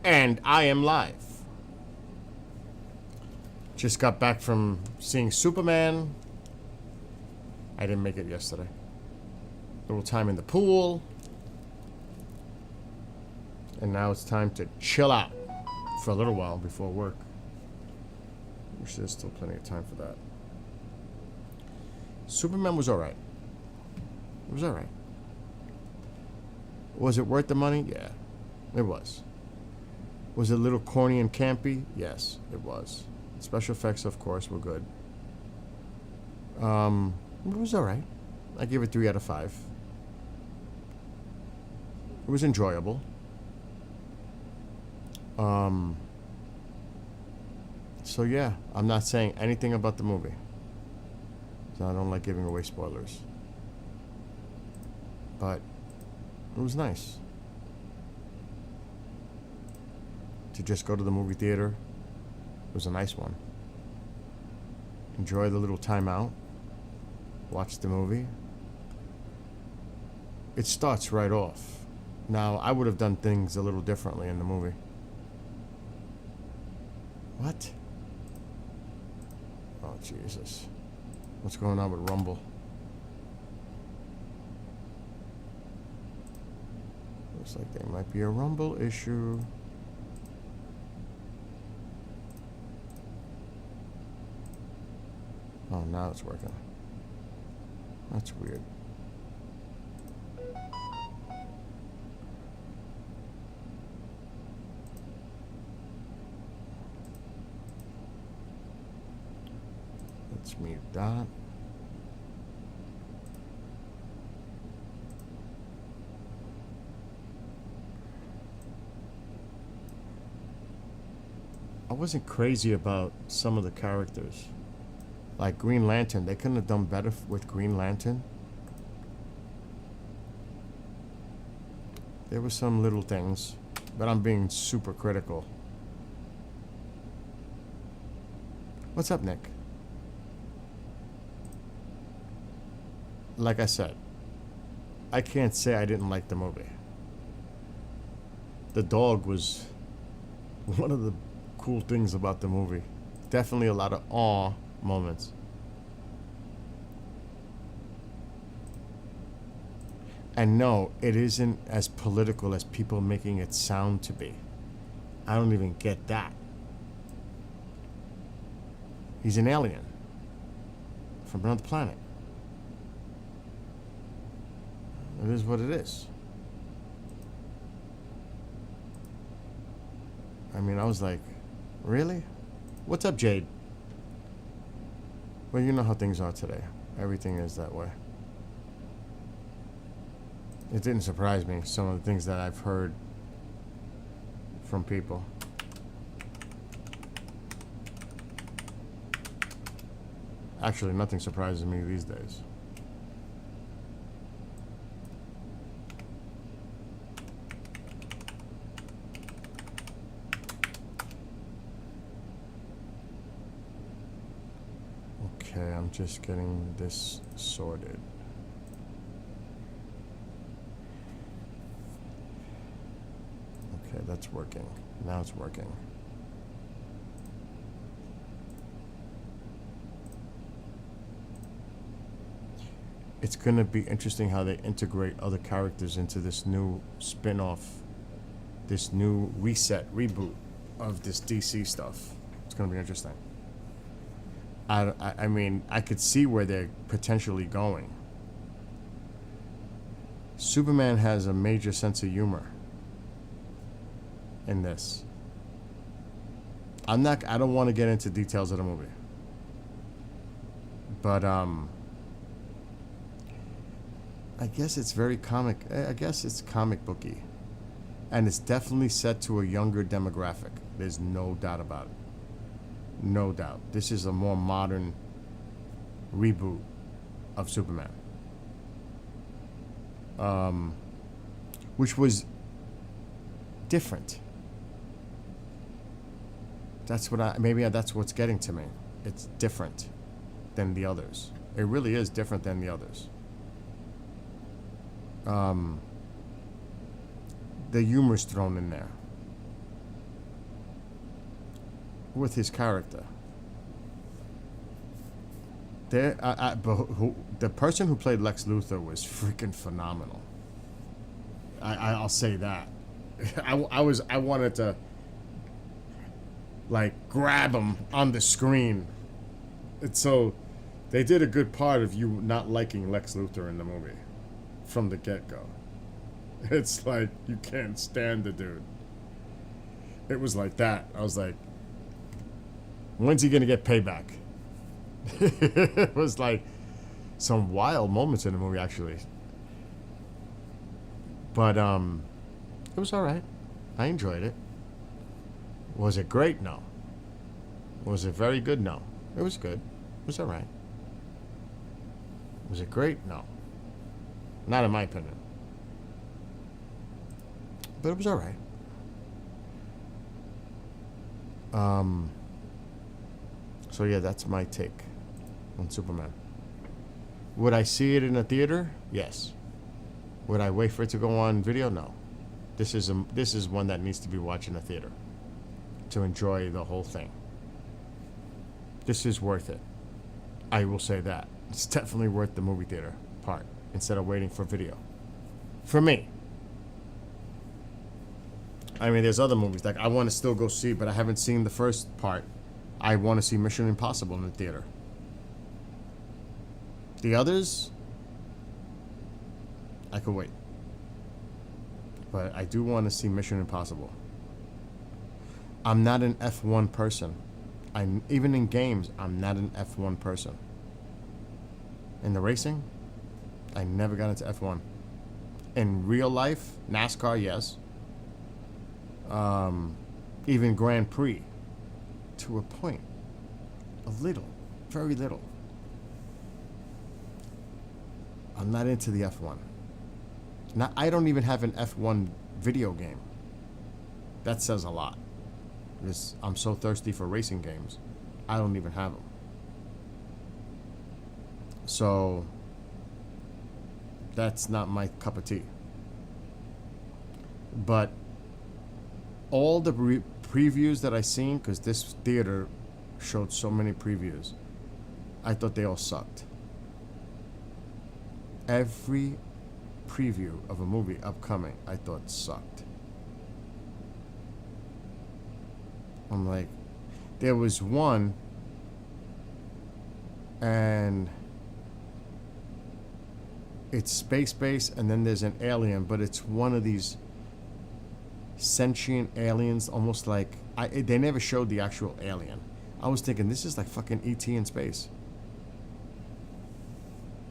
And I am live. Just got back from seeing Superman. I didn't make it yesterday. A little time in the pool. And now it's time to chill out for a little while before work. Which there's still plenty of time for that. Superman was alright. It was alright. Was it worth the money? Yeah, it was. Was it a little corny and campy? Yes, it was. Special effects, of course, were good. It was alright. I give it 3 out of 5. It was enjoyable. So yeah, I'm not saying anything about the movie. So I don't like giving away spoilers. But it was nice to just go to the movie theater. It was a nice one. Enjoy the little time out. Watch the movie. It starts right off. Now, I would have done things a little differently in the movie. What? Oh, Jesus. What's going on with Rumble? Looks like there might be a Rumble issue. Oh, now it's working. That's weird. Let's mute that. I wasn't crazy about some of the characters. Like Green Lantern, they couldn't have done better with Green Lantern. There were some little things, but I'm being super critical. What's up, Nick? Like I said, I can't say I didn't like the movie. The dog was one of the cool things about the movie. Definitely a lot of awe moments. And no, it isn't as political as people making it sound to be. I don't even get that. He's an alien from another planet. It is what it is. I mean, I was like, really? What's up, Jade? Well, you know how things are today. Everything is that way. It didn't surprise me, some of the things that I've heard from people. Actually, nothing surprises me these days. Okay, I'm just getting this sorted. Okay, that's working. Now it's working. It's gonna be interesting how they integrate other characters into this new spin-off, this new reset, reboot of this DC stuff. It's gonna be interesting. I mean, I could see where they're potentially going. Superman has a major sense of humor in this. I don't want to get into details of the movie. But, I guess it's very comic. I guess it's comic booky. And it's definitely set to a younger demographic. There's no doubt about it. No doubt. This is a more modern reboot of Superman. Which was different. That's what's getting to me. It's different than the others. It really is different than the others. The humor's thrown in there. with his character. There, the person who played Lex Luthor was freaking phenomenal. I'll say that. I wanted to like grab him on the screen. And so they did a good part of you not liking Lex Luthor in the movie from the get-go. It's like you can't stand the dude. It was like that. I was like, when's he gonna get payback? It was like some wild moments in the movie, actually. But it was all right. I enjoyed it. Was it great? No. Was it very good? No. It was good. It was all right. Was it great? No. Not in my opinion. But it was all right. So yeah, that's my take on Superman. Would I see it in a theater? Yes. Would I wait for it to go on video? No. This is one that needs to be watched in a theater to enjoy the whole thing. This is worth it. I will say that. It's definitely worth the movie theater part instead of waiting for video. For me. I mean, there's other movies like I want to still go see, but I haven't seen the first part. I want to see Mission Impossible in the theater. The others, I could wait. But I do want to see Mission Impossible. I'm not an F1 person. Even in games, I'm not an F1 person. In the racing, I never got into F1. In real life, NASCAR, yes. Even Grand Prix, to a point. A little. Very little. I'm not into the F1. I don't even have an F1 video game. That says a lot. Because I'm so thirsty for racing games. I don't even have them. So, that's not my cup of tea. But all the previews that I seen, because this theater showed so many previews, I thought they all sucked. Every preview of a movie upcoming, I thought sucked. I'm like, there was one, and it's space-based, and then there's an alien, but it's one of these sentient aliens, almost like they never showed the actual alien. I was thinking this is like fucking E.T. in space.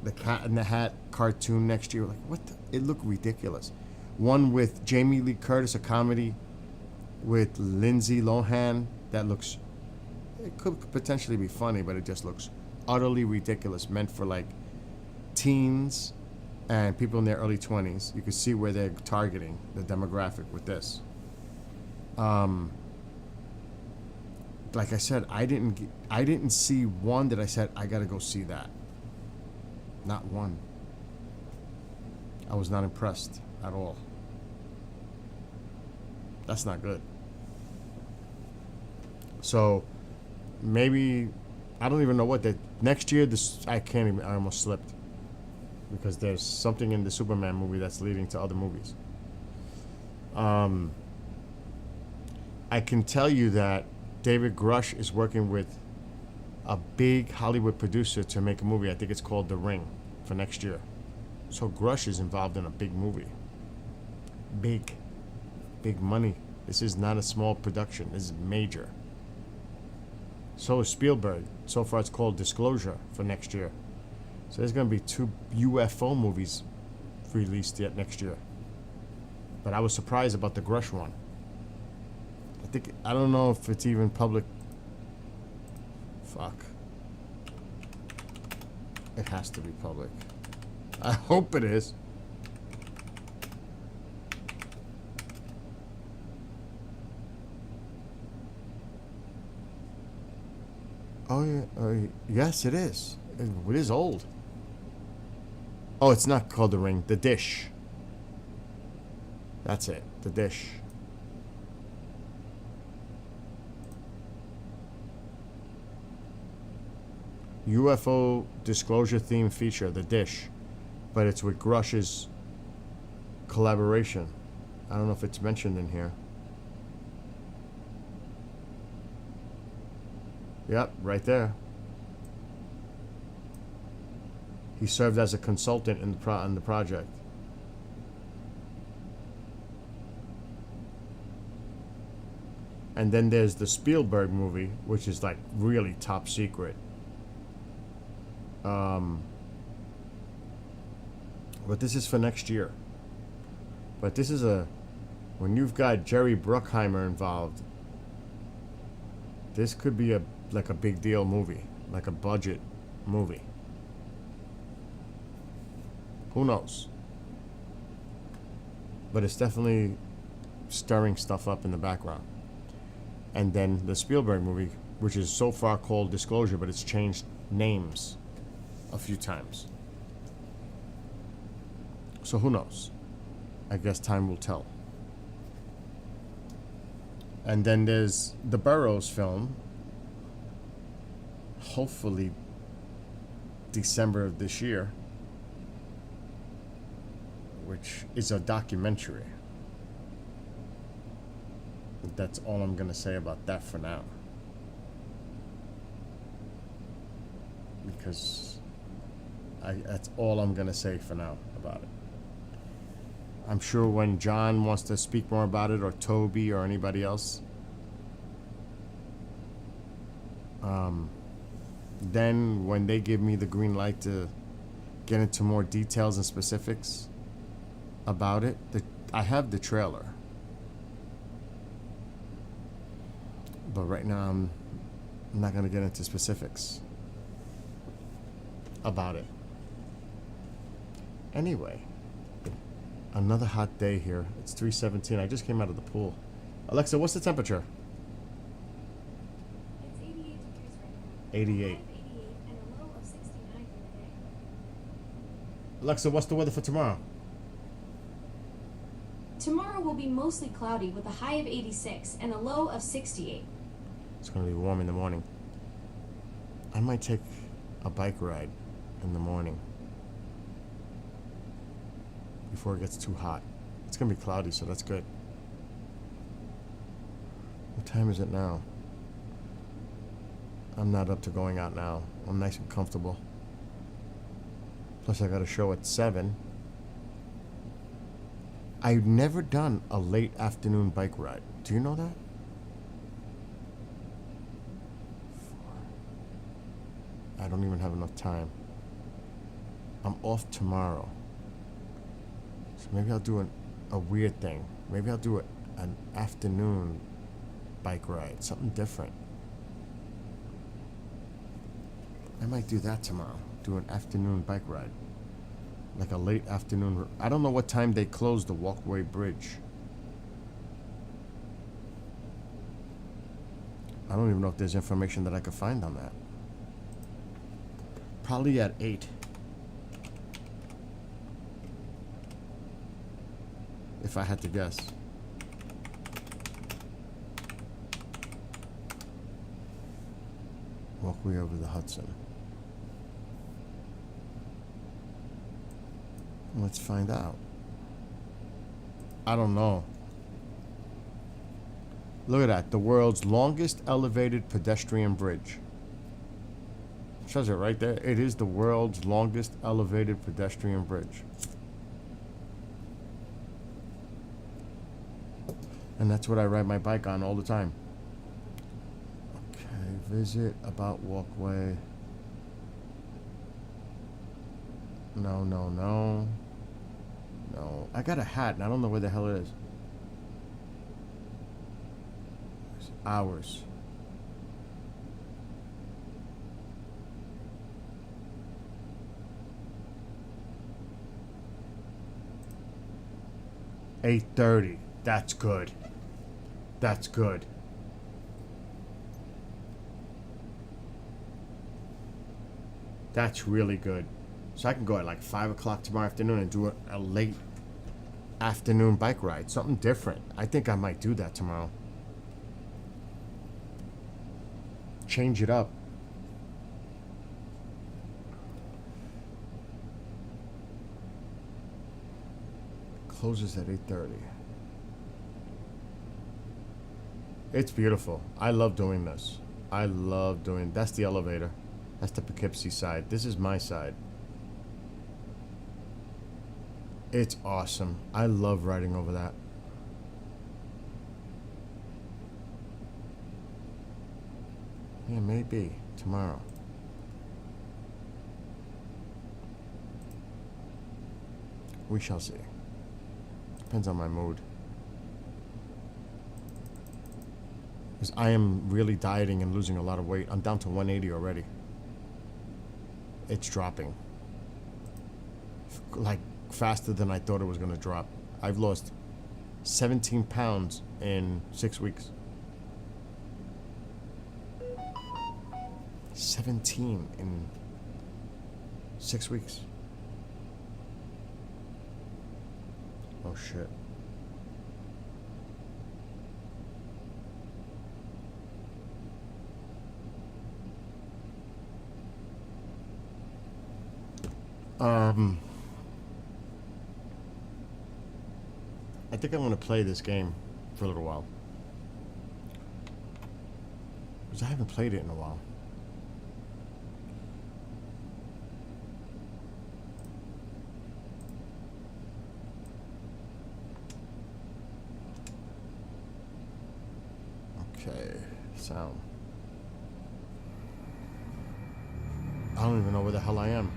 The Cat in the Hat cartoon next year, like what? It looked ridiculous. One with Jamie Lee Curtis, a comedy with Lindsay Lohan that looks. It could potentially be funny, but it just looks utterly ridiculous. Meant for like teens and people in their early 20s. You can see where they're targeting the demographic with this. Like I said, I didn't see one that I said I gotta go see that. Not one. I was not impressed at all. That's not good. So maybe I don't even know what that next year. I can't even. I almost slipped because there's something in the Superman movie that's leading to other movies. I can tell you that David Grush is working with a big Hollywood producer to make a movie. I think it's called The Ring for next year. So Grush is involved in a big movie. Big money. This is not a small production. This is major. So is Spielberg. So far it's called Disclosure for next year. So there's going to be 2 UFO movies released yet next year. But I was surprised about the Grush one. I don't know if it's even public. Fuck. It has to be public. I hope it is. Oh yeah, yes it is. It is old. Oh, it's not called The Ring. The Dish. That's it. The Dish. UFO disclosure theme feature, The Dish, but it's with Grush's collaboration. I don't know if it's mentioned in here. Yep, right there. He served as a consultant in the project. And then there's the Spielberg movie, which is like really top secret. But this is for next year. But this is when you've got Jerry Bruckheimer involved, this could be like a big deal movie, like a budget movie. Who knows? But it's definitely stirring stuff up in the background. And then the Spielberg movie, which is so far called Disclosure, but it's changed names a few times. So who knows? I guess time will tell. And then there's the Burroughs film. Hopefully December of this year, which is a documentary. That's all I'm gonna say about that for now. Because that's all I'm gonna say for now about it. I'm sure when John wants to speak more about it, or Toby, or anybody else, then when they give me the green light to get into more details and specifics about it, I have the trailer. But right now I'm not going to get into specifics about it. Anyway, another hot day here. It's 3:17. I just came out of the pool. Alexa, what's the temperature? It's 88 degrees right now. 88. 88 and a low of 69 for the day. Alexa, what's the weather for tomorrow? Tomorrow will be mostly cloudy with a high of 86 and a low of 68. It's going to be warm in the morning. I might take a bike ride in the morning before it gets too hot. It's going to be cloudy, so that's good. What time is it now? I'm not up to going out now. I'm nice and comfortable. Plus I got a show at 7. I've never done a late afternoon bike ride. Do you know that? 4. I don't even have enough time. I'm off tomorrow. So maybe I'll do a weird thing. Maybe I'll do an afternoon bike ride. Something different. I might do that tomorrow. Do an afternoon bike ride. Like a late afternoon. I don't know what time they close the Walkway Bridge. I don't even know if there's information that I could find on that. Probably at 8. If I had to guess. Walkway over the Hudson. Let's find out. I don't know. Look at that. The world's longest elevated pedestrian bridge. It says it right there. It is the world's longest elevated pedestrian bridge. And that's what I ride my bike on all the time. Okay, visit, about walkway. No, no, no. No. I got a hat and I don't know where the hell it is. Hours. $8:30. That's good. That's good. That's really good. So I can go at like 5 o'clock tomorrow afternoon and do a late afternoon bike ride. Something different. I think I might do that tomorrow. Change it up. closes at 8:30. It's beautiful. I love doing this. I love doing. That's the elevator. That's the Poughkeepsie side. This is my side. It's awesome. I love riding over that. Yeah, maybe tomorrow. We shall see. Depends on my mood. Because I am really dieting and losing a lot of weight. I'm down to 180 already. It's dropping. Like faster than I thought it was going to drop. I've lost 17 pounds in 6 weeks. 17 in 6 weeks. Oh shit. I think I'm gonna play this game for a little while. Because I haven't played it in a while. Okay, sound. I don't even know where the hell I am.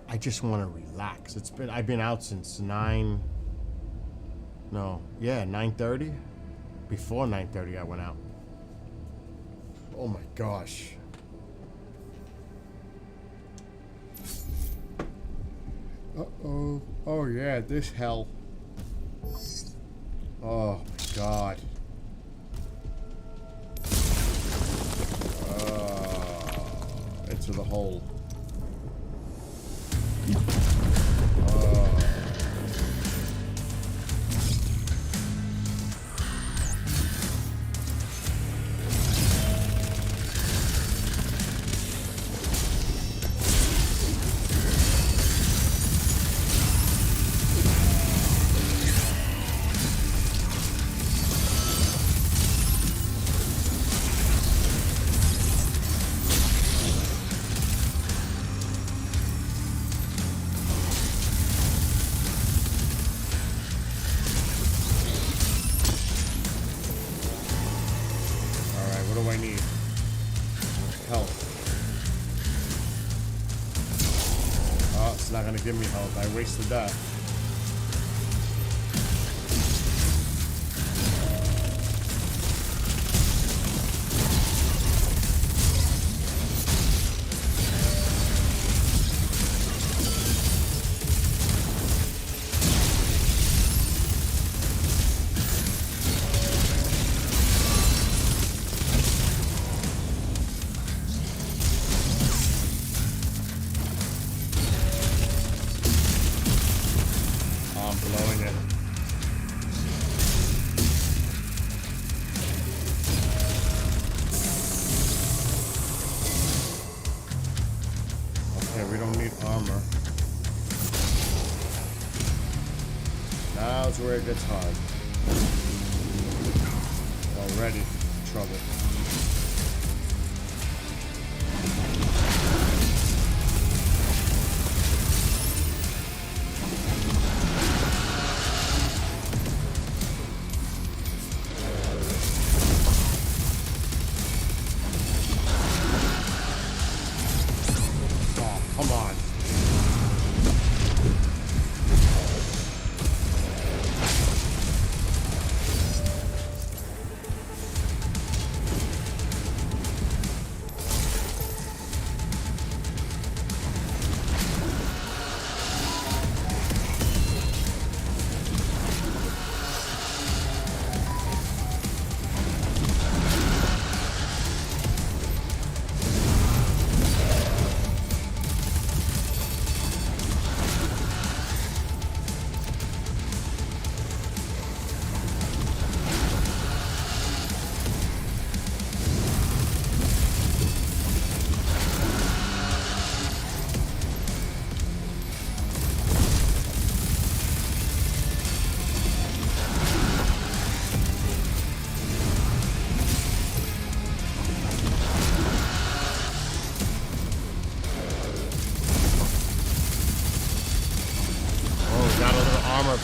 I just want to relax. I've been out since 9:30. Before 9:30 I went out. Oh my gosh. Uh-oh. Oh yeah, this hell. Oh my god. Into the hole. What do I need? Health. Oh, it's not gonna give me health. I wasted that. Blowing it. Okay, we don't need armor. Now's where it gets hard. Already trouble. Come on.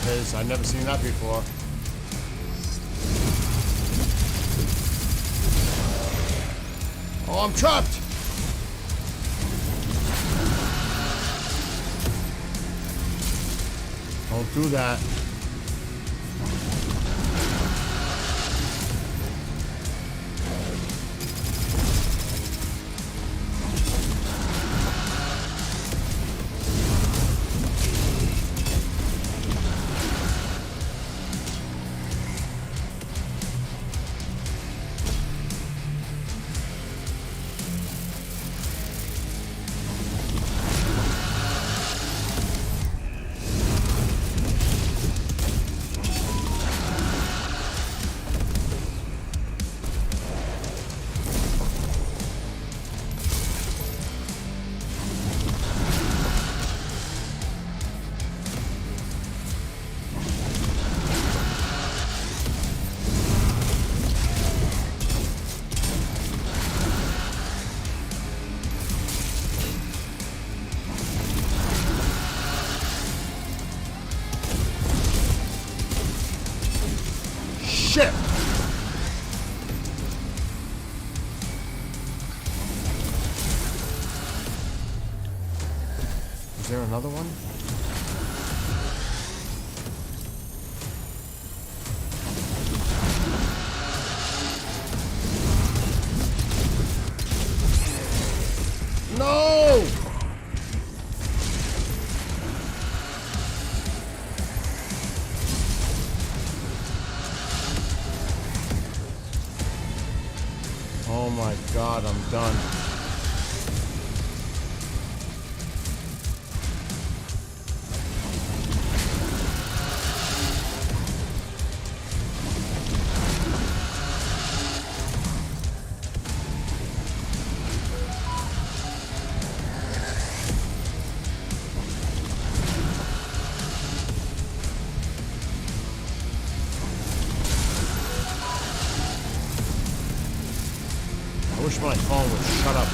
his. I've never seen that before. Oh, I'm trapped! Don't do that. Shit! Is there another one? No! Oh my God, I'm done. I wish my phone would shut up.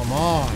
Come on.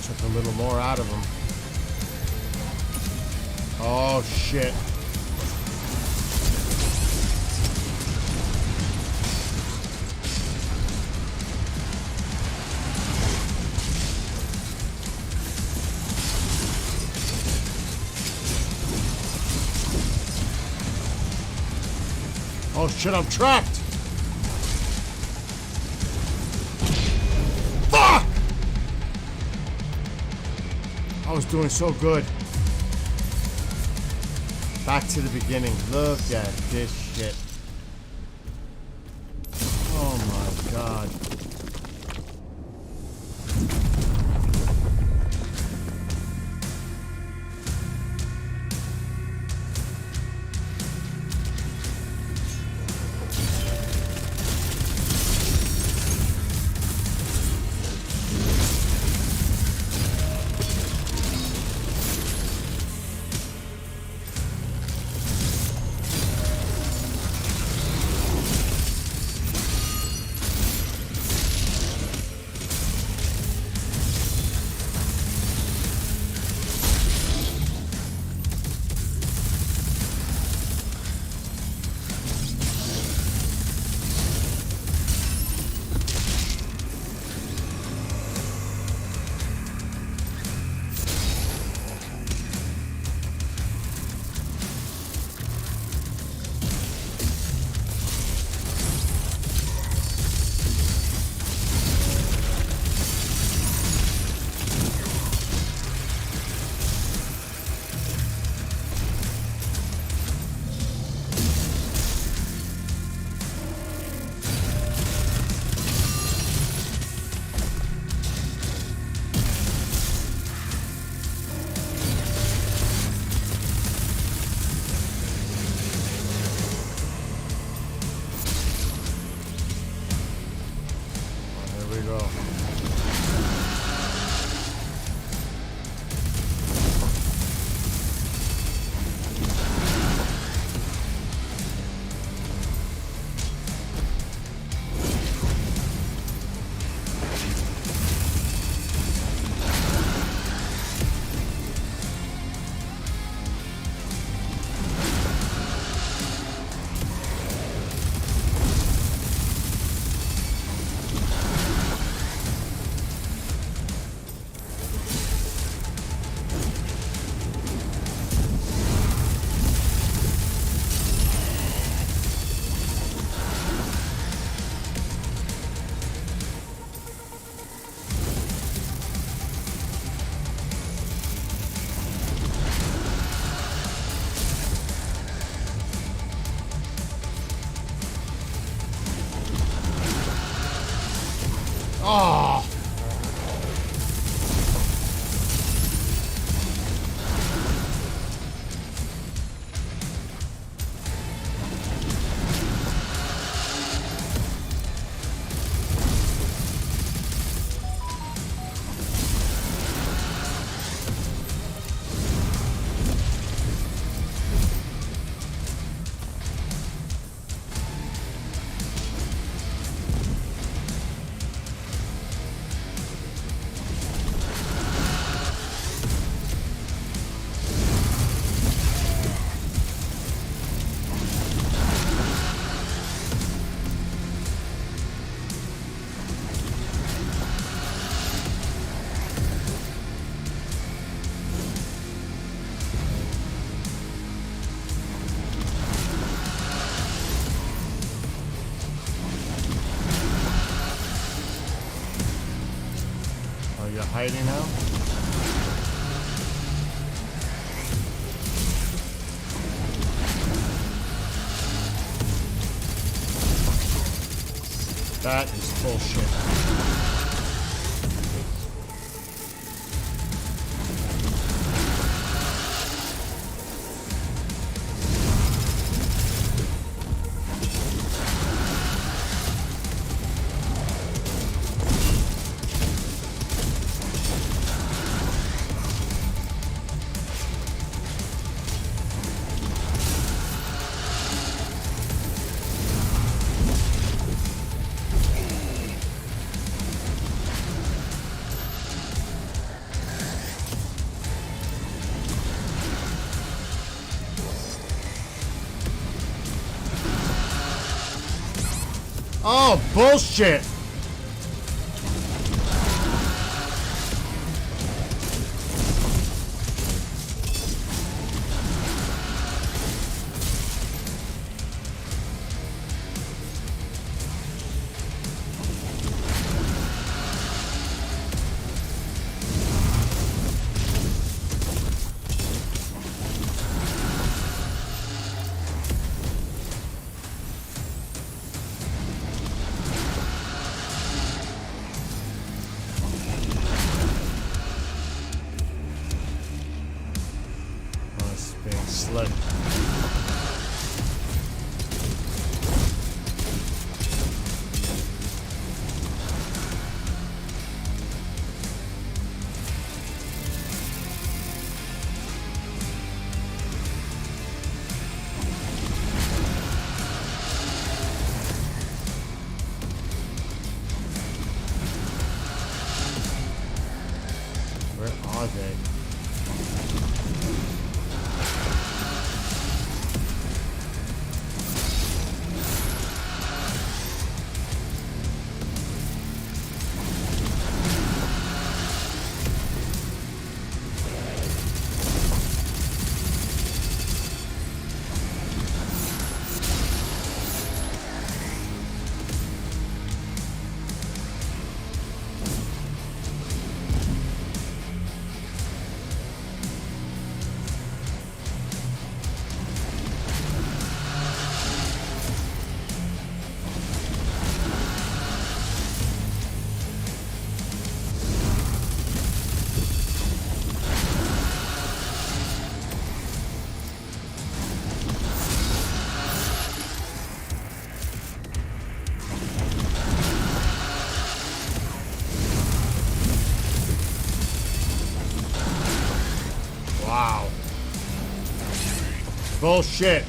Took a little more out of him. Oh, shit. Oh, shit, I'm trapped. Fuck! was doing so good. Back to the beginning. Look at this shit. Oh my god. Here we go. Oh! Oh, you're hiding now? That is bullshit. Oh, bullshit! day. Wow. Bullshit.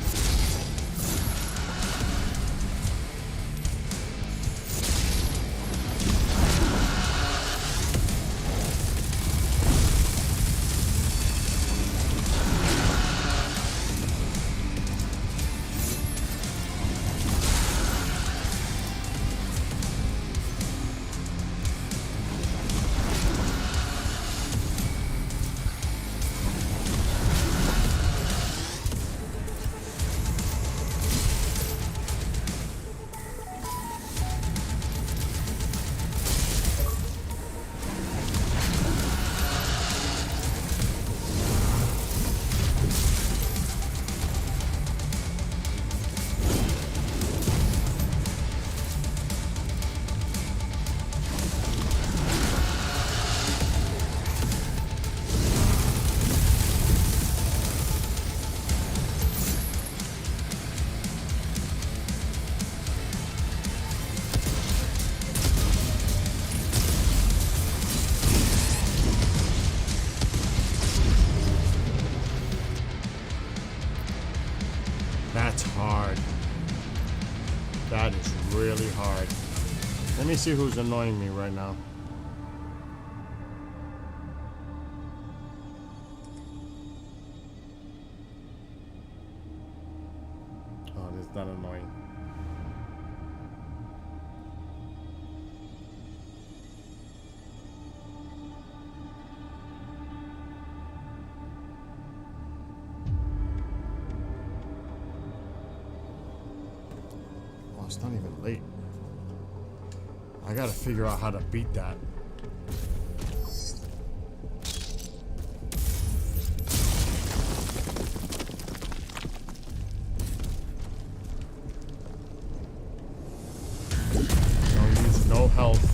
That's hard. That is really hard. Let me see who's annoying me right now. Oh, this is not annoying. It's not even late. I gotta figure out how to beat that. Don't use no health.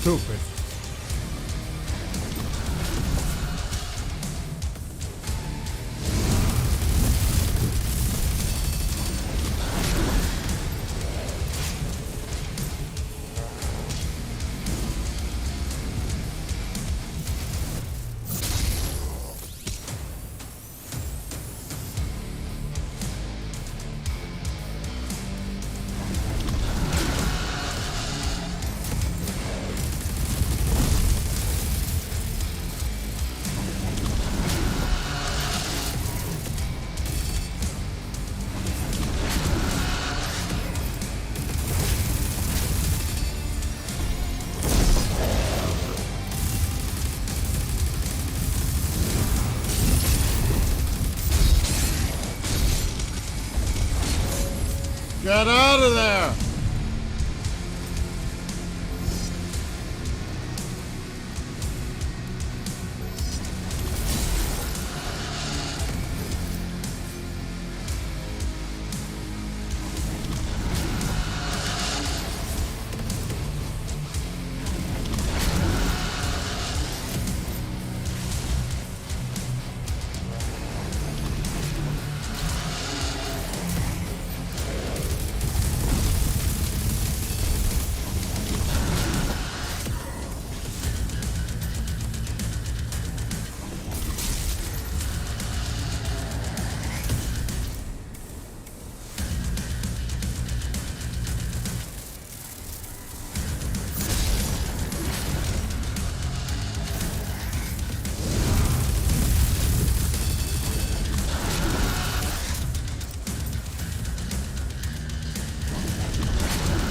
Stupid. Get out of there!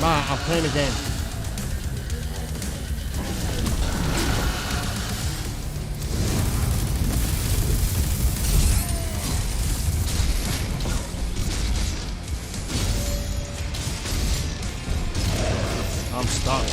Ma, I'm playing a game. I'm stuck.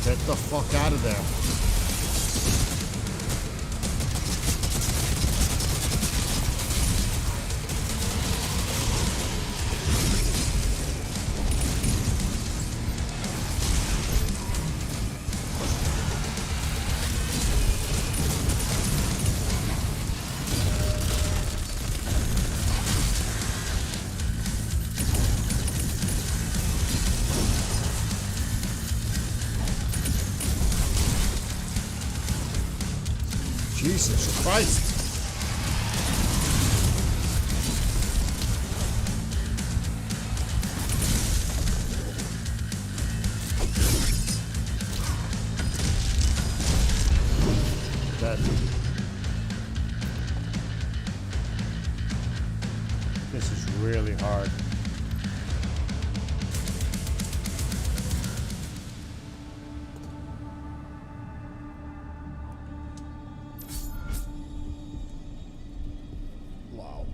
Get the fuck out of there. Jesus Christ. That. This is really hard. Wow.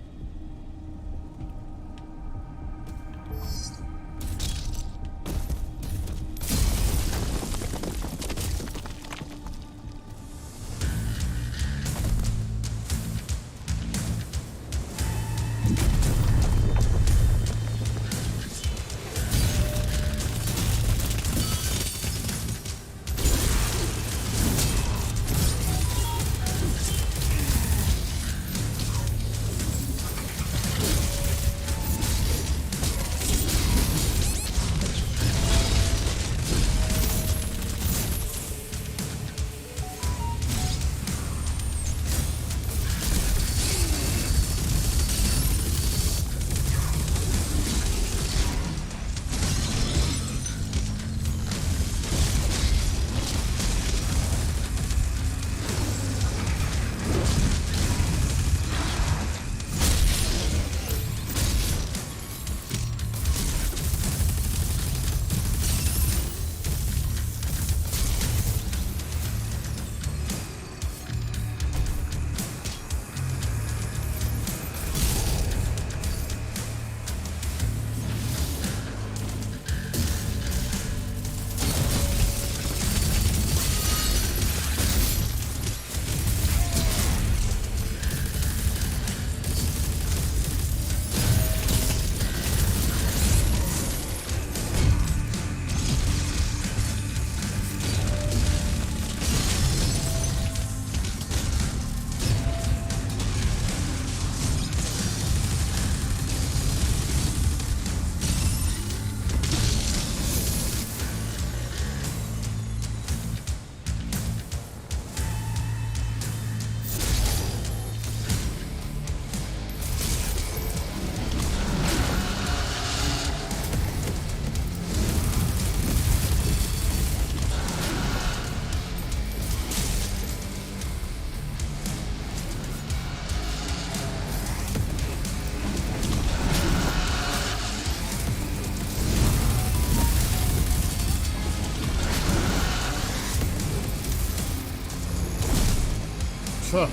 Huh.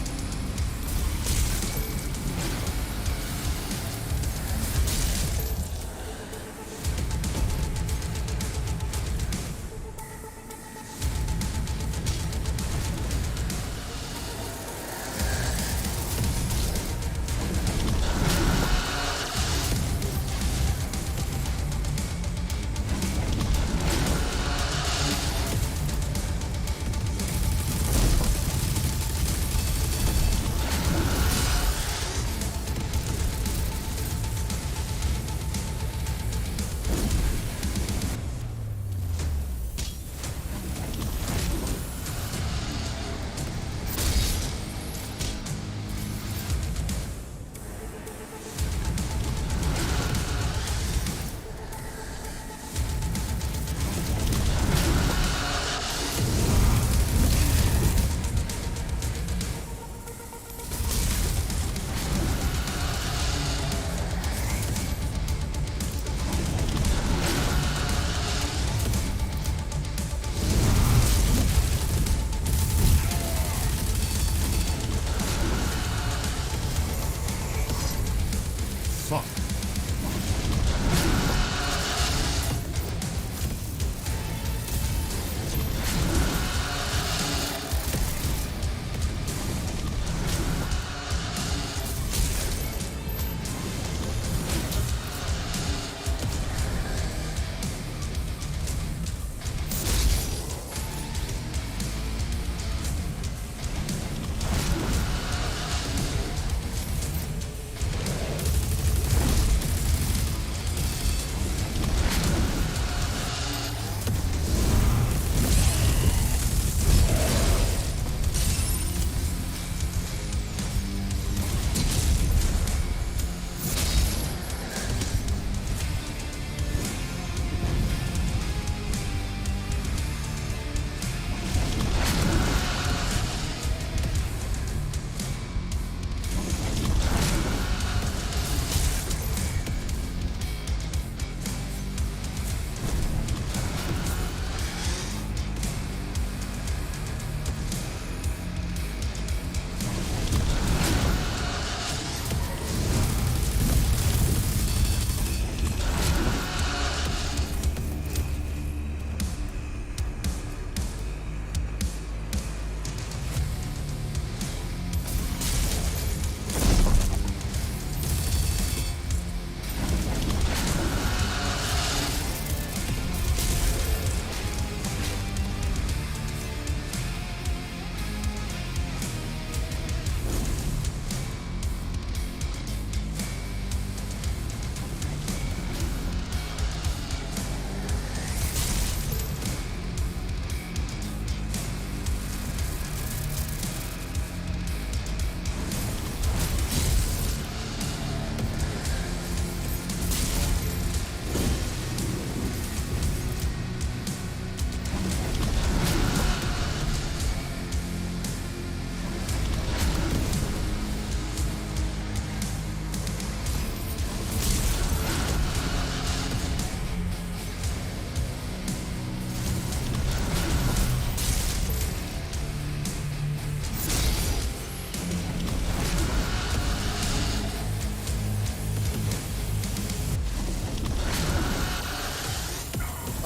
Fuck.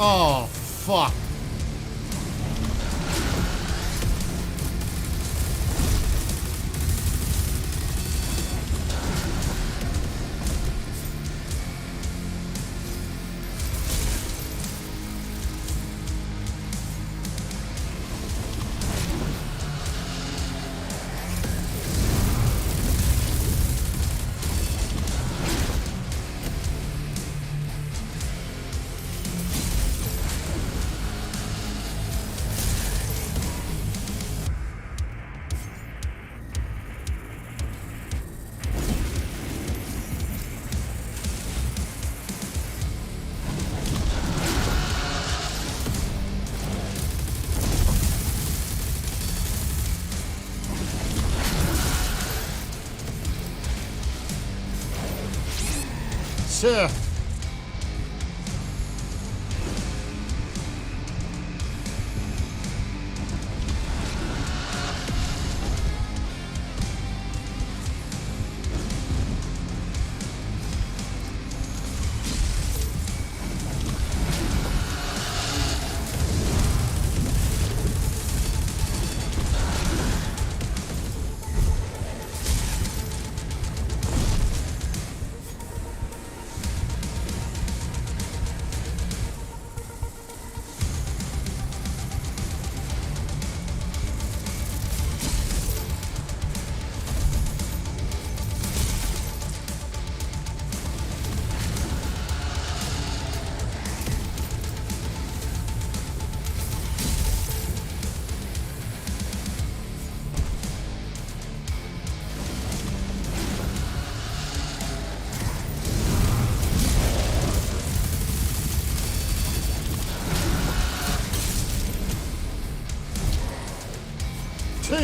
Oh, fuck. Sure.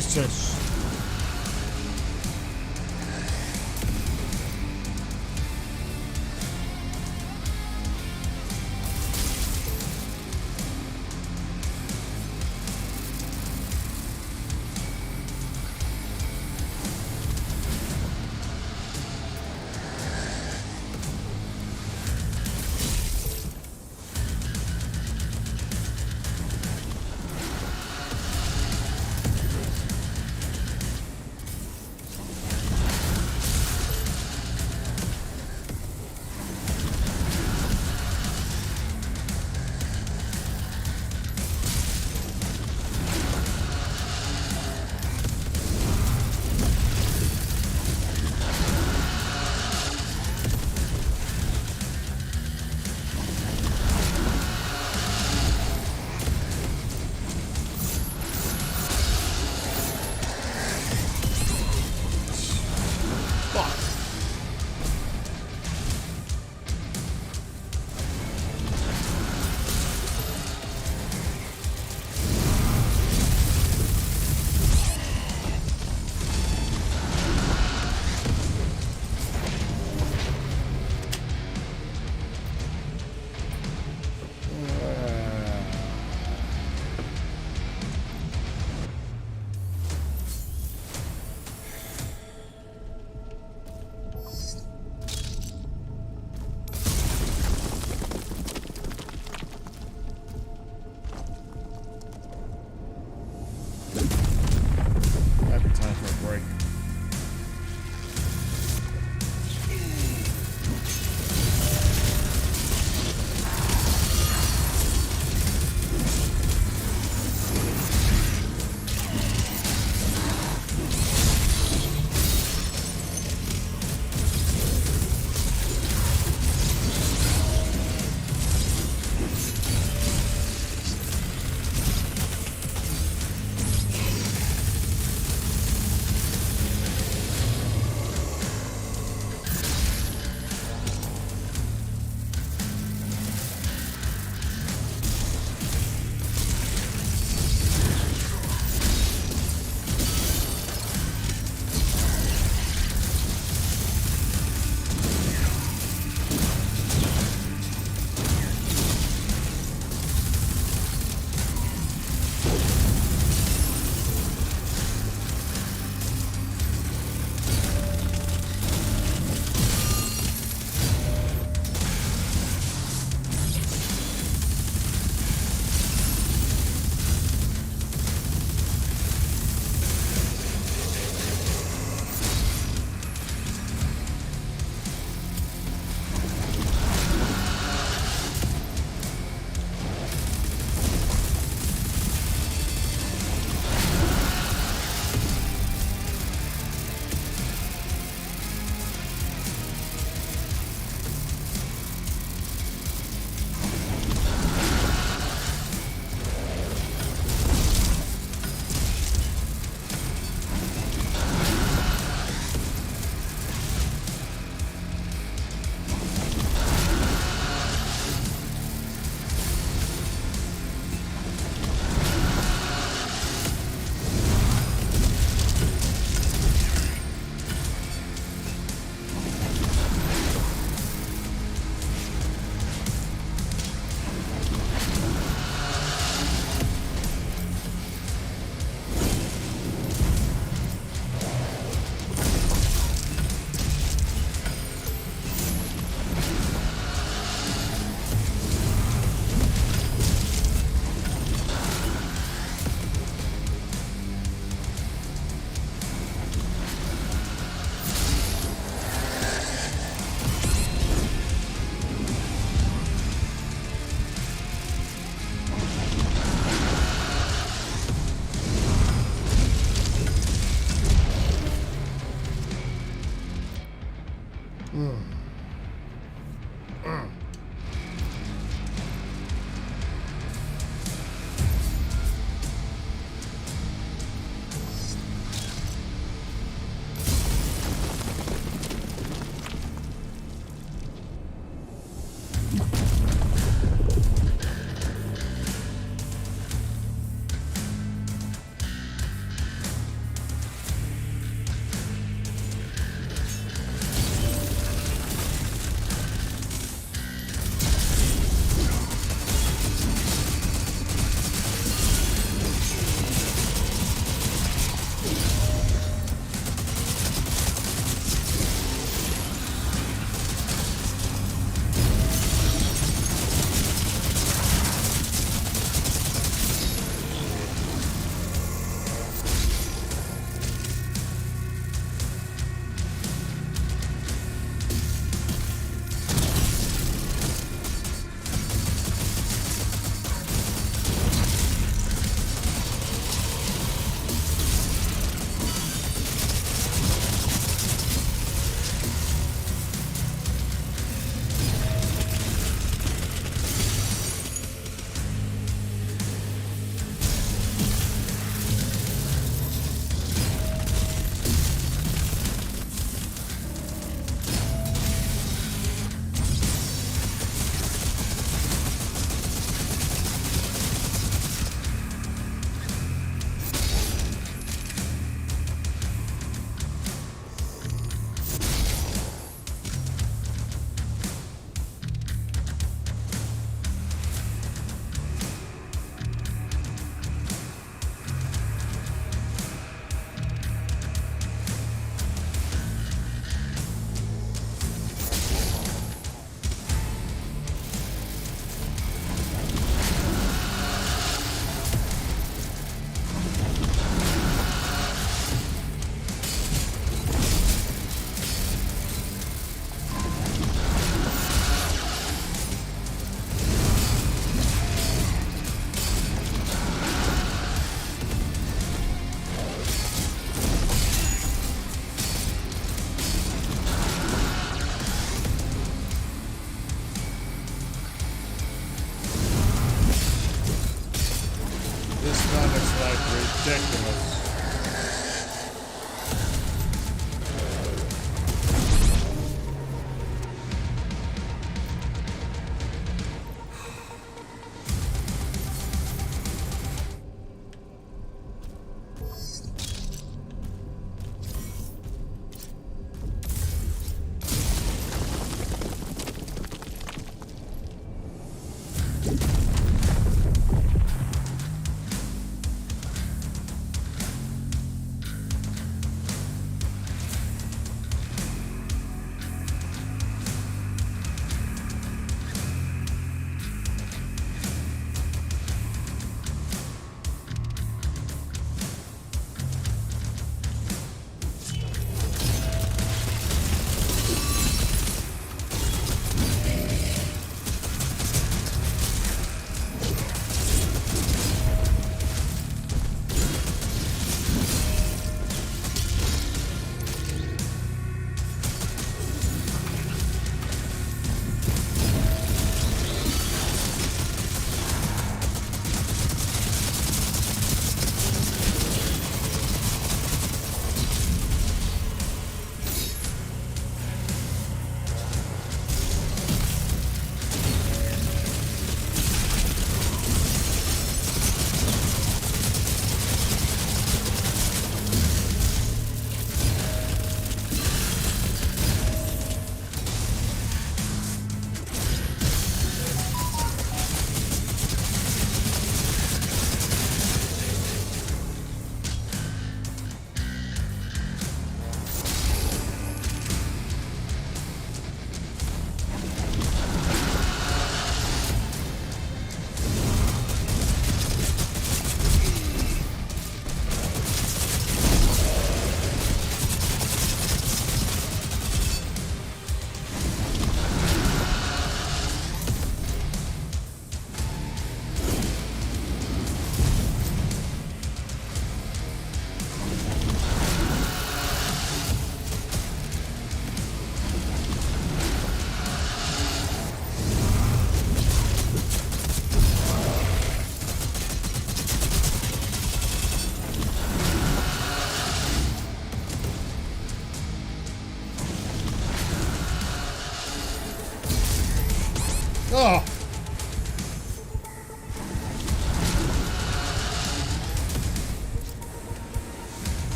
Jesus! Might be time for a break.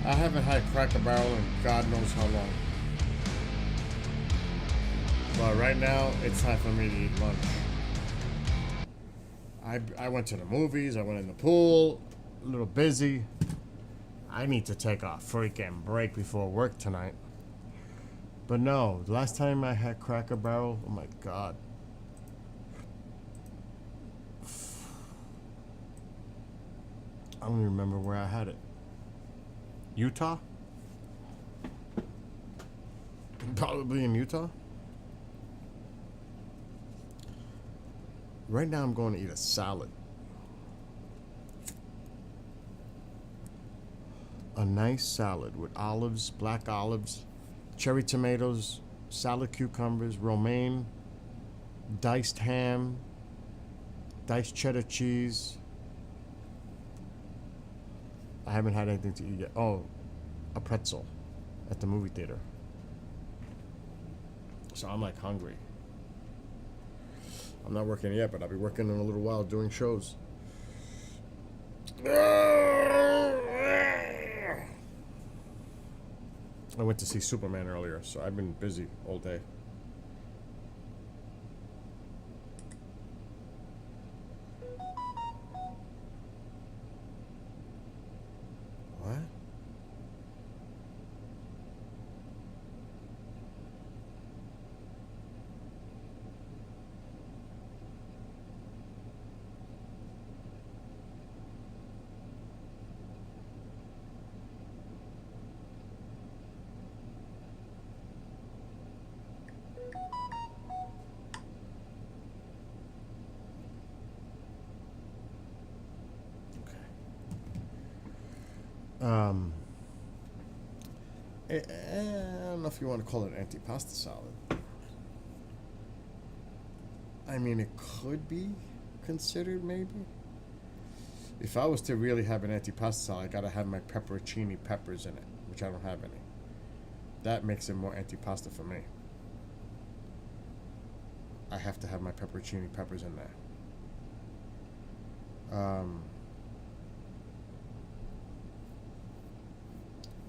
I haven't had Cracker Barrel in God knows how long. But right now, it's time for me to eat lunch. I went to the movies, I went in the pool, a little busy. I need to take a freaking break before work tonight. But no, the last time I had Cracker Barrel, oh my God. I don't even remember where I had it. Utah? Probably in Utah. Right now I'm going to eat a salad. A nice salad with olives, black olives, cherry tomatoes, salad cucumbers, romaine, diced ham, diced cheddar cheese. I haven't had anything to eat yet. Oh, a pretzel at the movie theater. So I'm like hungry. I'm not working yet, but I'll be working in a little while doing shows. I went to see Superman earlier, so I've been busy all day. What? Um, I don't know if you want to call it antipasta salad. I mean, it could be considered maybe. If I was to really have an antipasta salad, I gotta have my pepperoncini peppers in it, which I don't have any. That makes it more antipasta for me. I have to have my pepperoncini peppers in there.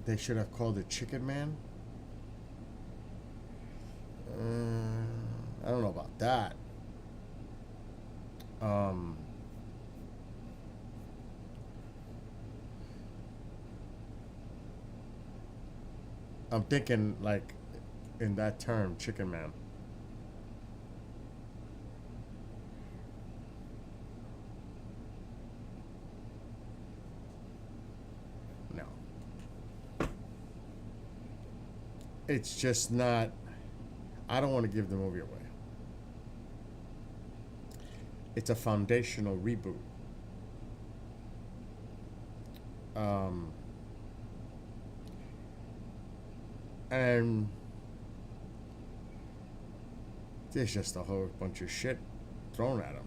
They should have called it Chicken Man. I don't know about that. I'm thinking like in that term, Chicken Man. No. It's just not. I don't want to give the movie away. It's a foundational reboot. And there's just a whole bunch of shit thrown at him.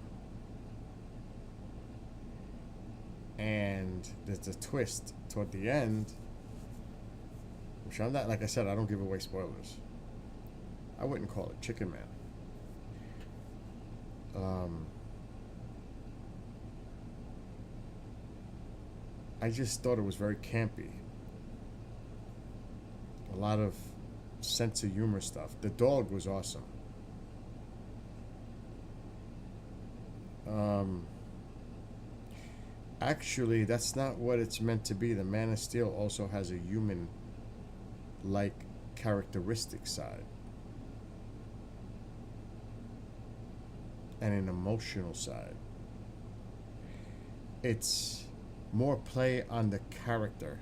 And there's a twist toward the end, which I'm not, like I said, I don't give away spoilers. I wouldn't call it Chicken Man. I just thought it was very campy. A lot of sense of humor stuff. The dog was awesome. Actually, that's not what it's meant to be. The Man of Steel also has a human-like characteristic side. And an emotional side. It's more play on the character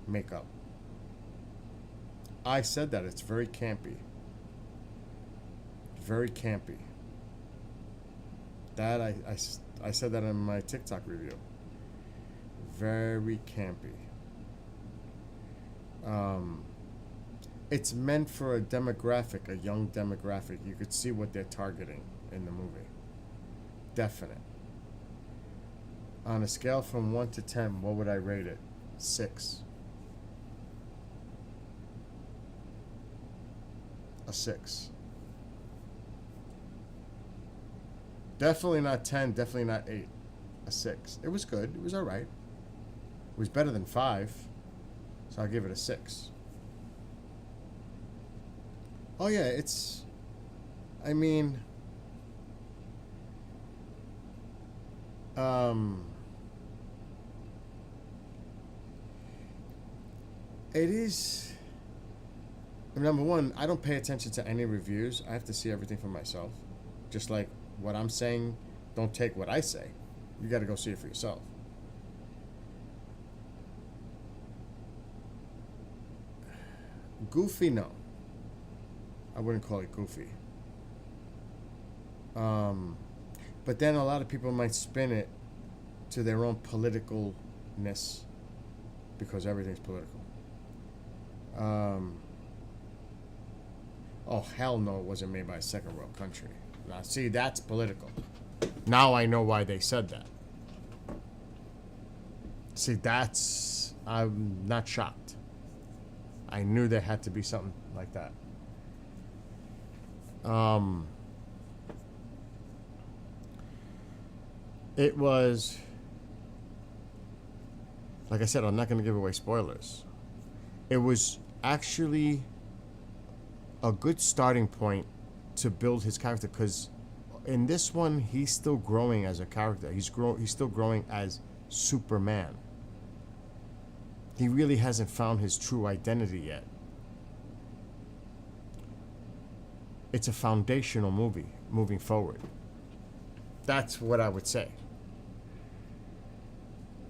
makeup. I said that. It's very campy. Very campy. That I said that in my TikTok review. Very campy. It's meant for a demographic, a young demographic. You could see what they're targeting in the movie. Definite. On a scale from 1 to 10, what would I rate it? 6. A 6. Definitely not 10, definitely not 8. A 6. It was good. It was alright. It was better than 5. So I'll give it a 6. Oh yeah, it's, I mean, it is, number one, I don't pay attention to any reviews. I have to see everything for myself. Just like what I'm saying, don't take what I say. You got to go see it for yourself. Goofy, no. I wouldn't call it goofy. But then a lot of people might spin it to their own politicalness because everything's political. Oh, hell no, it wasn't made by a second world country. Now, see, that's political. Now I know why they said that. See, that's... I'm not shocked. I knew there had to be something like that. It was... Like I said, I'm not going to give away spoilers. It was actually a good starting point to build his character, because in this one he's still growing as a character. He's still growing as Superman. He really hasn't found his true identity yet. It's a foundational movie moving forward. That's what I would say.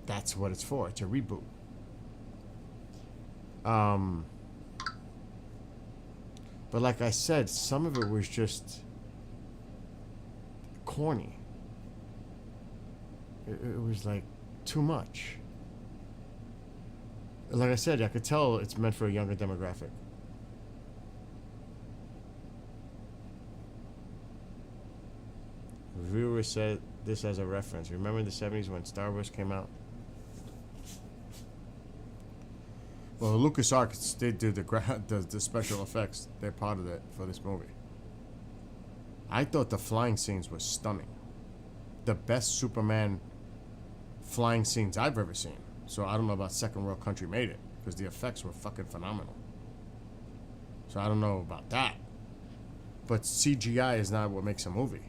That's what it's for. It's a reboot. But like I said, some of it was just corny. It was like too much. Like I said, I could tell it's meant for a younger demographic. Reviewer said this as a reference. Remember in the 70s when Star Wars came out? Well, LucasArts did do the special effects. They're part of it for this movie. I thought the flying scenes were stunning. The best Superman flying scenes I've ever seen. So I don't know about Second World Country made it, because the effects were fucking phenomenal. So I don't know about that. But CGI is not what makes a movie.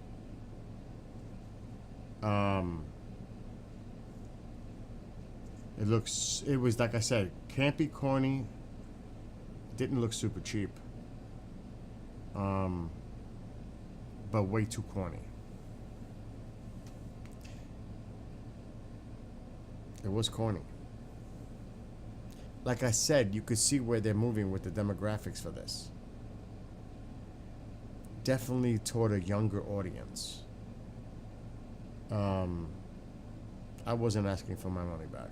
It was like I said, campy, corny. Didn't look super cheap. But way too corny. It was corny. Like I said, you could see where they're moving with the demographics for this. Definitely toward a younger audience. I wasn't asking for my money back.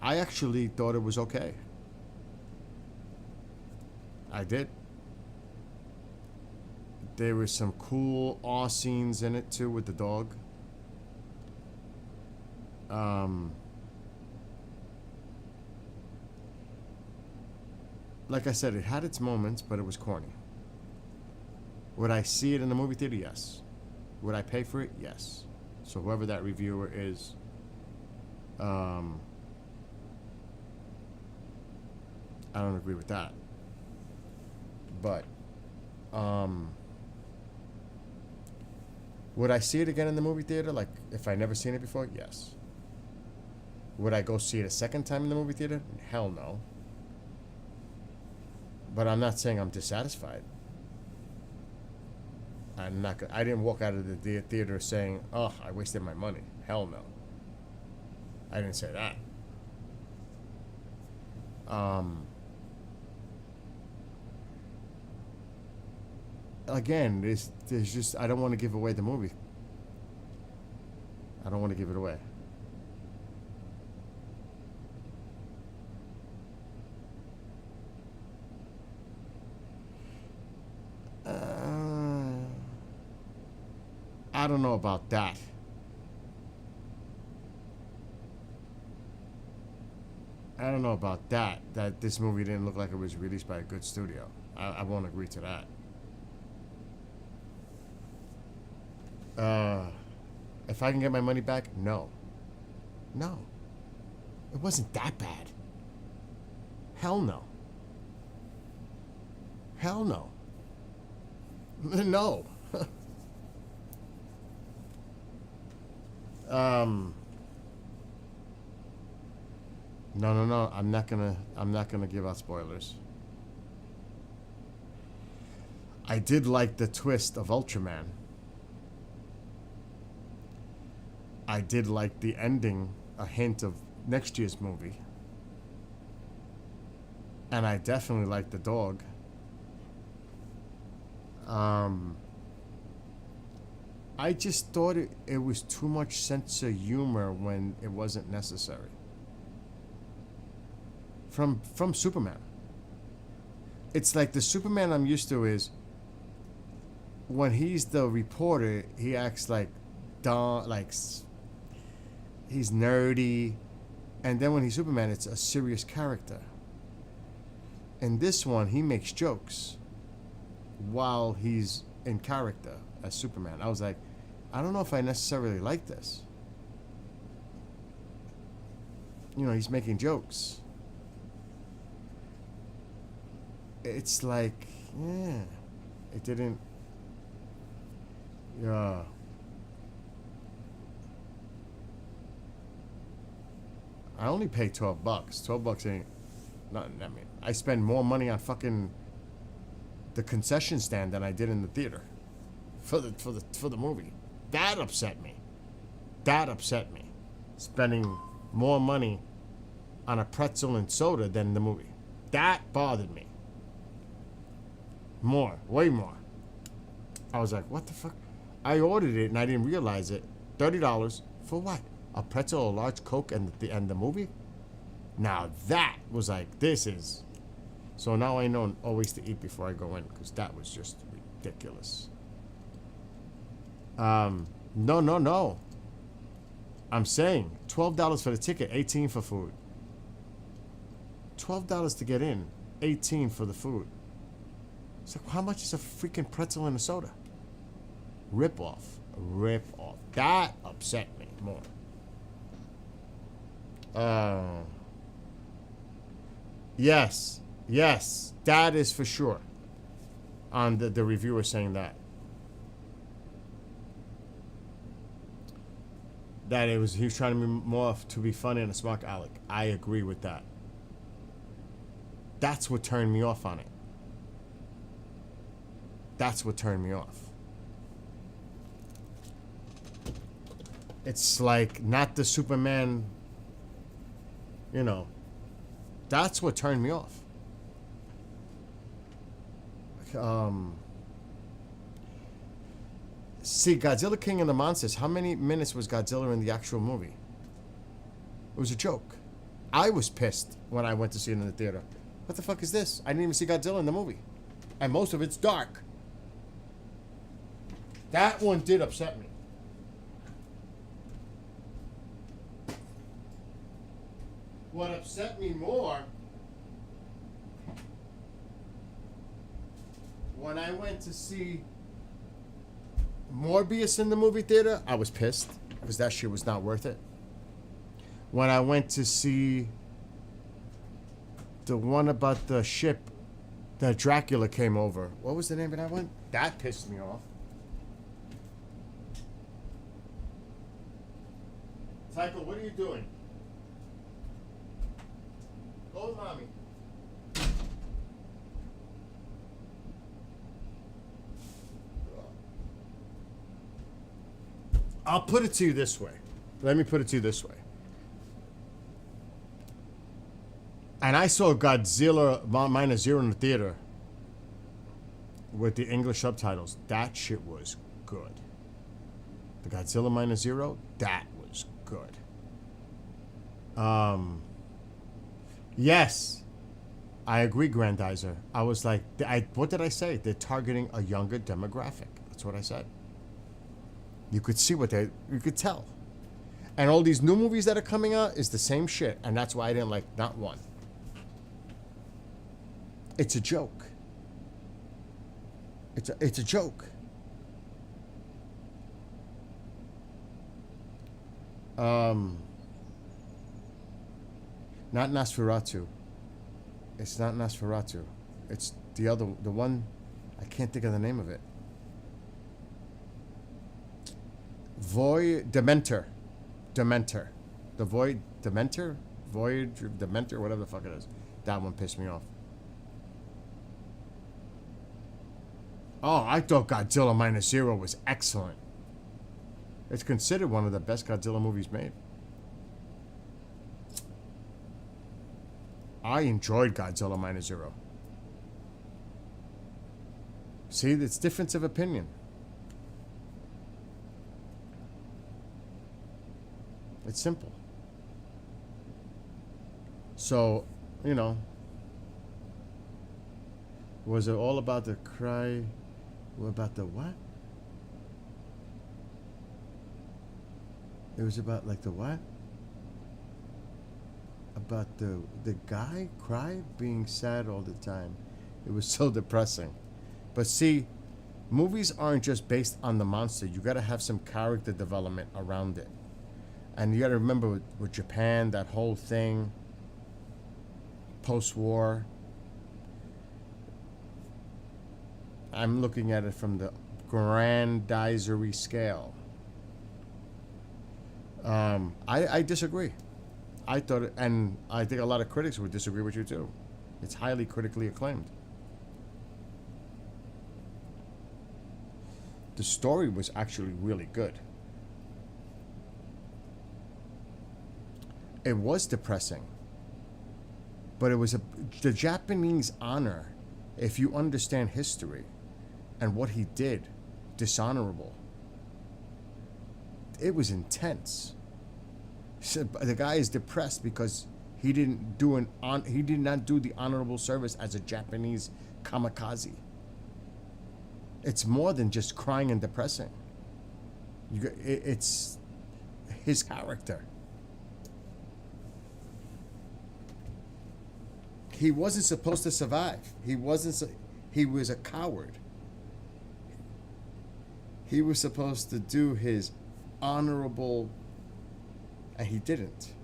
I actually thought it was okay. I did. There were some cool awe scenes in it too with the dog. Like I said, it had its moments, but it was corny. Would I see it in the movie theater? Yes. Would I pay for it? Yes. So whoever that reviewer is, I don't agree with that. But would I see it again in the movie theater? Like if I never seen it before? Yes. Would I go see it a second time in the movie theater? Hell no. But I'm not saying I'm dissatisfied. I didn't walk out of the theater saying, "Oh, I wasted my money." Hell no. I didn't say that. Again, there's just, I don't want to give away the movie. I don't want to give it away. I don't know about that. I don't know about that. That this movie didn't look like it was released by a good studio. I won't agree to that. If I can get my money back, no. No. It wasn't that bad. Hell no. Hell no. No. No. I'm not gonna give out spoilers. I did like the twist of Ultraman. I did like the ending, a hint of next year's movie. And I definitely liked the dog. I just thought it was too much sense of humor when it wasn't necessary. From Superman. It's like the Superman I'm used to is when he's the reporter, he acts like dumb, like he's nerdy, and then when he's Superman, it's a serious character. In this one, he makes jokes while he's in character as Superman. I was like, I don't know if I necessarily like this. You know, he's making jokes. It's like, yeah, it didn't. Yeah. I only pay $12. $12 ain't nothing. I mean, I spend more money on fucking the concession stand than I did in the theater for the movie. That upset me. That upset me. Spending more money on a pretzel and soda than the movie. That bothered me. More, way more. I was like, what the fuck? I ordered it and I didn't realize it. $30 for what? A pretzel, a large Coke, and the movie? Now that was like, this is. So now I know always to eat before I go in, because that was just ridiculous. No. I'm saying $12 for the ticket, $18 for food. $12 to get in, $18 for the food. It's like, how much is a freaking pretzel and a soda? Rip off. That upset me more. Yes, that is for sure. On the reviewer saying that he was trying to be more to be funny and a smart aleck. I agree with that. That's what turned me off on it. That's what turned me off. It's like not the Superman, you know. That's what turned me off. See, Godzilla King of the Monsters, how many minutes was Godzilla in the actual movie? It was a joke. I was pissed when I went to see it in the theater. What the fuck is this? I didn't even see Godzilla in the movie. And most of it's dark. That one did upset me. What upset me more, when I went to see Morbius in the movie theater, I was pissed because that shit was not worth it. When I went to see the one about the ship that Dracula came over, what was the name of that one? That pissed me off. Tycho, what are you doing? Go with mommy. I'll put it to you this way. Let me put it to you this way. And I saw Godzilla Minus Zero in the theater with the English subtitles. That shit was good. The Godzilla Minus Zero, that was good. Yes, I agree, Grandizer. I was like, what did I say? They're targeting a younger demographic. That's what I said. You could see you could tell. And all these new movies that are coming out is the same shit. And that's why I didn't like not one. It's a joke. It's a joke. Um, not Nosferatu. It's not Nosferatu. It's the one. I can't think of the name of it. Dementor. Dementor. The Void Dementor? Voyage Dementor, whatever the fuck it is. That one pissed me off. Oh, I thought Godzilla Minus Zero was excellent. It's considered one of the best Godzilla movies made. I enjoyed Godzilla Minus Zero. See, it's difference of opinion. It's simple. So, you know, was it all about the cry? About the what? It was about like the what? About the guy cry being sad all the time. It was so depressing. But see, movies aren't just based on the monster. You got to have some character development around it. And you got to remember with Japan, that whole thing, post-war. I'm looking at it from the grandizory scale. I disagree. I thought, and I think a lot of critics would disagree with you too. It's highly critically acclaimed. The story was actually really good. It was depressing, but it was the Japanese honor, if you understand history and what he did, dishonorable. It was intense. So the guy is depressed because he did not do the honorable service as a Japanese kamikaze. It's more than just crying and depressing. It's his character. He wasn't supposed to survive. He was a coward. He was supposed to do his honorable, and he didn't.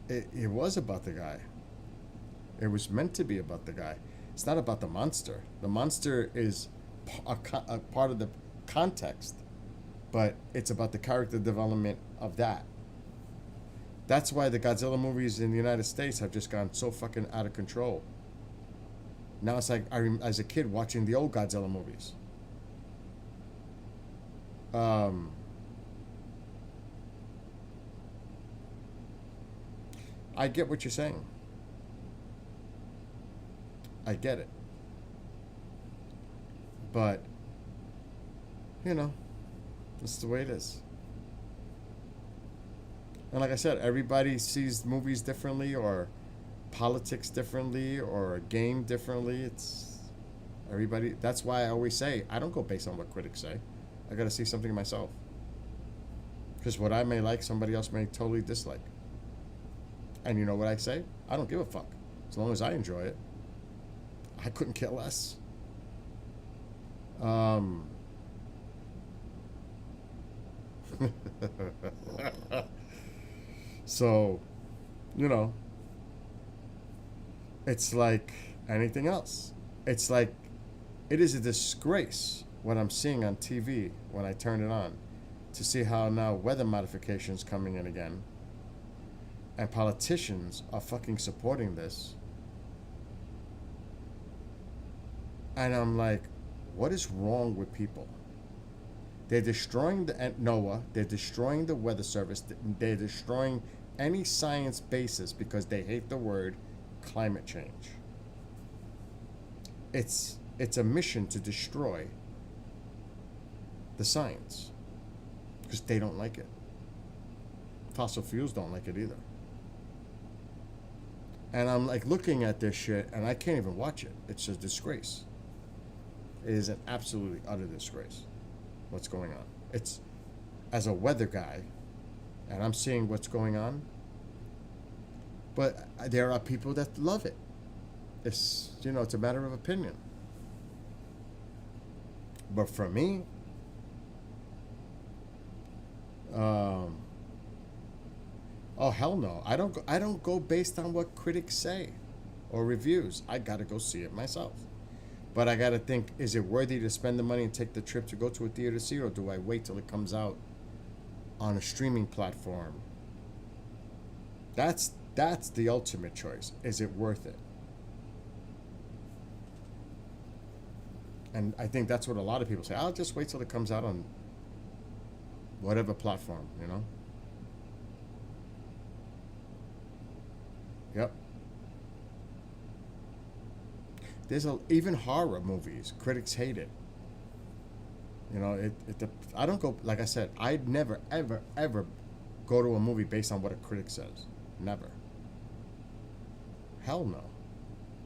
It was about the guy. It was meant to be about the guy. It's not about the monster. The monster is a part of the context, but it's about the character development of that. That's why the Godzilla movies in the United States have just gone so fucking out of control. Now it's like as a kid watching the old Godzilla movies. I get what you're saying. I get it. But, you know, that's the way it is. And like I said, everybody sees movies differently, or politics differently, or a game differently. It's everybody. That's why I always say I don't go based on what critics say. I got to see something myself. Because what I may like, somebody else may totally dislike. And you know what I say? I don't give a fuck. As long as I enjoy it. I couldn't care less. So, you know, it's like anything else. It's like, it is a disgrace what I'm seeing on TV when I turn it on, to see how now weather modifications coming in again, and politicians are fucking supporting this. And I'm like, what is wrong with people? They're destroying the NOAA. They're destroying the Weather Service. They're destroying any science basis because they hate the word climate change. It's a mission to destroy the science because they don't like it. Fossil fuels don't like it either. And I'm like looking at this shit and I can't even watch it. It's a disgrace. It is an absolutely utter disgrace what's going on. It's, as a weather guy, and I'm seeing what's going on, but there are people that love it. It's, you know, it's a matter of opinion. But for me, um, oh hell no! I don't go based on what critics say, or reviews. I gotta go see it myself. But I gotta think: is it worthy to spend the money and take the trip to go to a theater to see it, or do I wait till it comes out on a streaming platform? That's the ultimate choice. Is it worth it? And I think that's what a lot of people say. I'll just wait till it comes out on whatever platform, you know? Yep. Even horror movies, critics hate it. You know, I don't go, like I said, I'd never, ever, ever go to a movie based on what a critic says. Never. Hell no.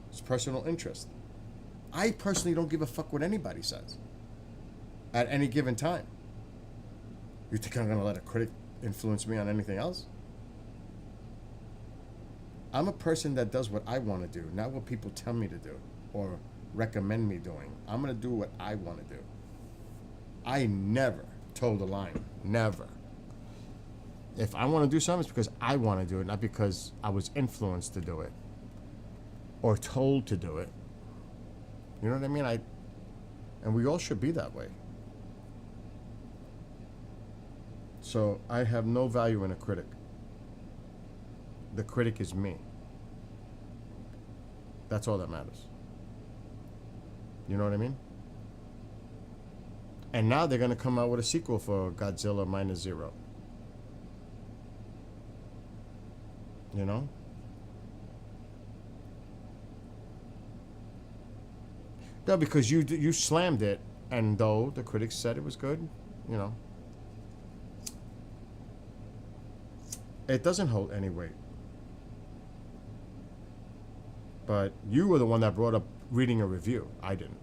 It's personal interest. I personally don't give a fuck what anybody says at any given time. You think I'm going to let a critic influence me on anything else? I'm a person that does what I want to do, not what people tell me to do or recommend me doing. I'm going to do what I want to do. I never told a line. Never. If I want to do something, it's because I want to do it, not because I was influenced to do it or told to do it. You know what I mean? And we all should be that way. So I have no value in a critic. The critic is me. That's all that matters. You know what I mean? And now they're going to come out with a sequel for Godzilla Minus Zero. You know? No, because you slammed it, and though the critics said it was good, you know, it doesn't hold any weight. But you were the one that brought up reading a review. I didn't.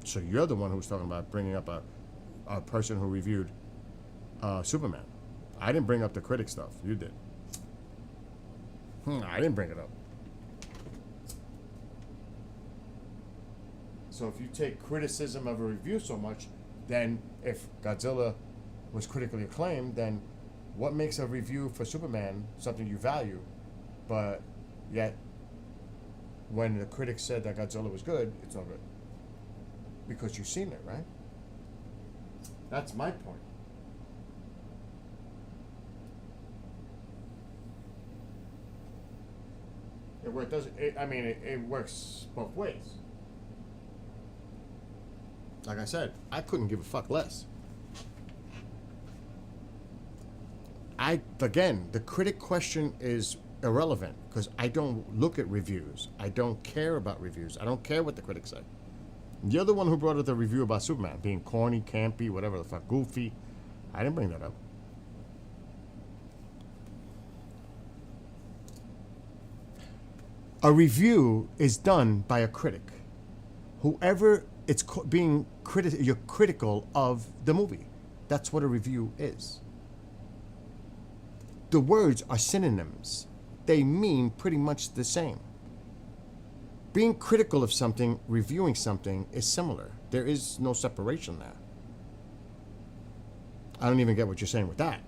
So you're the one who was talking about bringing up a person who reviewed Superman. I didn't bring up the critic stuff. You did. I didn't bring it up. So if you take criticism of a review so much, then if Godzilla was critically acclaimed, then what makes a review for Superman something you value, but yet when the critics said that Godzilla was good, it's not good? Because you've seen it, right? That's my point. It works both ways. Like I said, I couldn't give a fuck less. Again, the critic question is irrelevant because I don't look at reviews. I don't care about reviews. I don't care what the critics say. You're the one who brought up the review about Superman being corny, campy, whatever the fuck, goofy. I didn't bring that up. A review is done by a critic. Whoever you're critical of the movie. That's what a review is. The words are synonyms. They mean pretty much the same. Being critical of something, reviewing something is similar. There is no separation there. I don't even get what you're saying with that.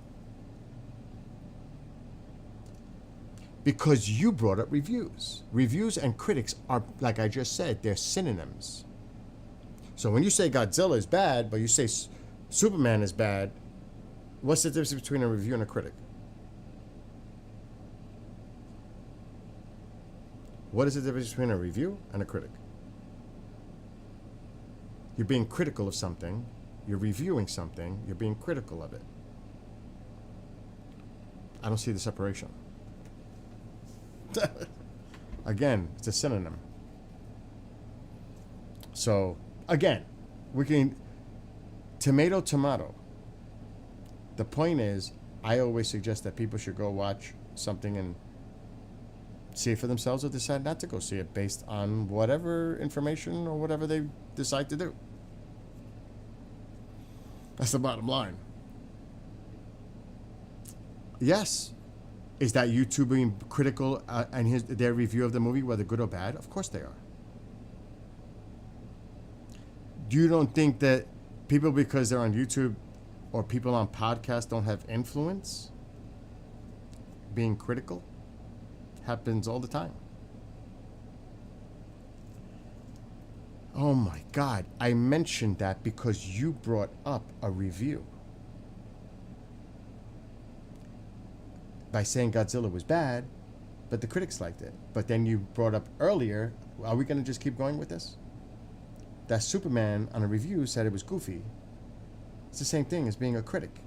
Because you brought up reviews. Reviews and critics are, like I just said, they're synonyms. So when you say Godzilla is bad, but you say Superman is bad, what's the difference between a review and a critic? What is the difference between a review and a critic? You're being critical of something, you're reviewing something, you're being critical of it. I don't see the separation. Again, it's a synonym. So, again, we can tomato. The point is, I always suggest that people should go watch something and see it for themselves or decide not to go see it based on whatever information or whatever they decide to do. That's the bottom line. Yes. Is that YouTube being critical and their review of the movie, whether good or bad? Of course they are. You don't think that People, because they're on YouTube or people on podcasts, don't have influence. Being critical happens all the time. Oh my God, I mentioned that because you brought up a review by saying Godzilla was bad, but the critics liked it. But then you brought up earlier, are we going to just keep going with this? That Superman on a review said it was goofy. It's the same thing as being a critic.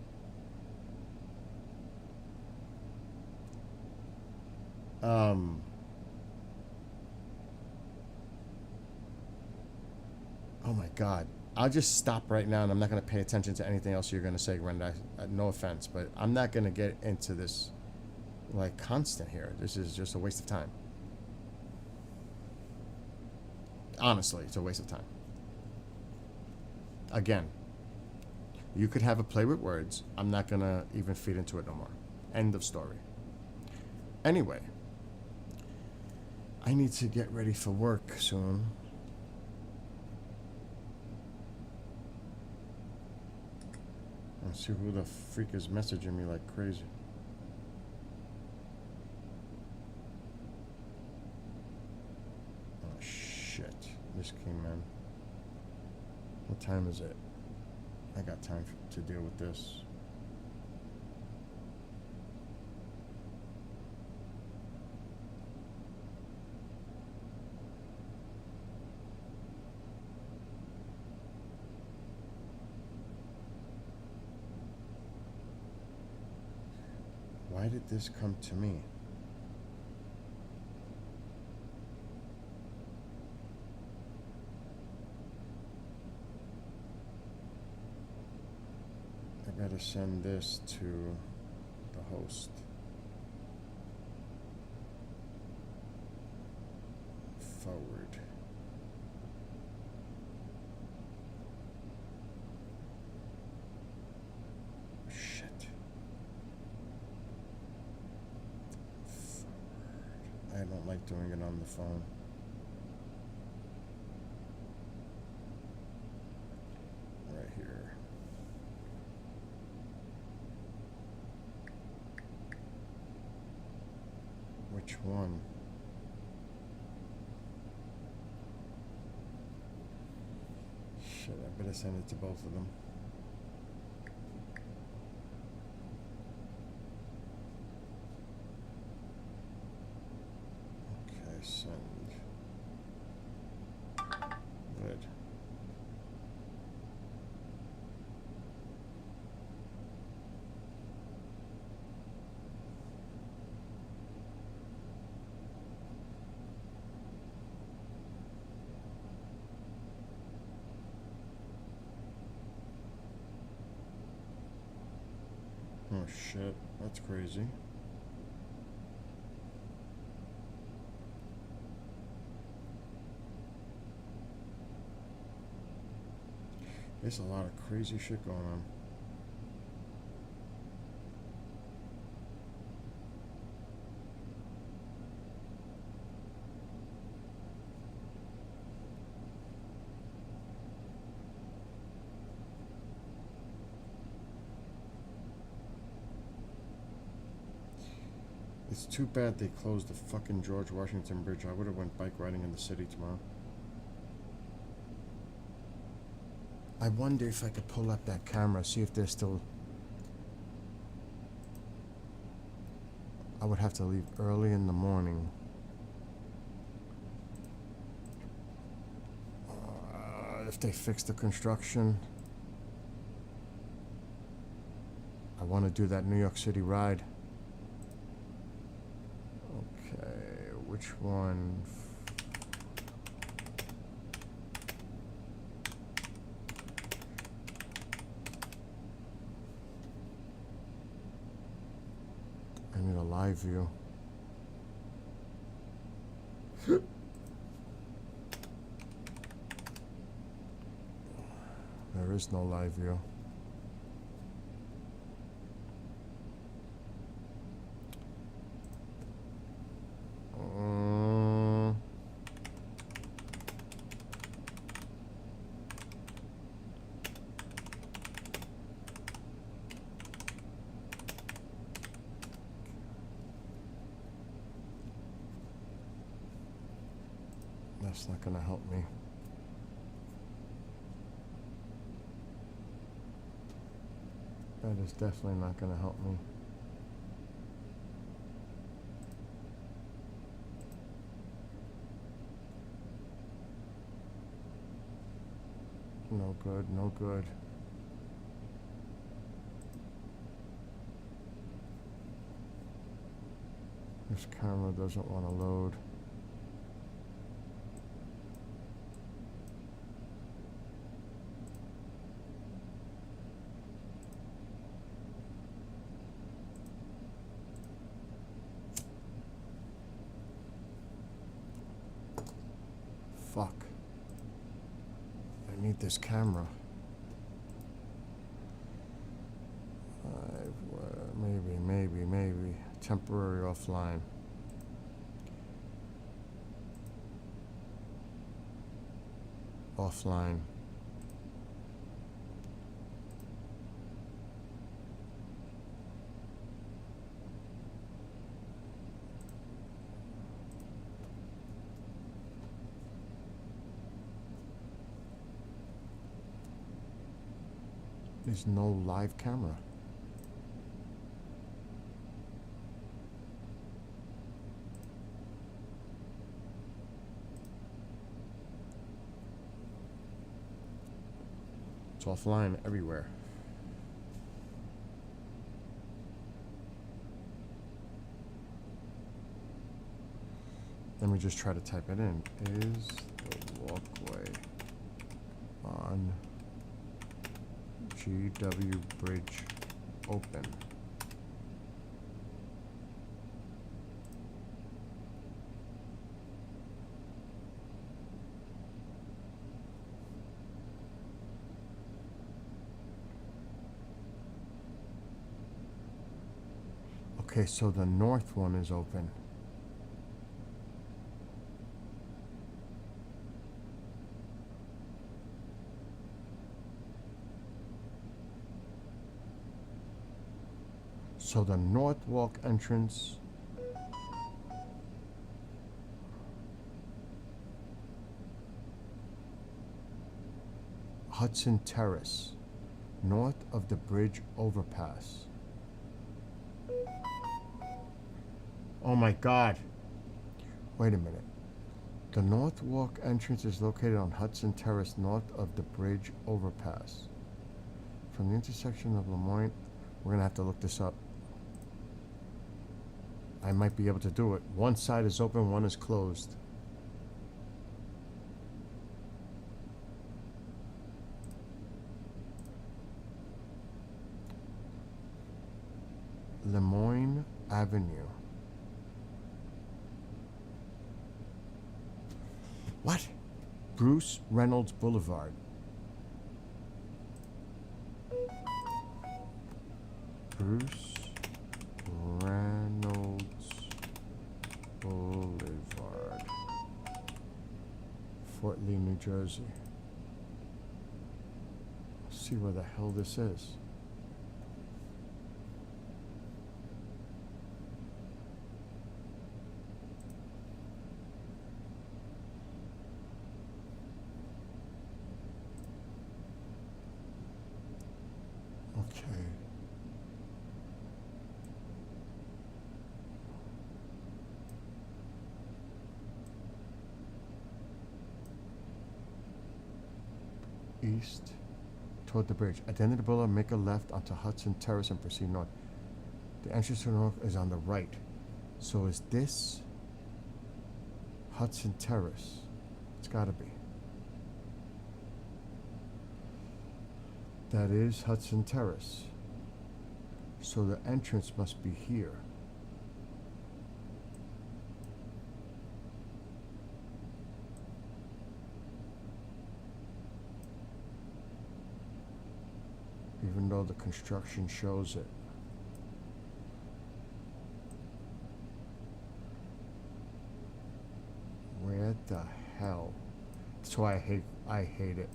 Oh my God. I'll just stop right now and I'm not going to pay attention to anything else you're going to say, Brenda. No offense, but I'm not going to get into this like constant here. This is just a waste of time. Honestly, it's a waste of time. Again, you could have a play with words. I'm not going to even feed into it no more. End of story. Anyway, I need to get ready for work soon. Let's see who the freak is messaging me like crazy. Oh shit. This came in. What time is it? I got time to deal with this. Why did this come to me? I gotta send this to the host. Forward. I don't like doing it on the phone. Right here. Which one? Shit, I better send it to both of them. Send. Good. Oh shit, that's crazy. There's a lot of crazy shit going on. It's too bad they closed the fucking George Washington Bridge. I would have went bike riding in the city tomorrow. I wonder if I could pull up that camera, see if they're still... I would have to leave early in the morning. If they fix the construction. I want to do that New York City ride. Okay, which one? I need a live view. There is no live view. That's not gonna help me. That is definitely not gonna help me. No good, no good. This camera doesn't want to load. Fuck. I need this camera. Maybe. Temporary offline. Offline. There's no live camera. It's offline everywhere. Let me just try to type it in. Is the walkway on GW Bridge open? Okay, so the north one is open. So the North Walk entrance Hudson Terrace, north of the bridge overpass. Oh my God. Wait a minute. The North Walk entrance is located on Hudson Terrace, north of the bridge overpass. From the intersection of Lemoyne, we're gonna have to look this up. I might be able to do it. One side is open, one is closed. Lemoyne Avenue. What? Bruce Reynolds Boulevard. Bruce Reynolds Boulevard. Fort Lee, New Jersey. Let's see where the hell this is. Okay. East toward the bridge. At the end of the boulevard, make a left onto Hudson Terrace and proceed north. The entrance to the north is on the right. So is this Hudson Terrace? It's gotta be. That is Hudson Terrace. So the entrance must be here. Even though the construction shows it. Where the hell? That's why I hate it.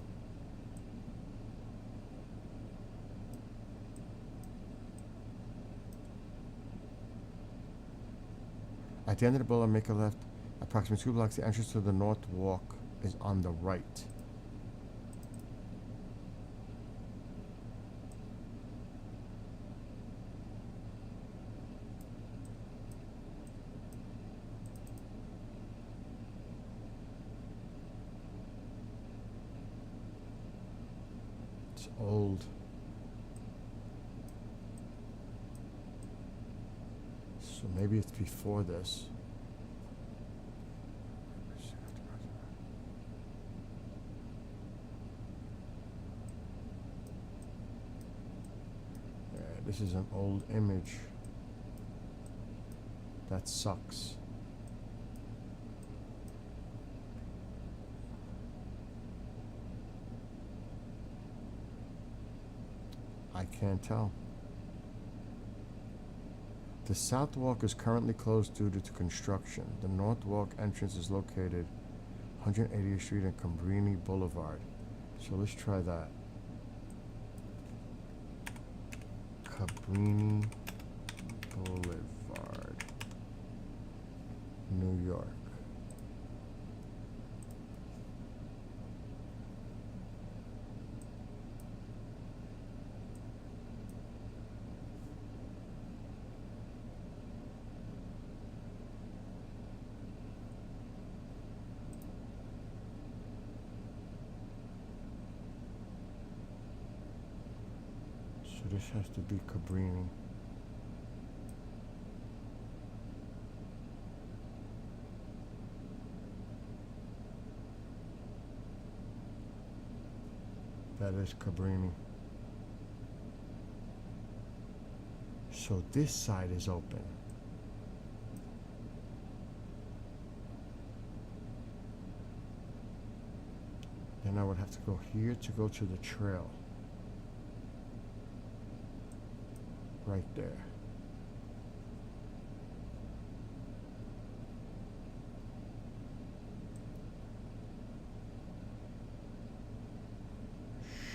At the end of the boulevard, make a left Approximately 2 blocks, the entrance to the North Walk is on the right. It's old. So maybe it's before this. Yeah, this is an old image. That sucks. I can't tell. The South Walk is currently closed due to construction. The North Walk entrance is located 180th Street and Cabrini Boulevard. So let's try that. Cabrini Boulevard, New York. So this has to be Cabrini. That is Cabrini. So this side is open. Then I would have to go here to go to the trail. Right there.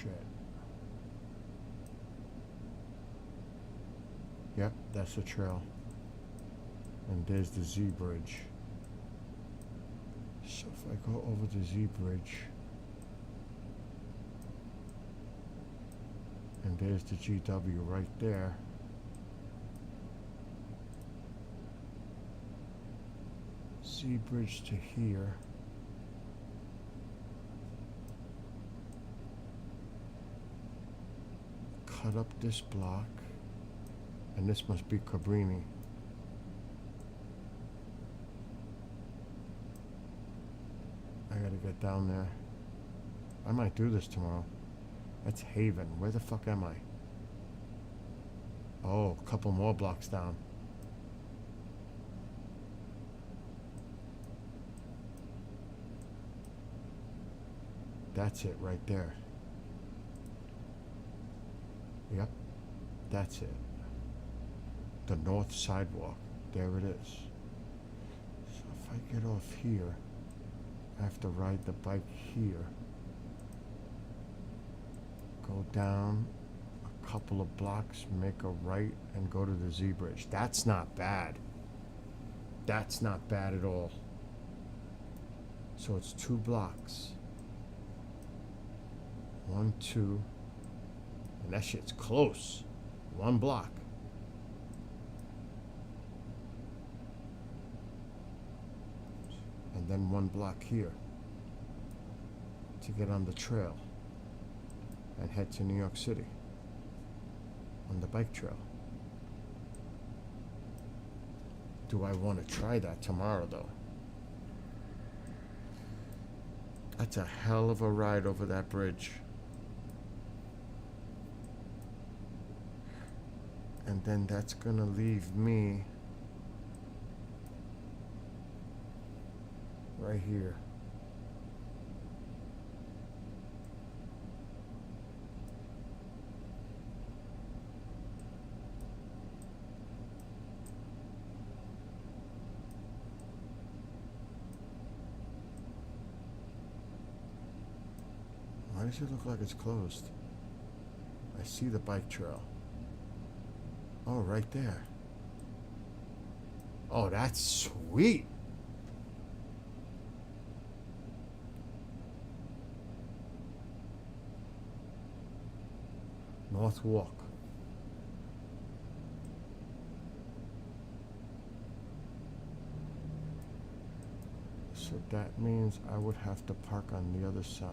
Shit. Yep, that's the trail. And there's the Z Bridge. So if I go over the Z Bridge, and there's the GW right there. Z Bridge to here. Cut up this block. And this must be Cabrini. I gotta get down there. I might do this tomorrow. That's Haven. Where the fuck am I? Oh, a couple more blocks down. That's it right there. Yep, that's it. The North Sidewalk. There it is. So if I get off here, I have to ride the bike here. Go down a couple of blocks, make a right, and go to the Z Bridge. That's not bad. That's not bad at all. So it's 2 blocks. 1, 2, and that shit's close. 1 block. And then 1 block here to get on the trail and head to New York City on the bike trail. Do I want to try that tomorrow though? That's a hell of a ride over that bridge. And then that's gonna leave me right here. Why does it look like it's closed? I see the bike trail. Oh, right there. Oh, that's sweet. North Walk. So that means I would have to park on the other side.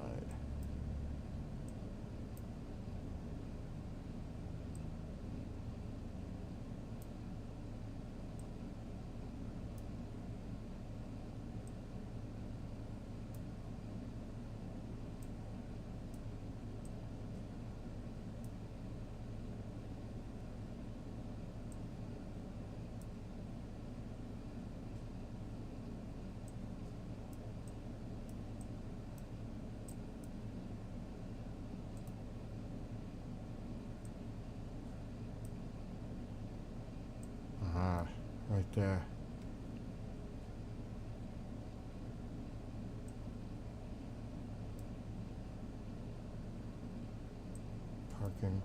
Ah, right there. Parking.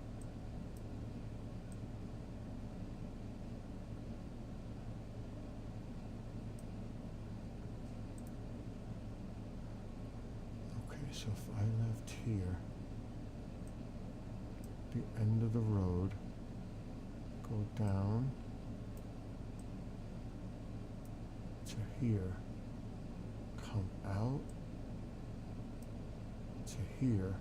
Okay, so if I left here, the end of the road, go down to here, come out to here,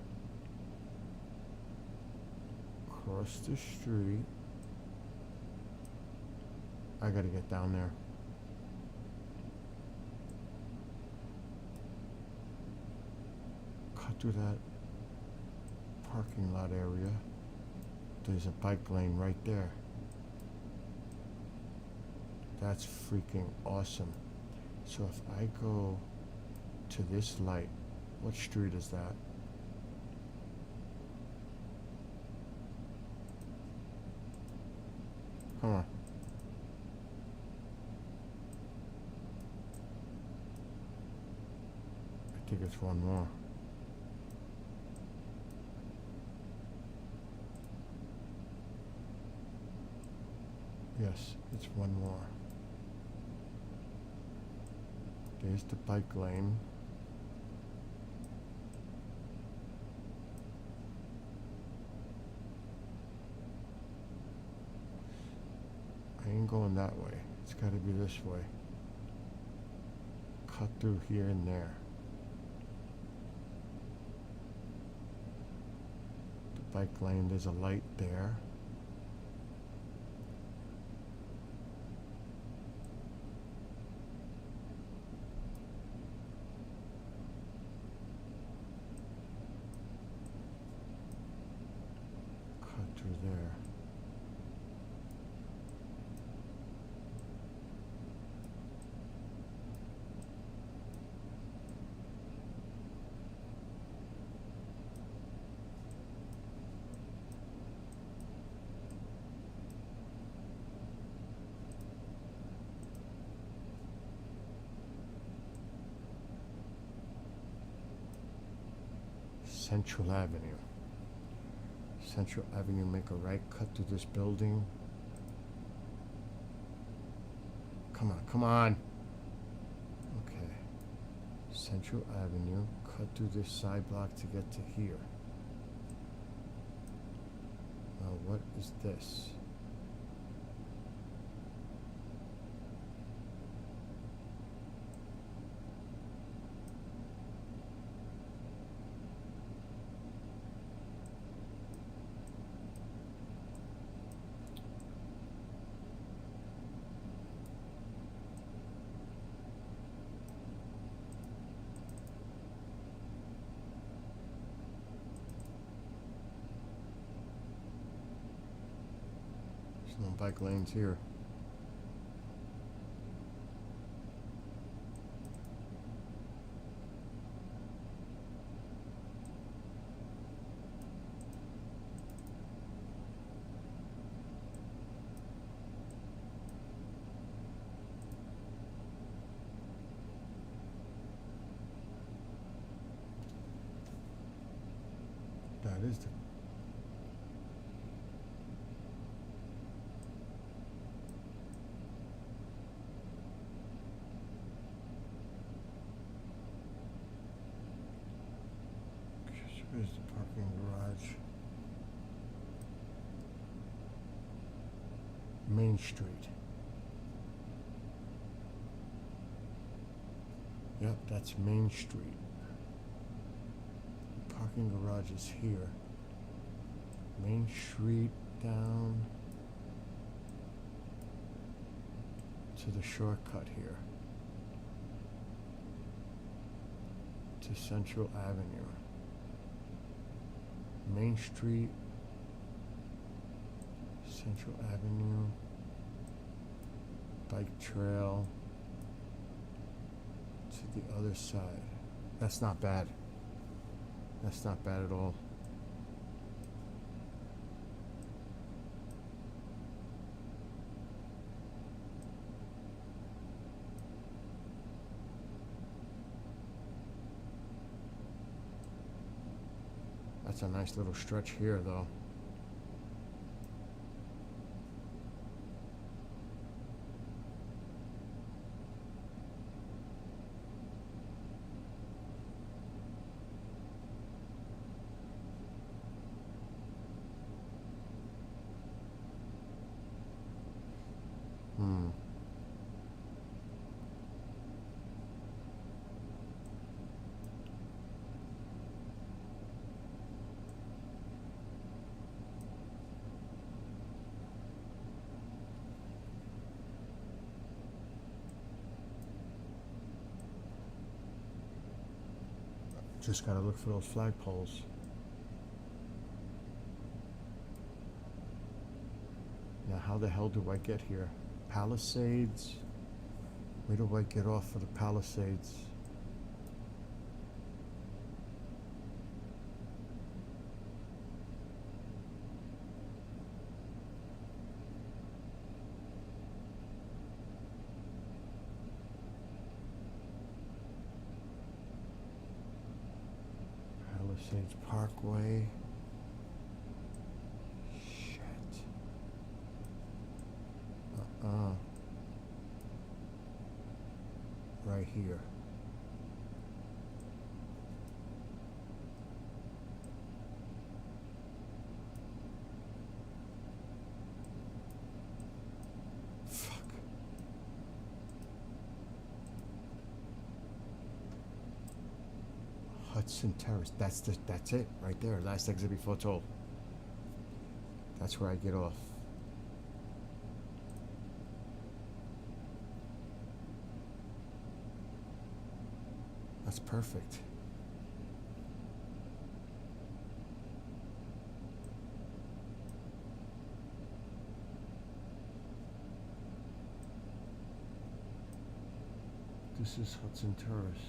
cross the street. I gotta get down there. Cut through that parking lot area. There's a bike lane right there. That's freaking awesome. So if I go to this light, what street is that? Come on. I think it's one more. Yes, it's one more. There's the bike lane. I ain't going that way. It's got to be this way. Cut through here and there. The bike lane, there's a light there. Through there. Central Avenue. Central Avenue, make a right, cut through this building. Come on, come on. Okay. Central Avenue, cut through this side block to get to here. Now, what is this? No bike lanes here. That is the Here's the parking garage. Main Street. Yep, that's Main Street. Parking garage is here. Main Street down to the shortcut here. To Central Avenue. Main Street, Central Avenue, bike trail to the other side. That's not bad. That's not bad at all. That's a nice little stretch here, though. Just gotta look for those flagpoles. Now, how the hell do I get here? Palisades? Where do I get off for the Palisades? Palisades Parkway. Shit. Right here. Fuck. Hudson Terrace. That's it right there. Last exit before toll. That's where I get off. That's perfect. This is Hudson Terrace.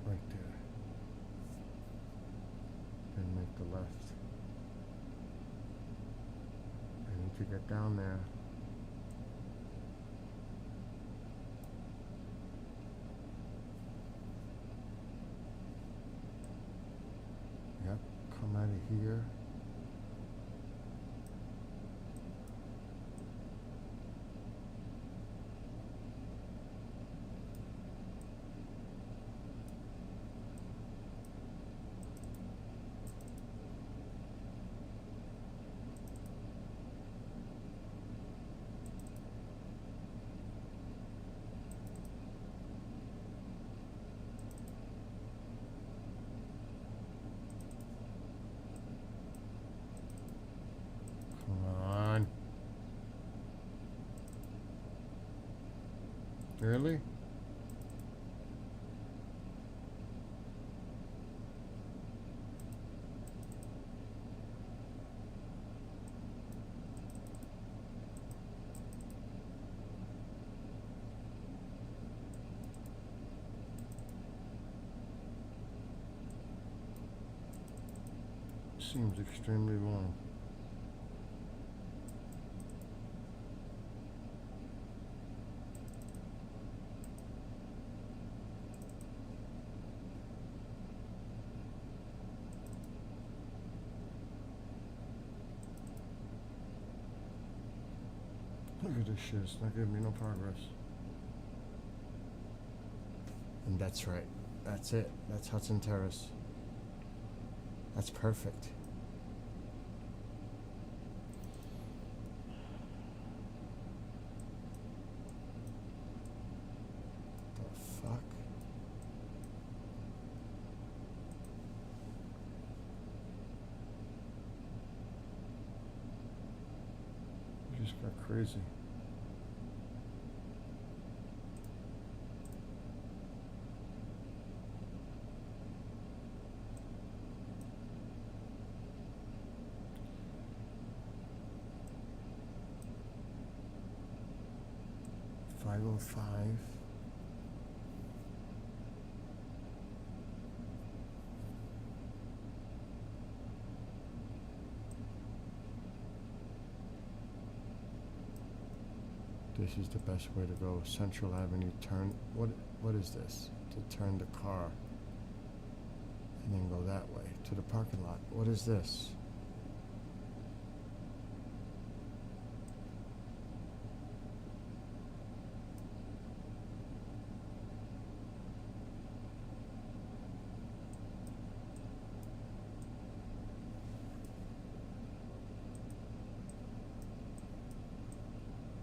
Right there. Then make the left. I need to get down there. Yep, come out of here. Come on. Really? seems extremely long. Look at this shit, it's not giving me no progress. And that's right. That's it. That's Hudson Terrace. That's perfect. The fuck? It just got crazy. Five oh five. This is the best way to go. Central Avenue, turn. What is this? To turn the car and then go that way to the parking lot. What is this?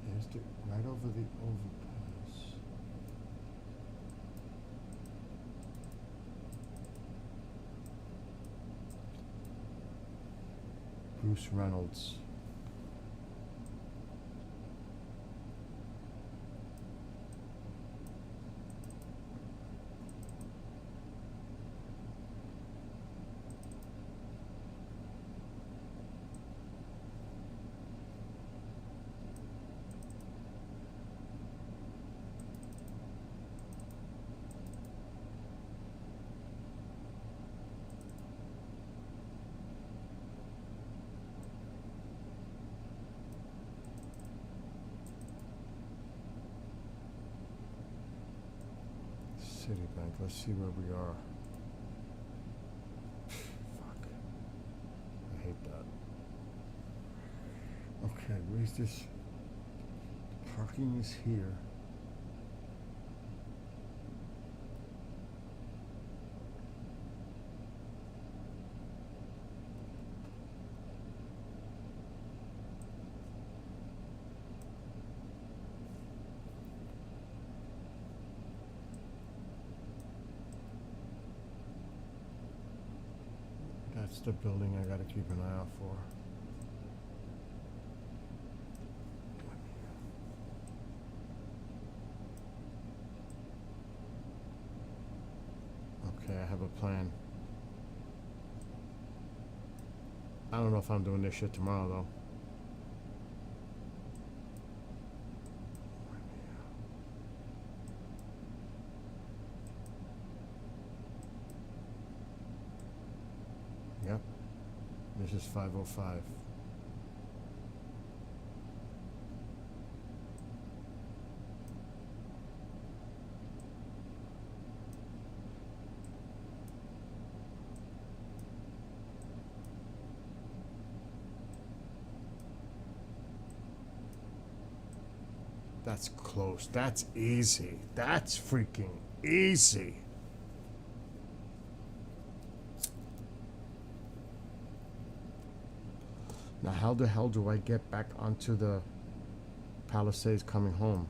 There's the, right over the overpass. Bruce Reynolds. Citibank. Let's see where we are. Fuck. I hate that. Okay, where's this? Parking is here. That's the building I gotta keep an eye out for. Okay, I have a plan. I don't know if I'm doing this shit tomorrow though. Yep. This is 505. That's close. That's easy. That's freaking easy. Now, how the hell do I get back onto the Palisades coming home?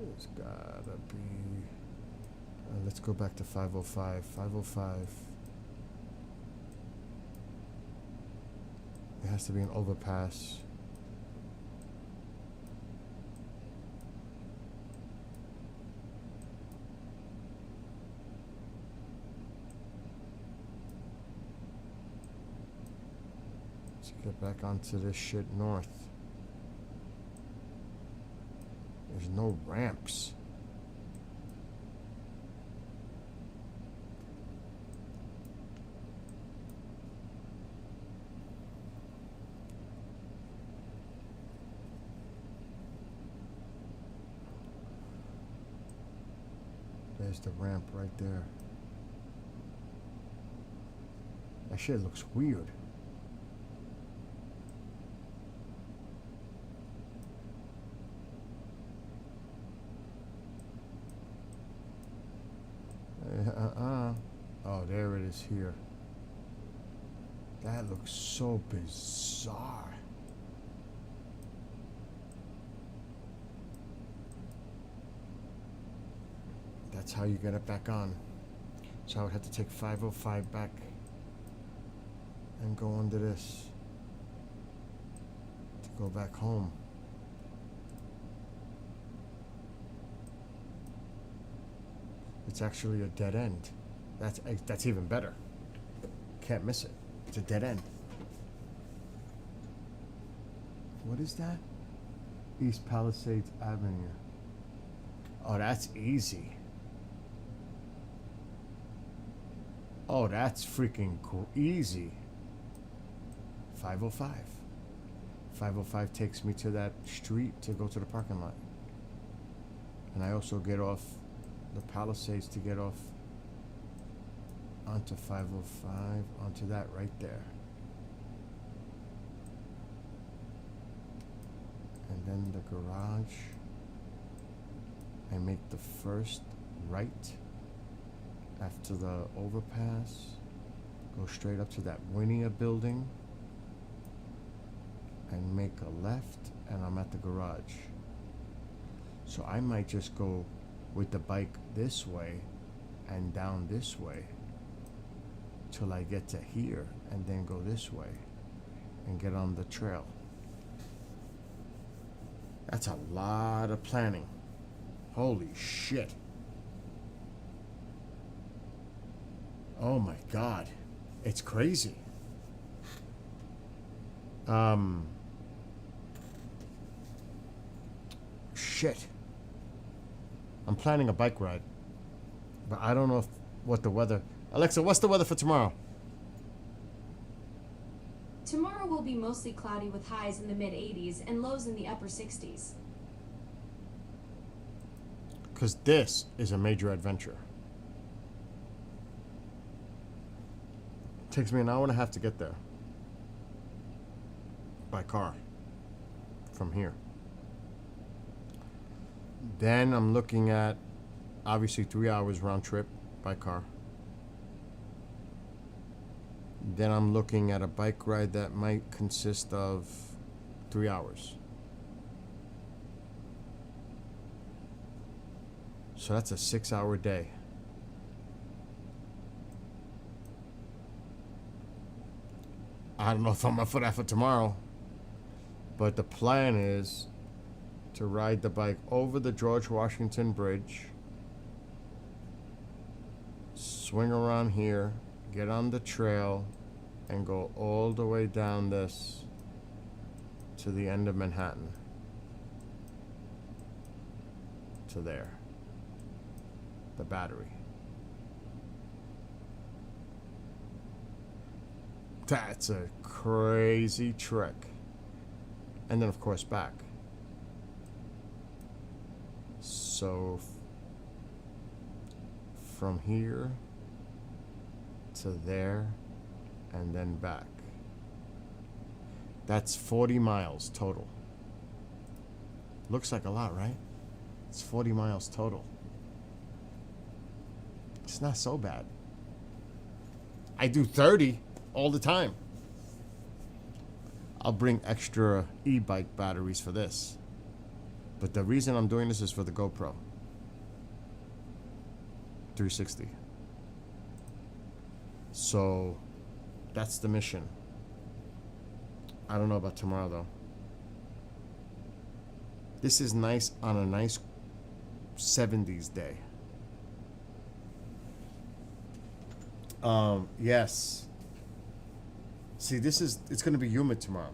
It's gotta be... let's go back to 505. 505. It has to be an overpass. Let's get back onto this shit north. There's no ramps. There's the ramp right there. That shit looks weird. Oh, there it is here. That looks so bizarre. That's how you get it back on. So I would have to take 505 back and go under this to go back home. It's actually a dead end. That's even better. Can't miss it. It's a dead end. What is that? East Palisades Avenue. Oh, that's easy. Oh, that's freaking cool. Easy. 505. 505 takes me to that street to go to the parking lot. And I also get off the Palisades to get off onto 505, onto that right there. And then the garage. I make the first right after the overpass. Go straight up to that Winia building. And make a left, and I'm at the garage. So I might just go with the bike this way and down this way till I get to here, and then go this way and get on the trail. That's a lot of planning. Holy shit. Oh my God. It's crazy. Shit. I'm planning a bike ride, but I don't know what the weather... Alexa, what's the weather for tomorrow? Tomorrow will be mostly cloudy with highs in the mid-80s and lows in the upper 60s. Because this is a major adventure. Takes me an hour and a half to get there. By car. From here. Then I'm looking at, obviously, 3 hours round trip by car. Then I'm looking at a bike ride that might consist of 3 hours. So that's a 6-hour day. I don't know if I'm up for that for tomorrow. But the plan is to ride the bike over the George Washington Bridge, swing around here, get on the trail, and go all the way down this to the end of Manhattan. To there. The Battery. That's a crazy trek. And then, of course, back. So, from here to there, and then back. That's 40 miles total. Looks like a lot, right? It's 40 miles total. It's not so bad. I do 30 all the time. I'll bring extra e-bike batteries for this. But the reason I'm doing this is for the GoPro 360. So that's the mission. I don't know about tomorrow though. This is nice on a nice 70s day. Yes. See, it's going to be humid tomorrow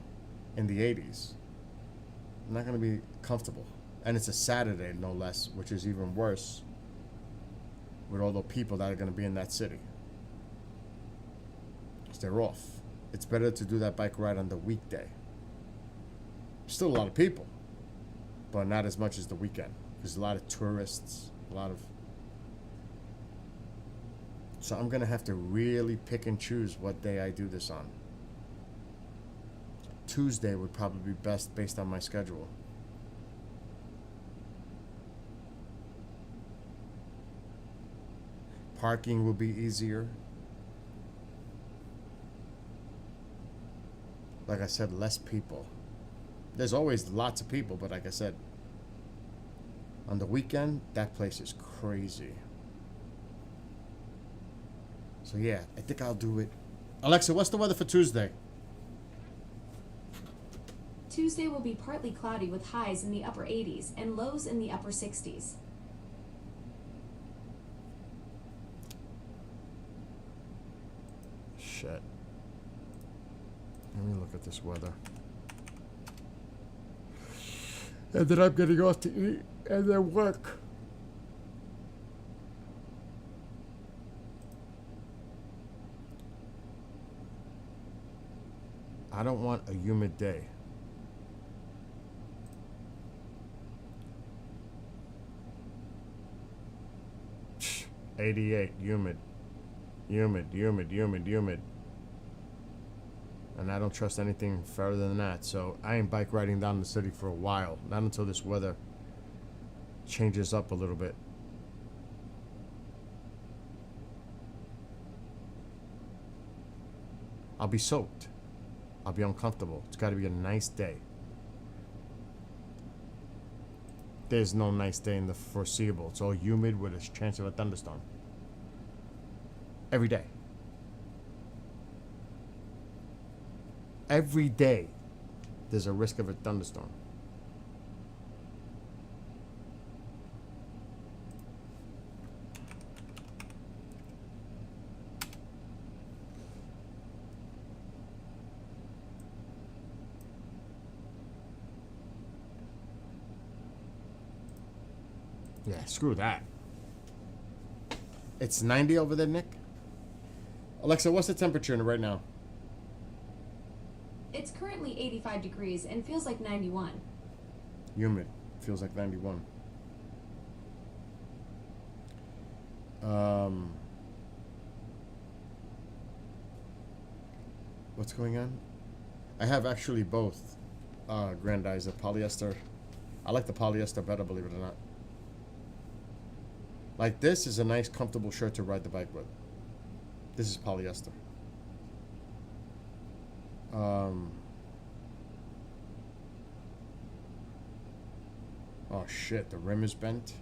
in the 80s. I'm not going to be comfortable. And it's a Saturday, no less, which is even worse with all the people that are going to be in that city. Because they're off. It's better to do that bike ride on the weekday. Still a lot of people, but not as much as the weekend. There's a lot of tourists, a lot of So I'm gonna have to really pick and choose what day I do this on. Tuesday would probably be best based on my schedule. Parking will be easier. Like I said, less people. There's always lots of people, but like I said, on the weekend, that place is crazy. So yeah, I think I'll do it. Alexa, what's the weather for Tuesday? Tuesday will be partly cloudy with highs in the upper 80s and lows in the upper 60s. Shit. Let me look at this weather. And then I'm getting off to eat and then work. I don't want a humid day. Psh, 88, humid. Humid. And I don't trust anything further than that, so I ain't bike riding down the city for a while. Not until this weather changes up a little bit. I'll be soaked. I'll be uncomfortable. It's got to be a nice day. There's no nice day in the foreseeable. It's all humid with a chance of a thunderstorm. Every day. Every day, there's a risk of a thunderstorm. Yeah, screw that. It's 90 over there, Nick? Alexa, what's the temperature right now? It's currently 85 degrees and feels like 91. Humid. Feels like 91. What's going on? I have actually both Grandis, the polyester. I like the polyester better, believe it or not. Like, this is a nice, comfortable shirt to ride the bike with. This is polyester. Oh shit, the rim is bent.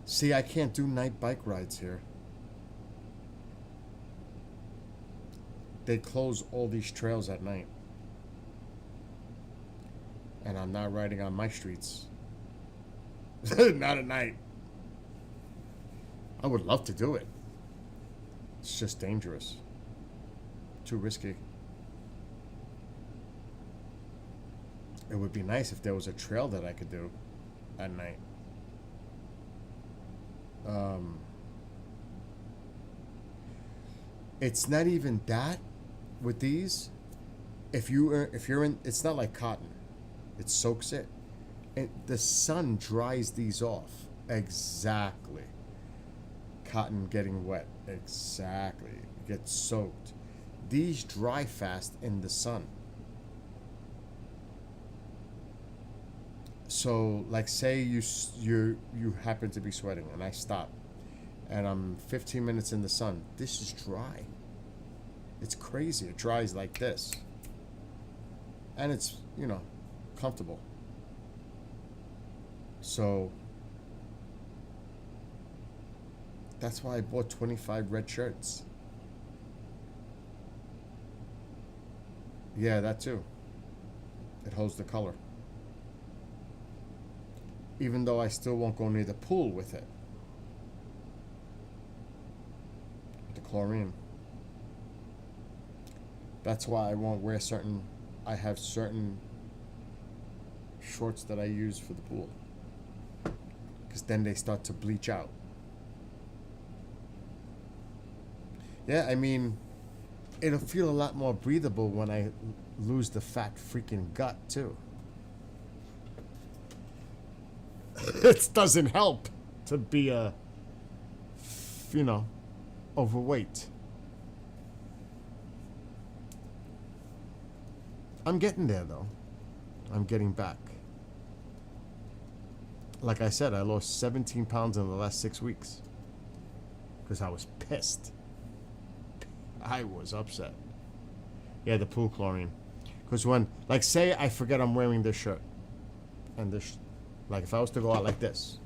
See, I can't do night bike rides here. They close all these trails at night. And I'm not riding on my streets. Not at night. I would love to do it. It's just dangerous. Too risky. It would be nice if there was a trail that I could do at night. It's not even that with these. If you're in, it's not like cotton. It soaks it. And the sun dries these off. Exactly. Cotton getting wet. Exactly. It gets soaked. These dry fast in the sun. So, like, say you happen to be sweating, and I stop, and I'm 15 minutes in the sun. This is dry. It's crazy. It dries like this, and it's, you know, comfortable. So that's why I bought 25 red shirts. Yeah, that too. It holds the color. Even though I still won't go near the pool with it. With the chlorine. That's why I won't wear I have certain shorts that I use for the pool. Because then they start to bleach out. Yeah, I mean, it'll feel a lot more breathable when I lose the fat freaking gut, too. It doesn't help to be overweight. I'm getting there though. I'm getting back. Like I said, I lost 17 pounds in the last 6 weeks. Because I was pissed. I was upset. Yeah, the pool chlorine. Because when, like, say I forget I'm wearing this shirt. And this, like, if I was to go out like this,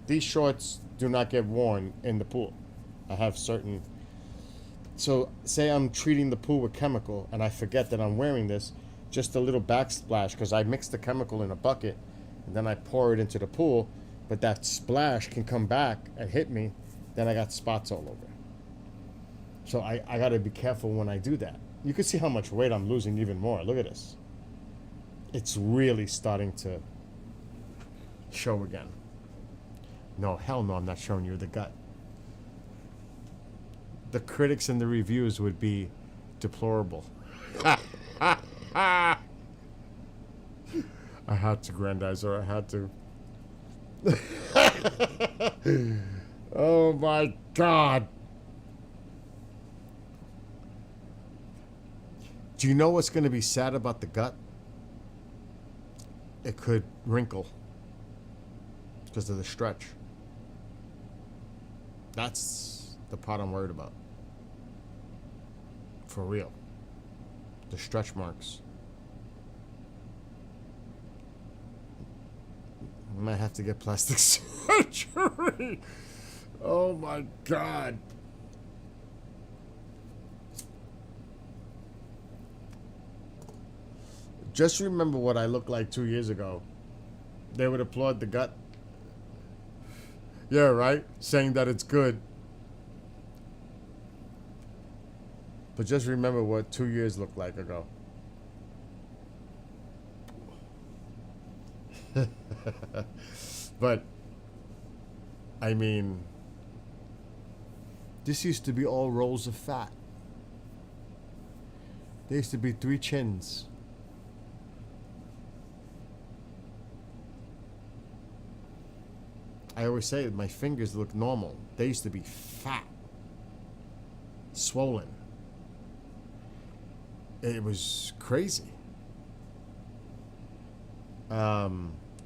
these shorts do not get worn in the pool. I have certain. So, say I'm treating the pool with chemical and I forget that I'm wearing this, just a little backsplash because I mix the chemical in a bucket and then I pour it into the pool, but that splash can come back and hit me, then I got spots all over. So I got to be careful when I do that. You can see how much weight I'm losing even more. Look at this. It's really starting to show again. No, hell no, I'm not showing you the gut. The critics and the reviews would be deplorable. I had to, Grandizer, I had to. Oh my God. Do you know what's going to be sad about the gut? It could wrinkle because of the stretch. That's the part I'm worried about. For real. The stretch marks. I might have to get plastic surgery. Oh my God. Just remember what I looked like 2 years ago. They would applaud the gut. Yeah, right? Saying that it's good. But just remember what 2 years looked like ago. But, I mean, this used to be all rolls of fat. There used to be 3 chins. I always say my fingers look normal. They used to be fat, swollen. It was crazy.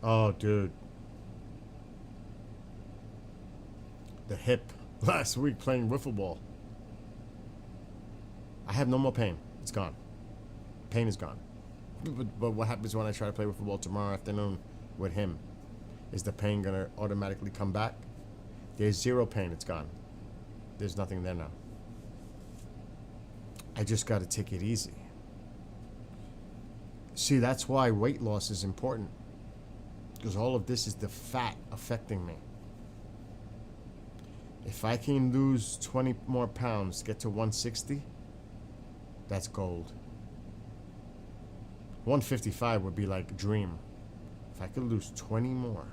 Oh, dude. The hip last week playing wiffle ball. I have no more pain. It's gone. Pain is gone. But what happens when I try to play wiffle ball tomorrow afternoon with him? Is the pain going to automatically come back? There's zero pain. It's gone. There's nothing there now. I just got to take it easy. See, that's why weight loss is important. Because all of this is the fat affecting me. If I can lose 20 more pounds, get to 160, that's gold. 155 would be like a dream. If I could lose 20 more,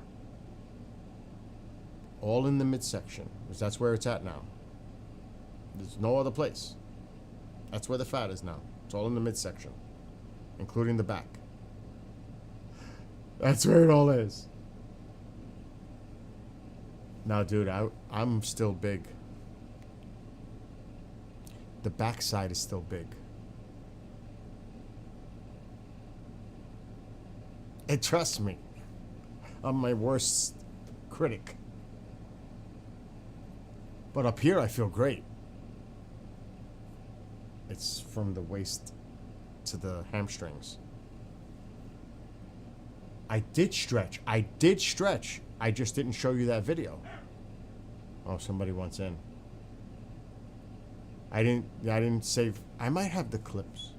all in the midsection, because that's where it's at now. There's no other place. That's where the fat is now. It's all in the midsection, including the back. That's where it all is. Now, dude, I'm still big. The backside is still big. And trust me, I'm my worst critic. But up here, I feel great. It's from the waist to the hamstrings. I did stretch. I just didn't show you that video. Oh, somebody wants in. I didn't save. I might have the clips.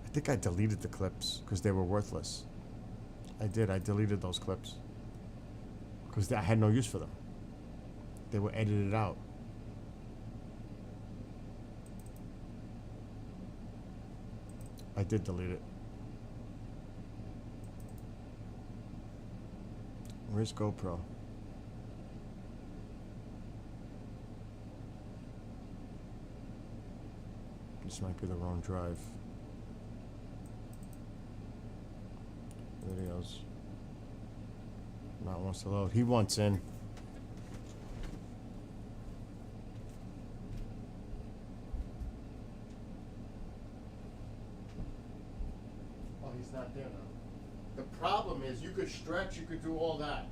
I think I deleted the clips because they were worthless. I did. I deleted those clips because I had no use for them. They were edited out. I did delete it. Where's GoPro? This might be the wrong drive. Videos. Not wants to load. He wants in. Oh, he's not there now. The problem is you could stretch, you could do all that.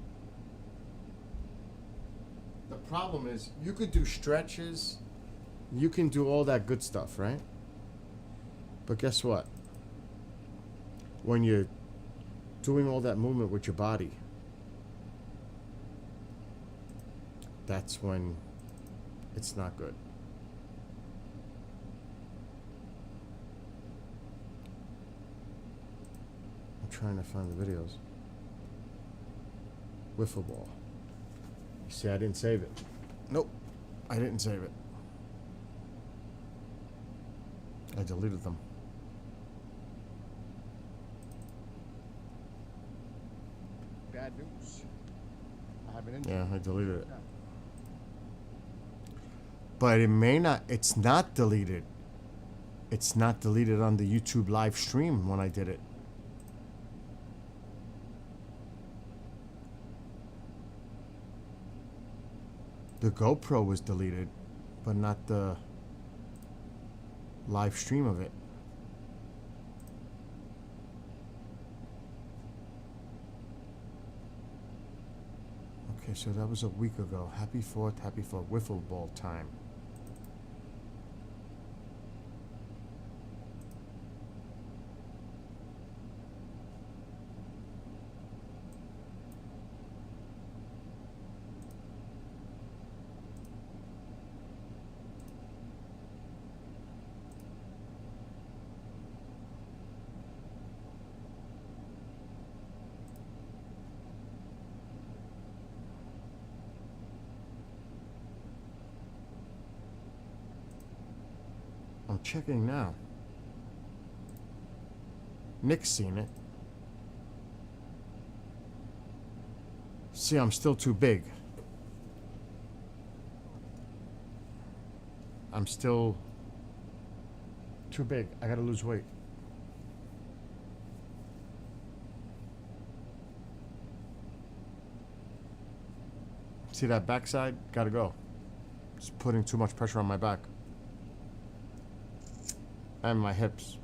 The problem is you could do stretches, you can do all that good stuff, right? But guess what? When you're doing all that movement with your body, that's when it's not good. I'm trying to find the videos. Wiffle ball. You see, I didn't save it. Nope, I didn't save it. I deleted them. Bad news. I have an Yeah, I deleted it. But it may not, it's not deleted. It's not deleted on the YouTube live stream when I did it. The GoPro was deleted, but not the live stream of it. Okay, so that was a week ago. Happy 4th, wiffle ball time. I'm checking now. Nick's seen it. See, I'm still too big. I'm still too big. I gotta lose weight. See that backside? Gotta go. It's putting too much pressure on my back. And my hips.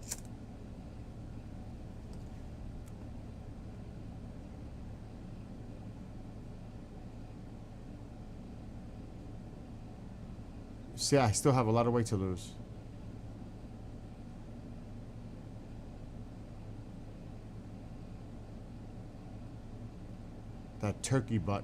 See, I still have a lot of weight to lose. That turkey butt.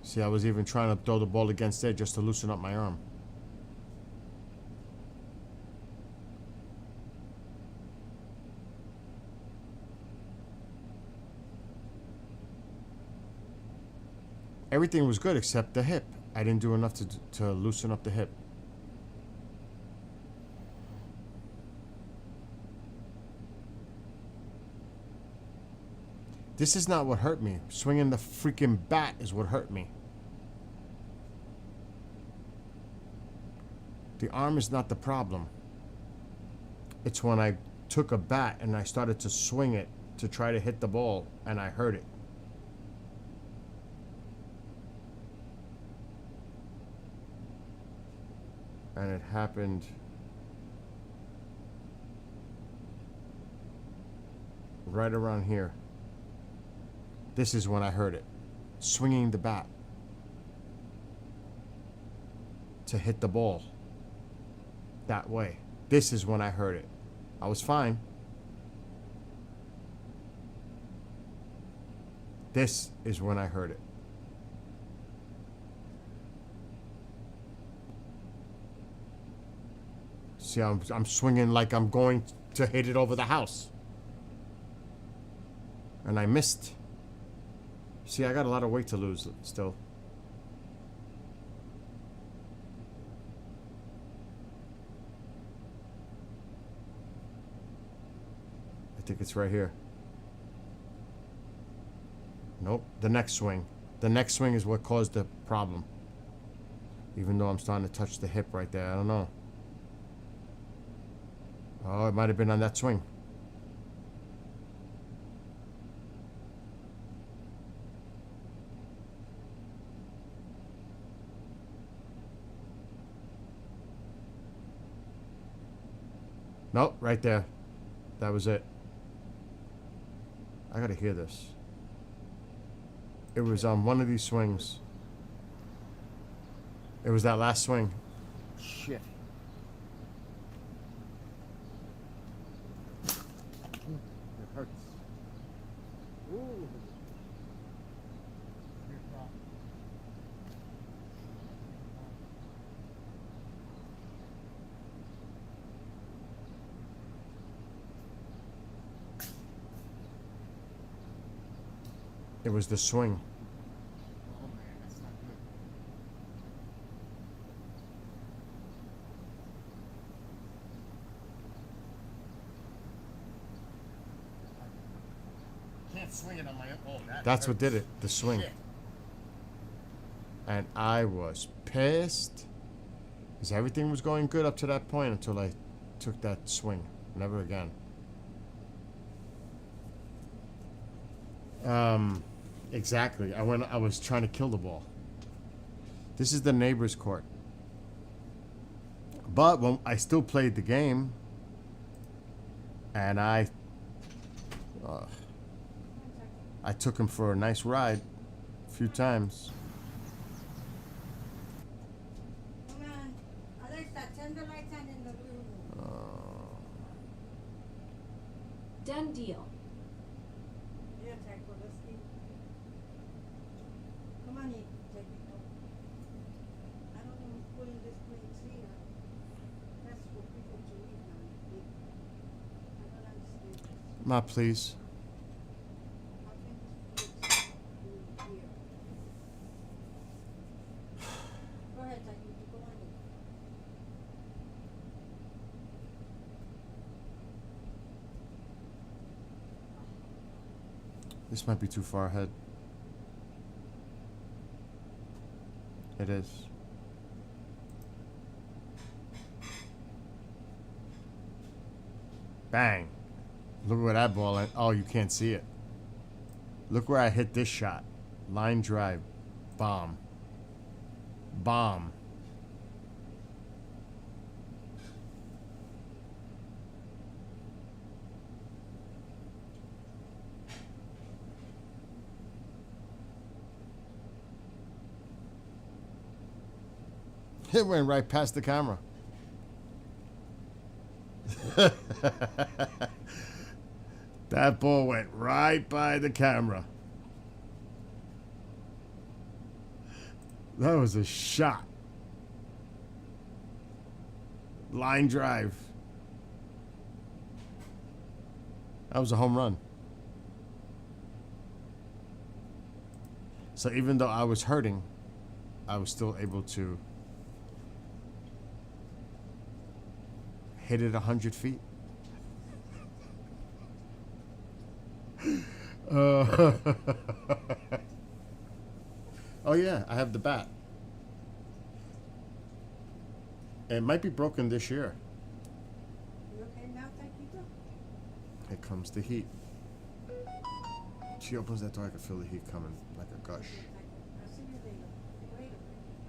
See, I was even trying to throw the ball against it just to loosen up my arm. Everything was good except the hip. I didn't do enough to loosen up the hip. This is not what hurt me. Swinging the freaking bat is what hurt me. The arm is not the problem. It's when I took a bat and I started to swing it to try to hit the ball and I hurt it. And it happened right around here. This is when I hurt it. Swinging the bat to hit the ball that way. This is when I hurt it. I was fine. This is when I hurt it. See, I'm swinging like I'm going to hit it over the house. And I missed. See, I got a lot of weight to lose still. think it's right here. Nope, the next swing. The next swing is what caused the problem. Even though I'm starting to touch the hip right there, I don't know. Oh, it might have been on that swing. Nope, right there. That was it. I gotta hear this. It was on one of these swings. It was that last swing. Shit. It hurts. Ooh. It was the swing. Oh man, that's not good. Can't swing it on my own. Oh, That's what did it. The swing. Shit. And I was pissed. Because everything was going good up to that point until I took that swing. Never again. Exactly. I was trying to kill the ball. This is the neighbor's court. But when I still played the game, and I took him for a nice ride a few times. Come on. Alexa, turn the lights on in the living room. Done deal. Yeah, Taco, let's keep. Come on in, take it home. I don't know who's putting this plates here. That's for people to eat now. I don't understand this. Ma, please. How can this plates be here? Go ahead, Taco, go on in. This might be too far ahead. It is. Bang. Look where that ball went. Oh, you can't see it. Look where I hit this shot. Line drive. Bomb. Bomb. It went right past the camera. That ball went right by the camera. That was a shot. Line drive. That was a home run. So even though I was hurting, I was still able to hit it 100 feet. Oh yeah, I have the bat. It might be broken this year. You okay now, Taquito? Here comes the heat. She opens that door, I can feel the heat coming like a gush. I'll see you later. Wait a minute.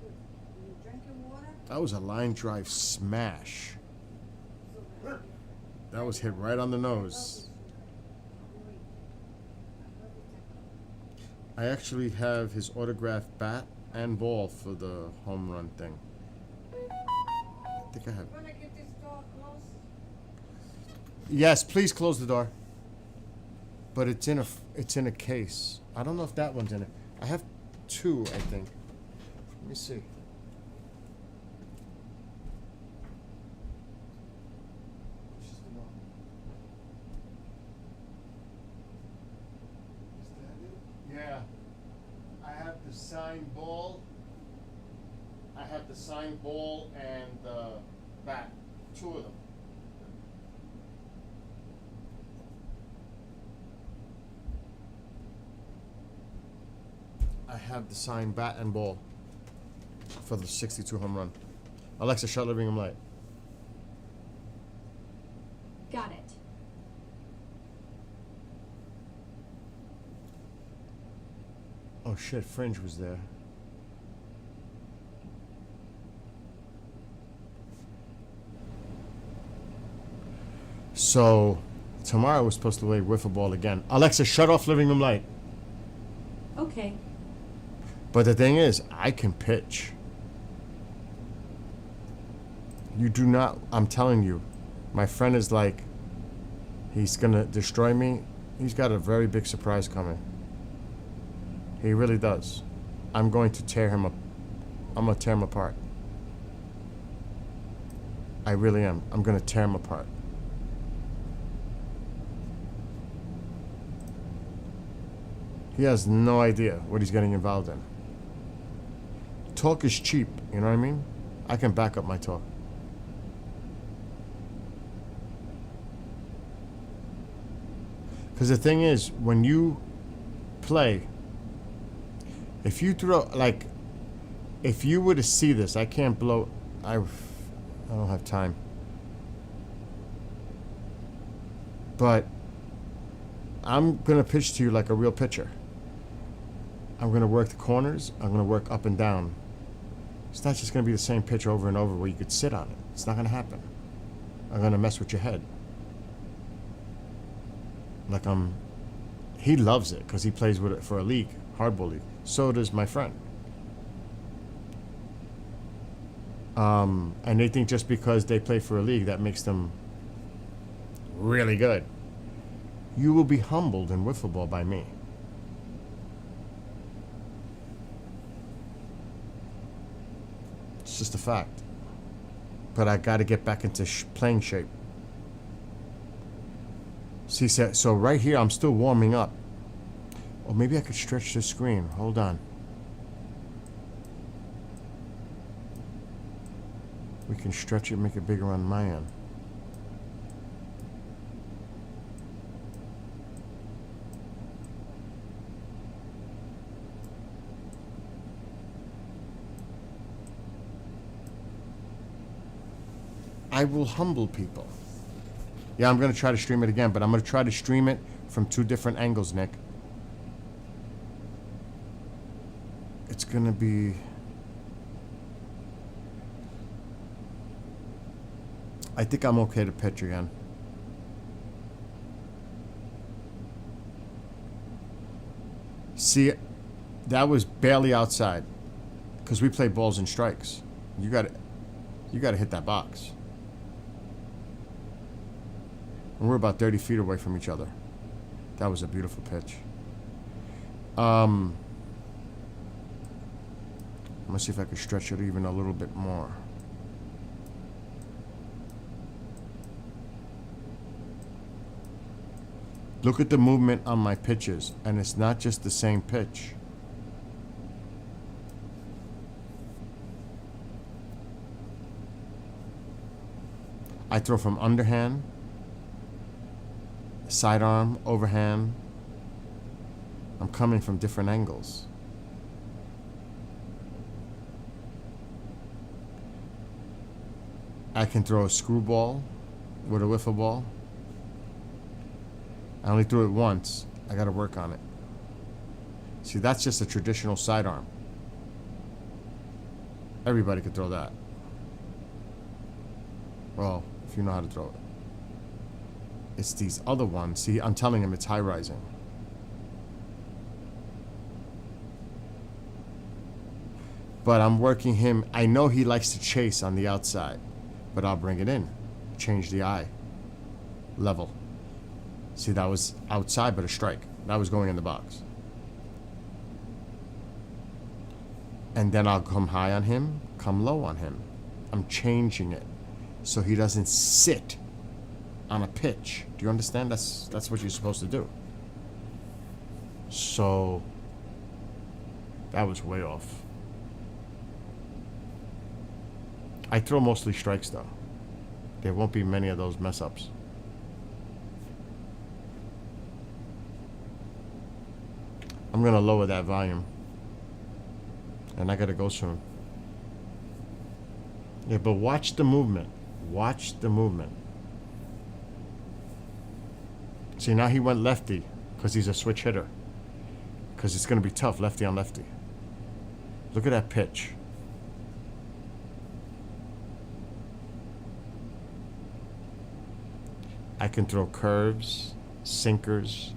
Good. You drinking water? That was a line drive smash. So, That was hit right on the nose. I actually have his autographed bat and ball for the home run thing. I think I have. Wanna get this door closed? Yes, please close the door. But it's in a case. I don't know if that one's in it. I have two, I think. Let me see. Yeah. I have the signed ball. I have the signed ball and the bat. Two of them. have the signed bat and ball for the 62 home run. Alexa, shut living room light. Got it. Oh shit, Fringe was there. So, tomorrow we're supposed to play wiffle ball again. Alexa, shut off living room light. Okay. But the thing is, I can pitch. You do not, I'm telling you, my friend is like, he's gonna destroy me. He's got a very big surprise coming. He really does. I'm going to tear him up. I'm gonna tear him apart. I really am. I'm gonna tear him apart. He has no idea what he's getting involved in. Talk is cheap, you know what I mean? I can back up my talk. Because the thing is, when you play, if you throw, like, if you were to see this, I can't blow, I don't have time. But I'm going to pitch to you like a real pitcher. I'm going to work the corners. I'm going to work up and down. It's not just going to be the same pitch over and over where you could sit on it. It's not going to happen. I'm going to mess with your head. Like he loves it because he plays with it for a league, hardball league. So does my friend. And they think just because they play for a league, that makes them really good. You will be humbled in wiffle ball by me. It's just a fact. But I got to get back into playing shape. See, so right here, I'm still warming up. Or maybe I could stretch the screen. Hold on. We can stretch it, make it bigger on my end. I will humble people. Yeah, I'm going to try to stream it again, but I'm going to try to stream it from 2 different angles, Nick. It's going to be... I think I'm okay to pitch again. See, that was barely outside. Because we play balls and strikes. You got to hit that box. And we're about 30 feet away from each other. That was a beautiful pitch. I'm gonna see if I can stretch it even a little bit more. Look at the movement on my pitches, and it's not just the same pitch. I throw from underhand, sidearm, overhand. I'm coming from different angles. I can throw a screwball with a wiffle ball. I only threw it once. I gotta work on it. See, that's just a traditional sidearm. Everybody could throw that. Well, if you know how to throw it. It's these other ones. See, I'm telling him it's high rising. But I'm working him. I know he likes to chase on the outside, but I'll bring it in. Change the eye level. See, that was outside, but a strike. That was going in the box. And then I'll come high on him, come low on him. I'm changing it so he doesn't sit on a pitch. Do you understand? That's what you're supposed to do. So that was way off. I throw mostly strikes though. There won't be many of those mess ups. I'm gonna lower that volume. And I gotta go soon. Yeah, but watch the movement. Watch the movement. See, now he went lefty because he's a switch hitter. Because it's going to be tough, lefty on lefty. Look at that pitch. I can throw curves, sinkers.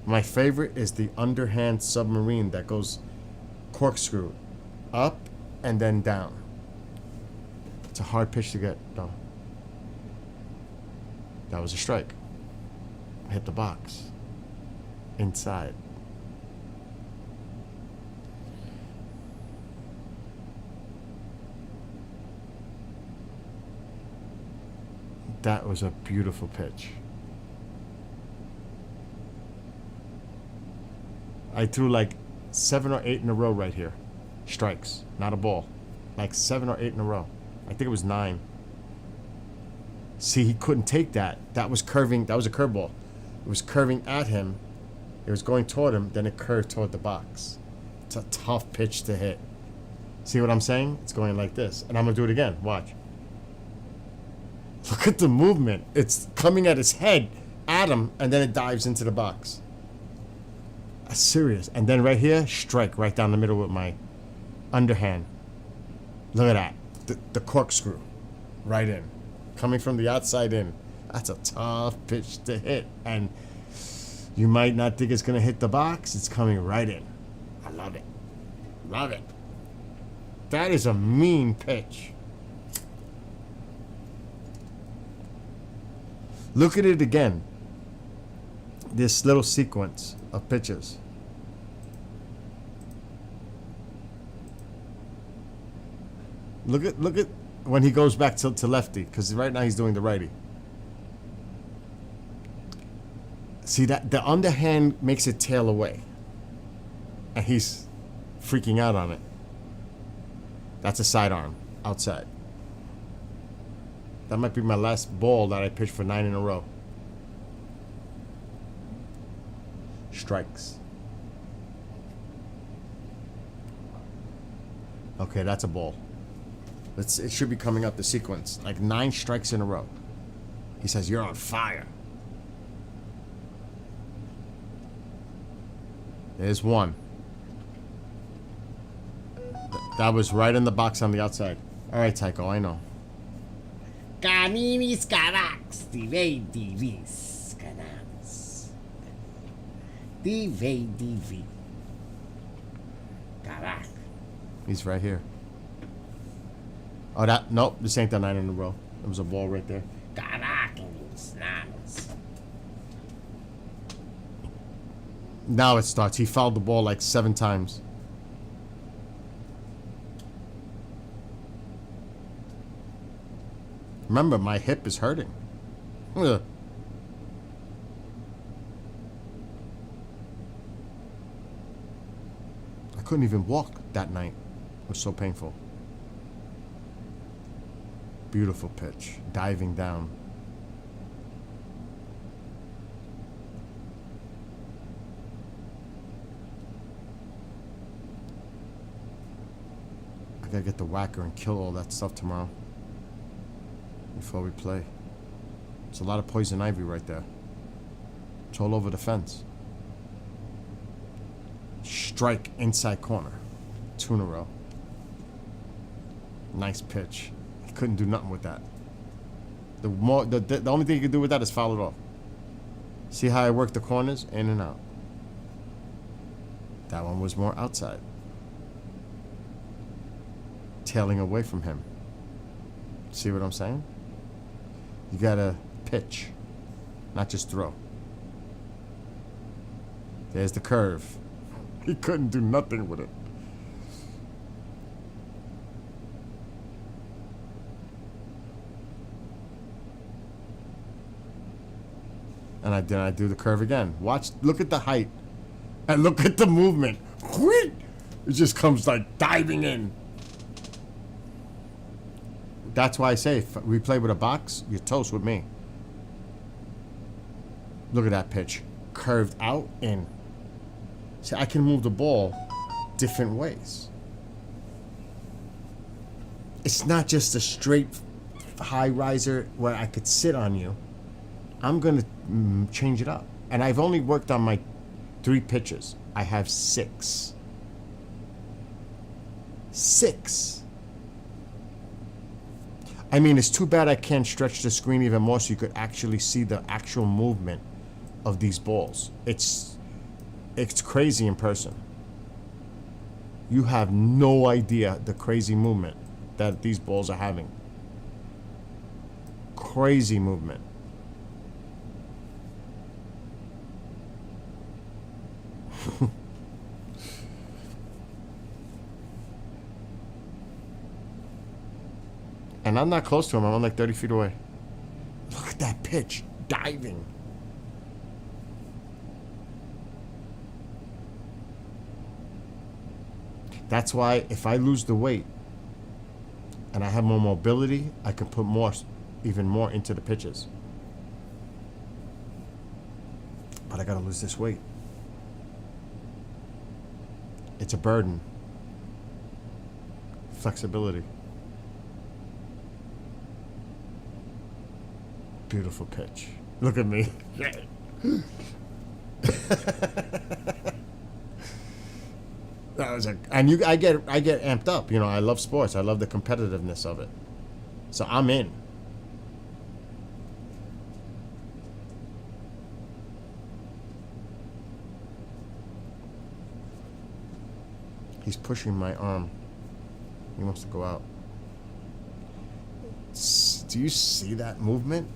My favorite is the underhand submarine that goes corkscrew up and then down. It's a hard pitch to get, though. That was a strike. Hit the box. Inside. That was a beautiful pitch. I threw like 7 or 8 in a row right here. Strikes, not a ball. Like 7 or 8 in a row. I think it was 9. See, he couldn't take that. That was curving. That was a curveball. It was curving at him. It was going toward him. Then it curved toward the box. It's a tough pitch to hit. See what I'm saying? It's going like this. And I'm going to do it again. Watch. Look at the movement. It's coming at his head, at him, and then it dives into the box. That's serious. And then right here, strike right down the middle with my underhand. Look at that. The corkscrew. Right in. Coming from the outside in. That's a tough pitch to hit. And you might not think it's going to hit the box. It's coming right in. I love it. Love it. That is a mean pitch. Look at it again. This little sequence of pitches. Look at when he goes back to lefty, because right now he's doing the righty. See that the underhand makes it tail away, and he's freaking out on it. That's a sidearm outside. That might be my last ball that I pitched for 9 in a row. Strikes. Okay, that's a ball. It should be coming up the sequence. Like 9 strikes in a row. He says, "You're on fire." There's one. That was right in the box on the outside. All right, Tycho, I know. Caninis carax, divis canans. Divi. Carac. He's right here. Oh, nope, this ain't the 9 in a row. There was a ball right there. Caracanis nanos. Now it starts. He fouled the ball like 7 times. Remember, my hip is hurting. Ugh. I couldn't even walk that night. It was so painful. Beautiful pitch. Diving down. I gotta get the whacker and kill all that stuff tomorrow. Before we play. It's a lot of poison ivy right there. It's all over the fence. Strike inside corner. 2 in a row. Nice pitch. He couldn't do nothing with that. The only thing he could do with that is foul it off. See how I work the corners? In and out. That one was more outside. Tailing away from him. See what I'm saying? You gotta pitch, not just throw. There's the curve. He couldn't do nothing with it. And I do the curve again. Watch, look at the height. And look at the movement. It just comes like diving in. That's why I say, if we play with a box, you're toast with me. Look at that pitch. Curved out, in. See, I can move the ball different ways. It's not just a straight high riser where I could sit on you. I'm going to change it up. And I've only worked on my 3 pitches. I have 6. 6. I mean, it's too bad I can't stretch the screen even more so you could actually see the actual movement of these balls. It's crazy in person. You have no idea the crazy movement that these balls are having. Crazy movement. And I'm not close to him. I'm like 30 feet away. Look at that pitch. Diving. That's why if I lose the weight and I have more mobility, I can put more, even more into the pitches. But I gotta lose this weight. It's a burden. Flexibility. Beautiful pitch. Look at me. That was I get amped up. You know, I love sports. I love the competitiveness of it. So I'm in. He's pushing my arm. He wants to go out. Do you see that movement?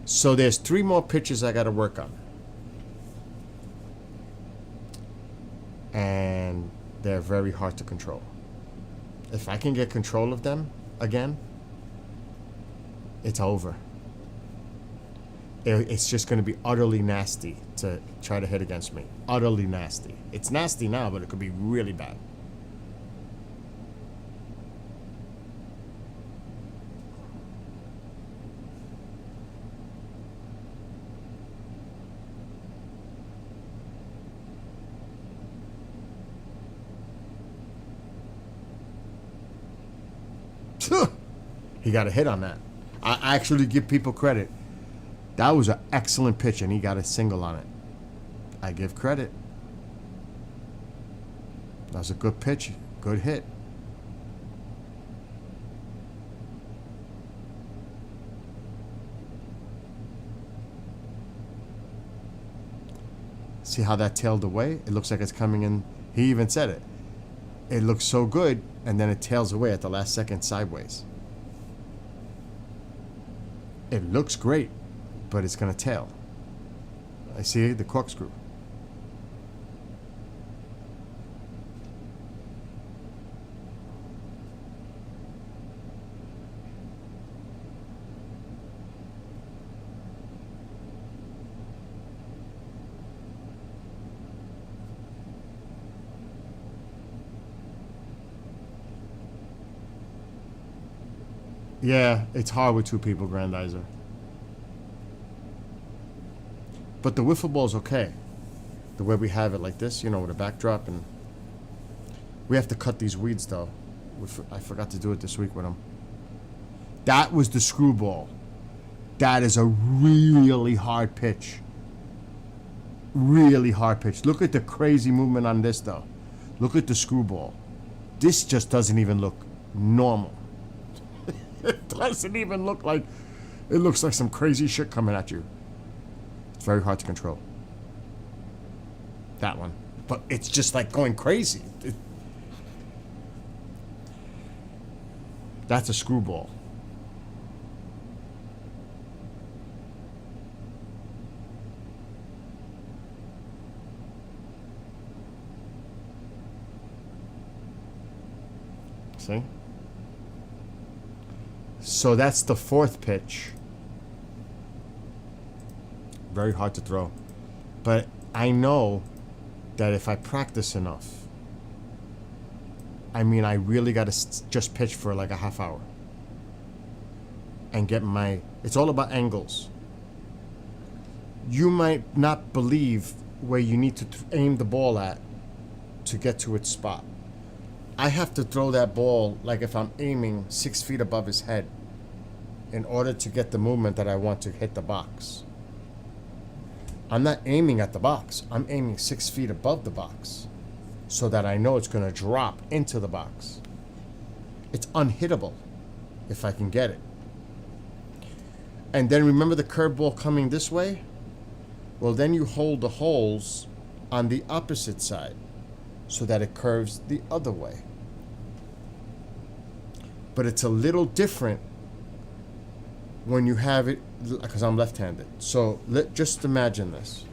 So there's 3 more pitches I got to work on. And they're very hard to control. If I can get control of them again, it's over. It's just going to be utterly nasty to try to hit against me. Utterly nasty. It's nasty now, but it could be really bad. He got a hit on that. I actually give people credit. That was an excellent pitch, and he got a single on it. I give credit. That was a good pitch, good hit. See how that tailed away? It looks like it's coming in. He even said it. It looks so good, and then it tails away at the last second sideways. It looks great, but it's going to tail. I see the corkscrew. Yeah, it's hard with 2 people, Grandizer. But the wiffle ball's okay. The way we have it like this, you know, with a backdrop, and we have to cut these weeds though. I forgot to do it this week with them. That was the screwball. That is a really hard pitch. Really hard pitch. Look at the crazy movement on this though. Look at the screwball. This just doesn't even look normal. It doesn't even look like, it looks like some crazy shit coming at you. It's very hard to control. That one. But it's just like going crazy. That's a screwball. See? So that's the 4th pitch. Very hard to throw. But I know that if I practice enough, I mean, I really got to just pitch for like a half hour. And get my... It's all about angles. you might not believe where you need to aim the ball at to get to its spot. I have to throw that ball like if I'm aiming 6 feet above his head in order to get the movement that I want to hit the box. I'm not aiming at the box. I'm aiming 6 feet above the box so that I know it's going to drop into the box. It's unhittable if I can get it. And then remember the curveball coming this way? Well, then you hold the holes on the opposite side so that it curves the other way. But it's a little different when you have it, because I'm left-handed. So just imagine this.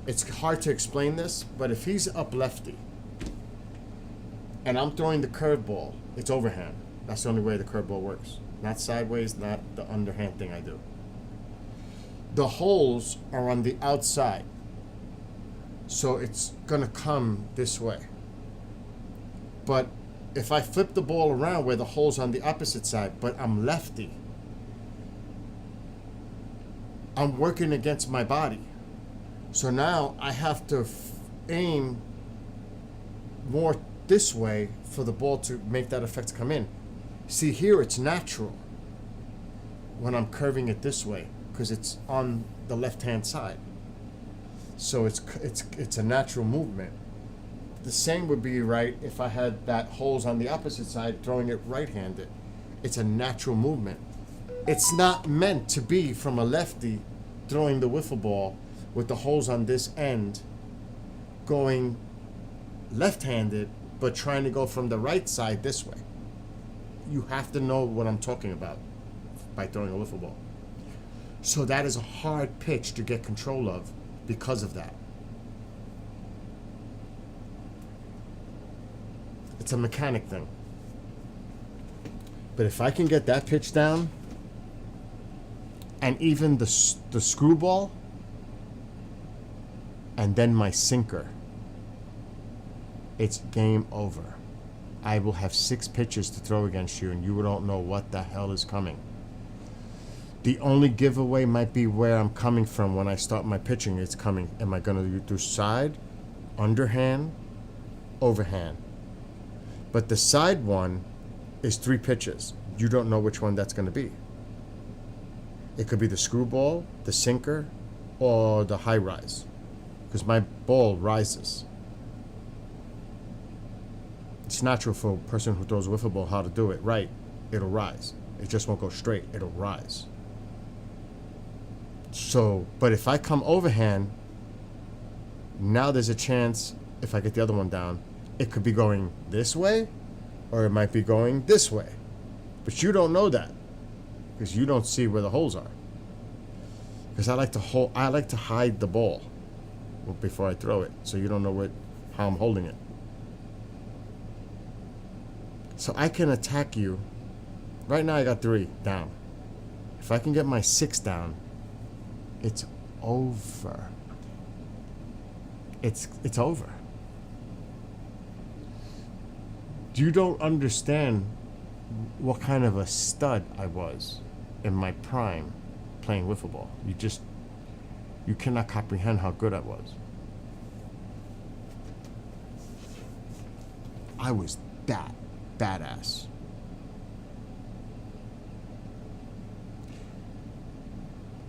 It's hard to explain this, but if he's up lefty and I'm throwing the curveball, it's overhand. That's the only way the curveball works. Not sideways, not the underhand thing I do. The holes are on the outside. So it's gonna come this way. But if I flip the ball around where the hole's on the opposite side, but I'm lefty, I'm working against my body. So now I have to aim more this way for the ball to make that effect come in. See, here it's natural when I'm curving it this way because it's on the left-hand side. So it's a natural movement. The same would be right if I had that holes on the opposite side throwing it right-handed. It's a natural movement. It's not meant to be from a lefty throwing the wiffle ball with the holes on this end going left-handed but trying to go from the right side this way. You have to know what I'm talking about by throwing a wiffle ball. So that is a hard pitch to get control of because of that. It's a mechanic thing. But if I can get that pitch down, and even the screwball, and then my sinker, it's game over. I will have 6 pitches to throw against you, and you don't know what the hell is coming. The only giveaway might be where I'm coming from when I start my pitching. It's coming. Am I going to do side, underhand, overhand? But the side one is 3 pitches. You don't know which one that's going to be. It could be the screwball, the sinker, or the high rise. Because my ball rises. It's natural for a person who throws a wiffle ball how to do it right. It'll rise. It just won't go straight. It'll rise. So, but if I come overhand, now there's a chance, if I get the other one down, it could be going this way, or it might be going this way. But you don't know that, because you don't see where the holes are. Because I like to hide the ball before I throw it, so you don't know how I'm holding it. So I can attack you. Right now I got 3 down. If I can get my 6 down, it's over. It's over. You don't understand what kind of a stud I was in my prime playing wiffle ball. You cannot comprehend how good I was. I was that badass.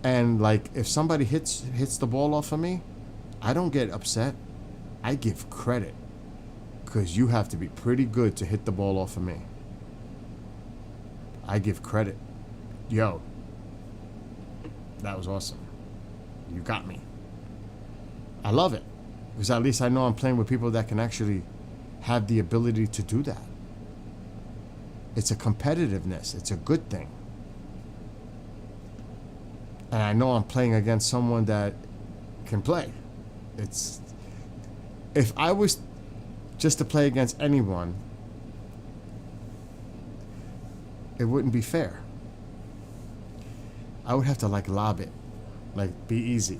And like, if somebody hits the ball off of me, I don't get upset. I give credit, because you have to be pretty good to hit the ball off of me. I give credit. Yo, that was awesome. You got me. I love it, because at least I know I'm playing with people that can actually have the ability to do that. It's a competitiveness. It's a good thing. And I know I'm playing against someone that can play. If I was just to play against anyone, it wouldn't be fair. I would have to lob it, be easy,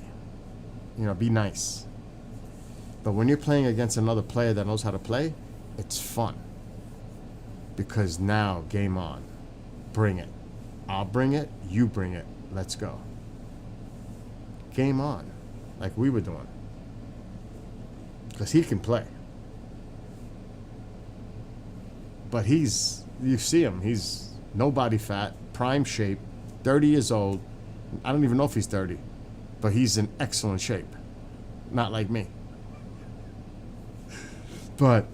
be nice. But when you're playing against another player that knows how to play, it's fun. Because now, game on. Bring it. I'll bring it, you bring it. Let's go. game on, like we were doing. Because he can play. But you see him, he's no body fat, prime shape, 30 years old. I don't even know if he's 30, but he's in excellent shape. Not like me. But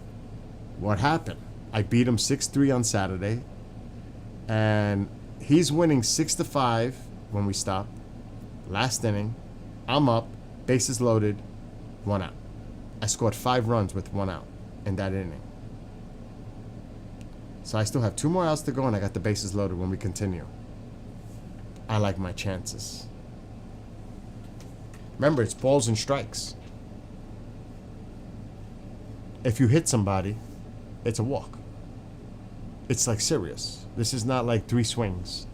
what happened? I beat him 6-3 on Saturday, and he's winning 6-5 when we stop. Last inning, I'm up, bases loaded, 1 out. I scored 5 runs with 1 out in that inning. So I still have 2 more outs to go, and I got the bases loaded when we continue. I like my chances. Remember, it's balls and strikes. If you hit somebody, it's a walk. It's like serious. This is not like 3 swings.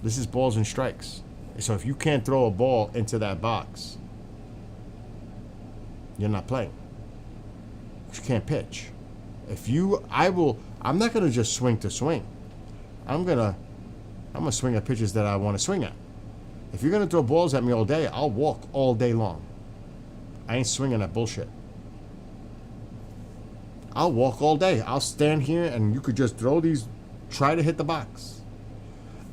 This is balls and strikes. So if you can't throw a ball into that box, you're not playing. You can't pitch. I'm not gonna just swing to swing. I'm gonna swing at pitches that I want to swing at. If you're gonna throw balls at me all day, I'll walk all day long. I ain't swinging at bullshit. I'll walk all day. I'll stand here and you could just try to hit the box.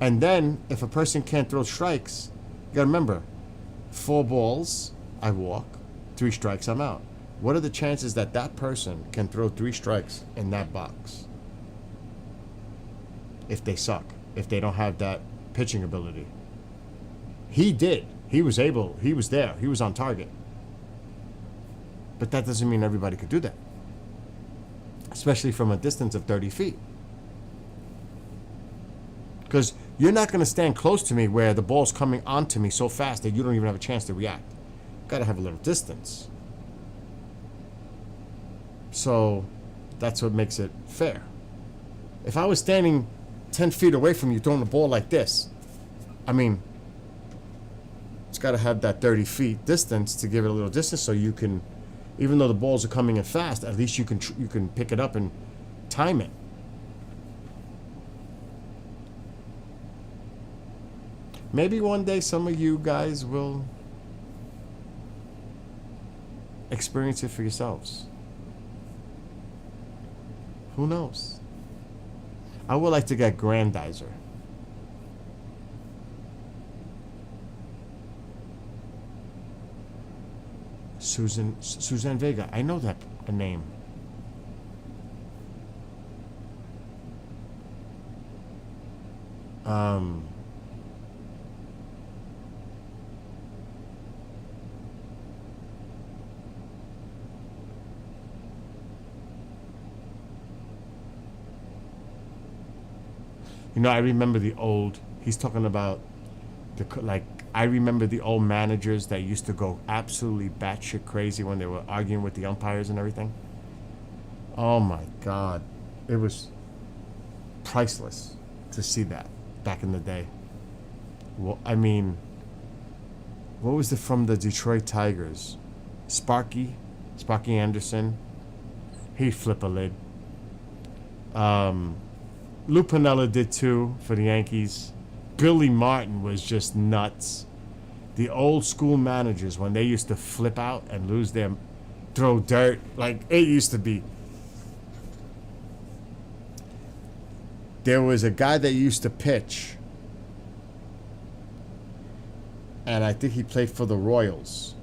And then if a person can't throw strikes, you gotta remember, 4 balls, I walk, 3 strikes, I'm out. What are the chances that that person can throw 3 strikes in that box? If they suck, if they don't have that pitching ability. He did. He was there. He was on target. But that doesn't mean everybody could do that. Especially from a distance of 30 feet. Because you're not going to stand close to me where the ball's coming onto me so fast that you don't even have a chance to react. Got to have a little distance. So that's what makes it fair. If I was standing 10 feet away from you throwing the ball like this, I mean, it's got to have that 30 feet distance to give it a little distance so you can, even though the balls are coming in fast, at least you can pick it up and time it. Maybe one day some of you guys will experience it for yourselves. Who knows? I would like to get Grandizer. Suzanne Vega. I know that name. You know, I remember he's talking about I remember the old managers that used to go absolutely batshit crazy when they were arguing with the umpires and everything. Oh my God. It was priceless to see that back in the day. Well, I mean, what was it from the Detroit Tigers? Sparky Anderson. He'd flip a lid. Lou Piniella did too for the Yankees. Billy Martin was just nuts. The old school managers, when they used to flip out and throw dirt, like it used to be. There was a guy that used to pitch, and I think he played for the Royals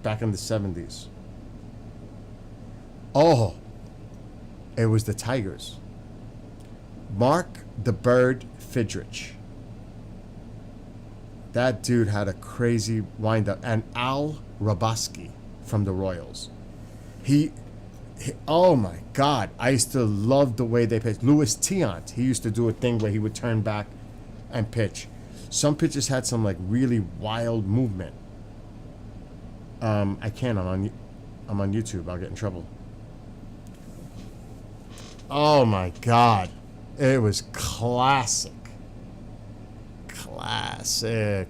back in the 70s. Oh, it was the Tigers. Mark the Bird Fidrich. That dude had a crazy wind-up. And Al Raboski from the Royals. Oh my God. I used to love the way they pitched. Louis Tiant, he used to do a thing where he would turn back and pitch. Some pitchers had some like really wild movement. I can't. I'm on YouTube. I'll get in trouble. Oh my God. It was classic. Classic.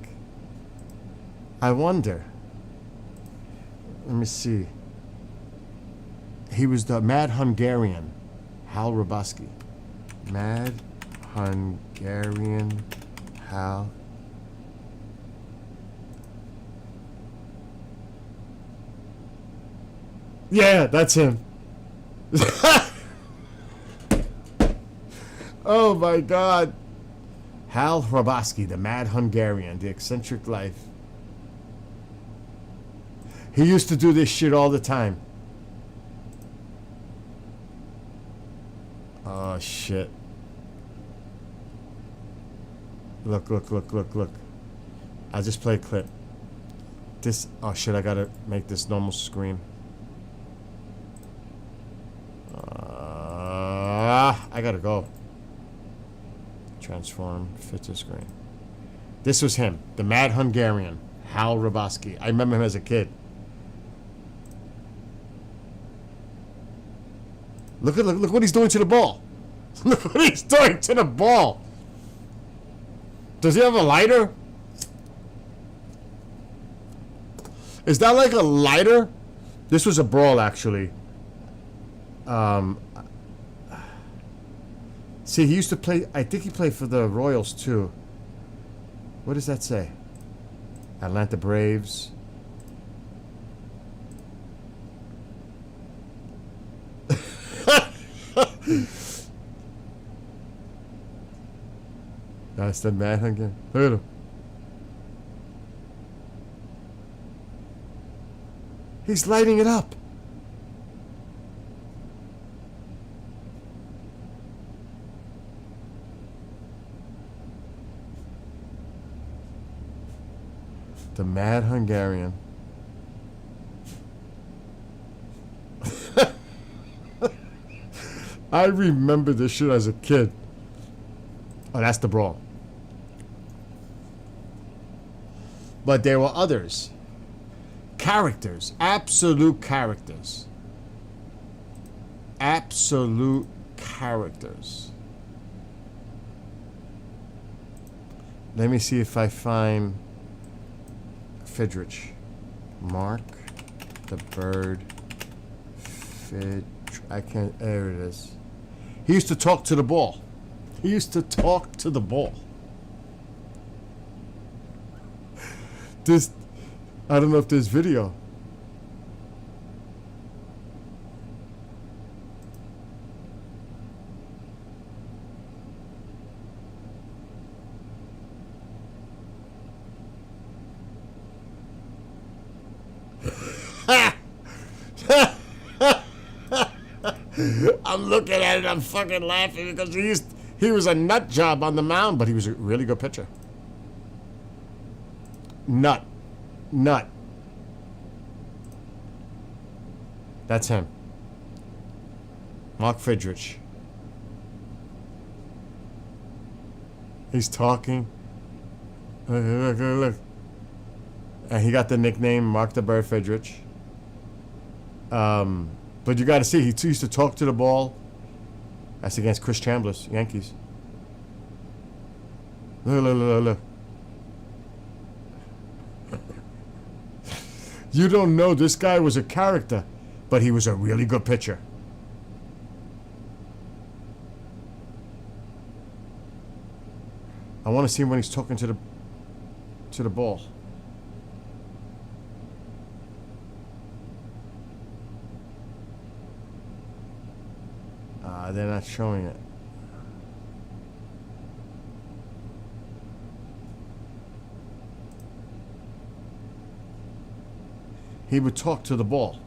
I wonder. Let me see. He was the Mad Hungarian, Hal Raboski. Mad Hungarian Hal. Yeah, that's him. Oh my God. Hal Hrabowski, the mad Hungarian, the eccentric life. He used to do this shit all the time. Oh shit. Look, look, look, look, look. I'll just play a clip. This, oh shit, I gotta make this normal screen. I gotta go. Transform, fit to screen. This was him, the mad Hungarian, Hal Hrabowski. I remember him as a kid. Look what he's doing to the ball. Look what he's doing to the ball. Does he have a lighter? Is that like a lighter? This was a brawl, actually. See, he used to play, I think he played for the Royals, too. What does that say? Atlanta Braves. That's the man again. Look at him. He's lighting it up. The mad Hungarian. I remember this shit as a kid. Oh, that's the brawl. But there were others. Characters. Absolute characters. Absolute characters. Let me see if I find Fidrich. Mark the Bird. I can't. There it is. He used to talk to the ball. He used to talk to the ball. This, I don't know if there's video. I'm looking at it, I'm fucking laughing because he was a nut job on the mound, but he was a really good pitcher. Nut. That's him. Mark Fidrich. He's talking. Look. And he got the nickname Mark the Bird Fidrich. But you got to see, he used to talk to the ball. That's against Chris Chambliss, Yankees. Look. You don't know, this guy was a character, but he was a really good pitcher. I want to see him when he's talking to the ball. They're not showing it. He would talk to the ball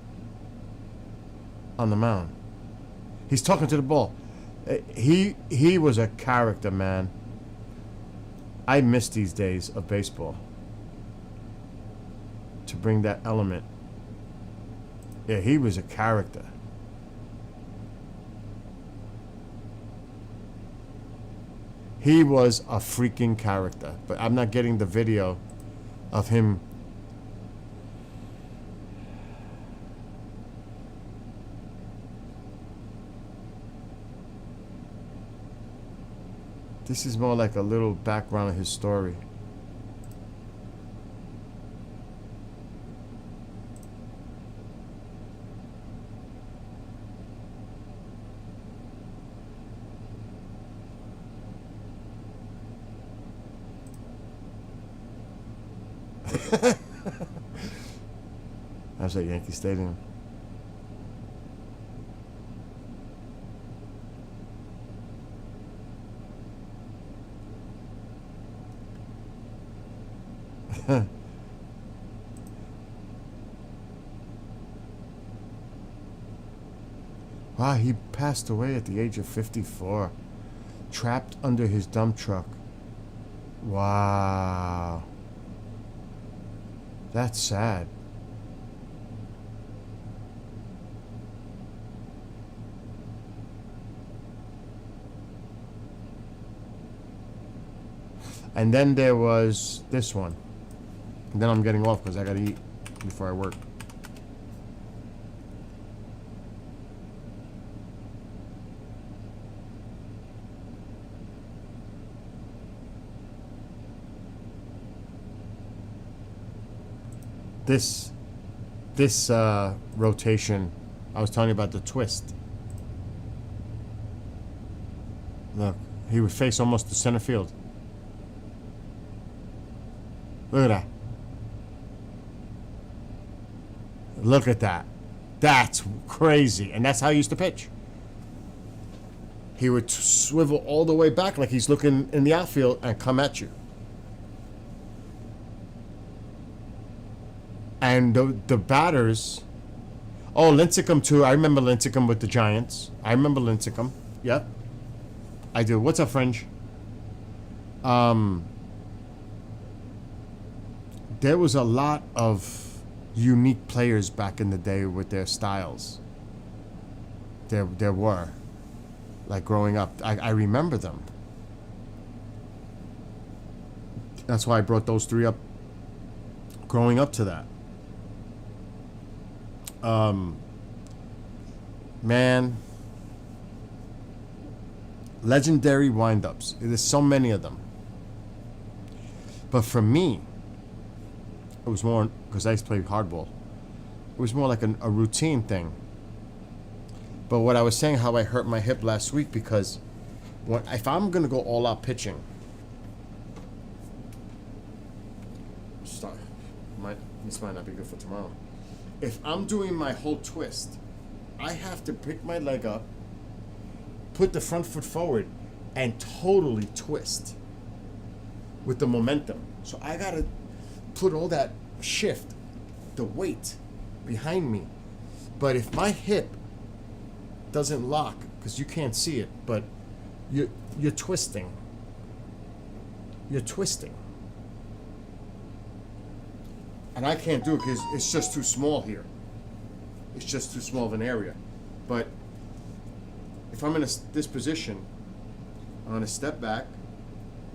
on the mound. He's talking to the ball. He was a character, man. I miss these days of baseball. To bring that element. Yeah, he was a character. He was a freaking character. But I'm not getting the video of him. This is more like a little background of his story. I was at Yankee Stadium. Wow, he passed away at the age of 54. Trapped under his dump truck. Wow. That's sad. And then there was this one. And then I'm getting off because I gotta eat before I work. This rotation, I was telling you about the twist. Look, he would face almost the center field. Look at that. Look at that. That's crazy. And that's how he used to pitch. He would swivel all the way back like he's looking in the outfield and come at you. And the batters... Oh, Lincecum too. I remember Lincecum with the Giants. I remember Lincecum. Yep. I do. What's up, Fringe? There was a lot of unique players back in the day with their styles. There were. Like growing up. I remember them. That's why I brought those three up growing up to that. Man. Legendary windups. There's so many of them. But for me, it was more, because I used to play hardball, it was more like a routine thing. But what I was saying, how I hurt my hip last week, because if I'm going to go all out pitching, this might not be good for tomorrow. If I'm doing my whole twist, I have to pick my leg up, put the front foot forward, and totally twist with the momentum. So I got to put all that shift, the weight behind me. But if my hip doesn't lock, because you can't see it, but you're twisting. You're twisting. And I can't do it because it's just too small here. It's just too small of an area. But if I'm in this position, I'm going to step back.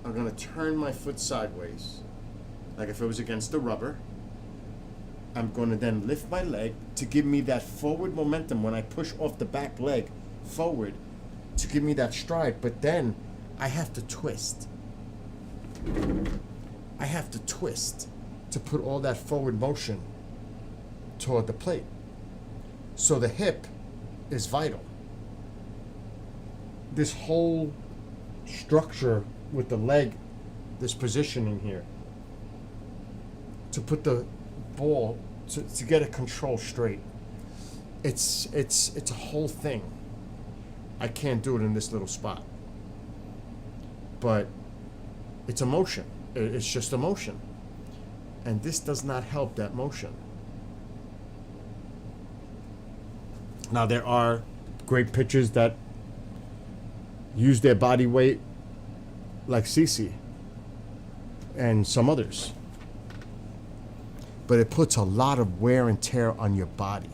I'm going to turn my foot sideways, like if it was against the rubber. I'm going to then lift my leg to give me that forward momentum when I push off the back leg forward to give me that stride. But then I have to twist. I have to twist to put all that forward motion toward the plate. So the hip is vital. This whole structure with the leg, this positioning here, to put the ball to get it control straight. It's a whole thing. I can't do it in this little spot. But it's a motion. It's just a motion. And this does not help that motion. Now there are great pitchers that use their body weight, like CC and some others. But it puts a lot of wear and tear on your body.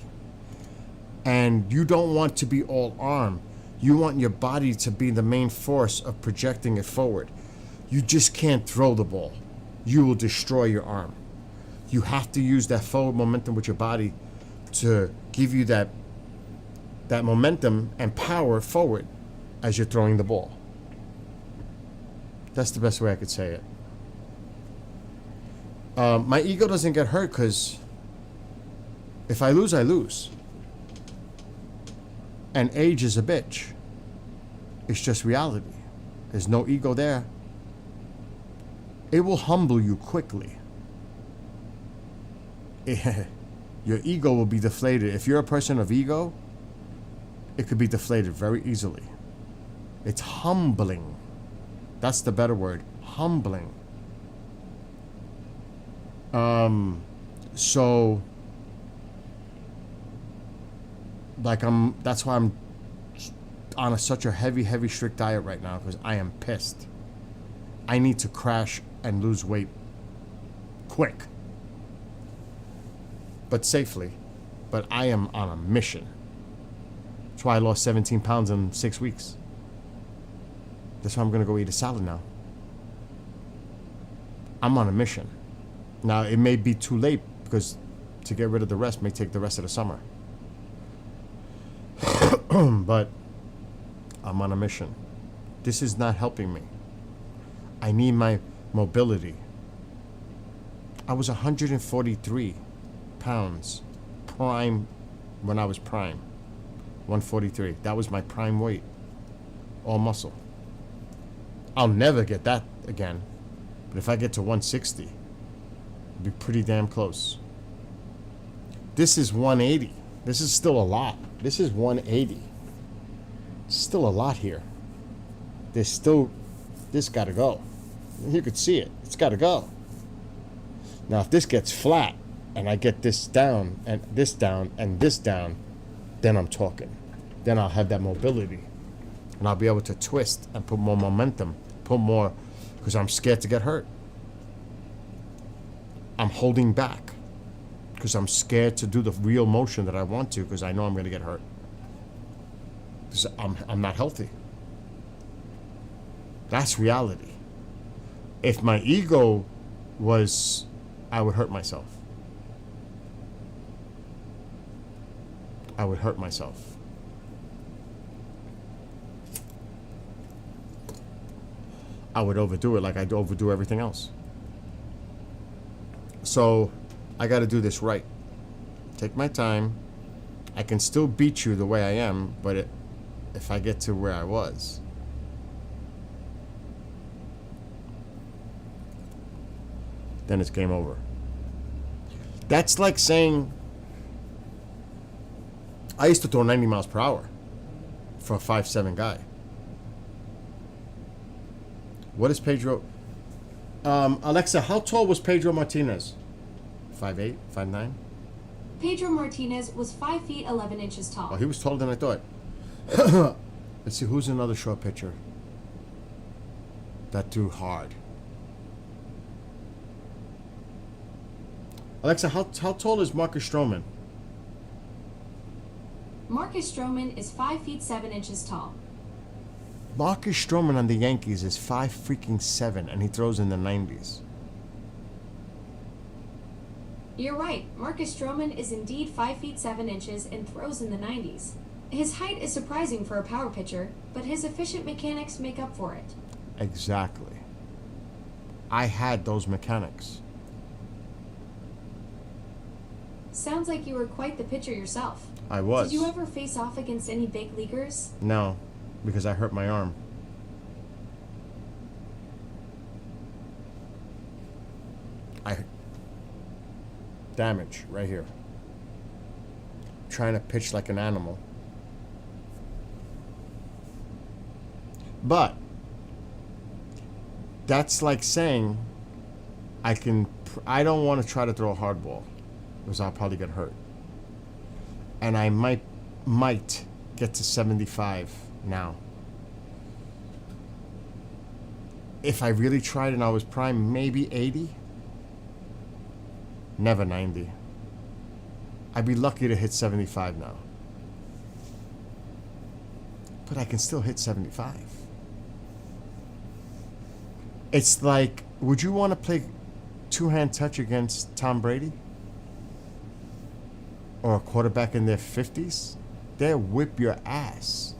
And you don't want to be all arm. You want your body to be the main force of projecting it forward. You just can't throw the ball. You will destroy your arm. You have to use that forward momentum with your body to give you that momentum and power forward as you're throwing the ball. That's the best way I could say it. My ego doesn't get hurt because if I lose, I lose. And age is a bitch. It's just reality. There's no ego there. It will humble you quickly. Your ego will be deflated. If you're a person of ego, it could be deflated very easily. It's humbling. That's the better word. Humbling. So, like, that's why I'm on such a heavy strict diet right now, because I am pissed. I need to crash and lose weight quick, but safely. But I am on a mission. That's why I lost 17 pounds in 6 weeks. That's why I'm going to go eat a salad now. I'm on a mission. Now, it may be too late, because to get rid of the rest may take the rest of the summer. But I'm on a mission. This is not helping me. I need my mobility. I was 143 pounds prime when I was prime. 143. That was my prime weight. All muscle. I'll never get that again. But if I get to 160, it'll be pretty damn close. This is 180. This is still a lot. This is 180. Still a lot here. There's still, this gotta go. You could see it. It's gotta go. Now, if this gets flat and I get this down and this down and this down, then I'm talking. Then I'll have that mobility and I'll be able to twist and put more momentum, put more, because I'm scared to get hurt. I'm holding back because I'm scared to do the real motion that I want to, because I know I'm going to get hurt. Because I'm not healthy. That's reality. If my ego was, I would hurt myself. I would hurt myself. I would overdo it like I overdo everything else. So I got to do this right. Take my time. I can still beat you the way I am, but if I get to where I was, then it's game over. That's like saying, I used to throw 90 miles per hour for a 5'7" guy. What is Pedro? Alexa, how tall was Pedro Martinez? 5'8", 5'9"? Pedro Martinez was 5 feet 11 inches tall. Oh, he was taller than I thought. Let's see, who's another short pitcher that threw hard? Alexa, how tall is Marcus Stroman? Marcus Stroman is 5 feet 7 inches tall. Marcus Stroman on the Yankees is 5'7", and he throws in the 90s. You're right. Marcus Stroman is indeed 5 feet 7 inches and throws in the 90s. His height is surprising for a power pitcher, but his efficient mechanics make up for it. Exactly. I had those mechanics. Sounds like you were quite the pitcher yourself. I was. Did you ever face off against any big leaguers? No, because I hurt my arm. Damage right here. Trying to pitch like an animal. But that's like saying I don't want to try to throw a hard ball because I'll probably get hurt. And I might get to 75 now. If I really tried and I was prime, maybe 80. Never 90. I'd be lucky to hit 75 now. But I can still hit 75. It's like, would you want to play two-hand touch against Tom Brady? Or a quarterback in their 50s? They'll whip your ass.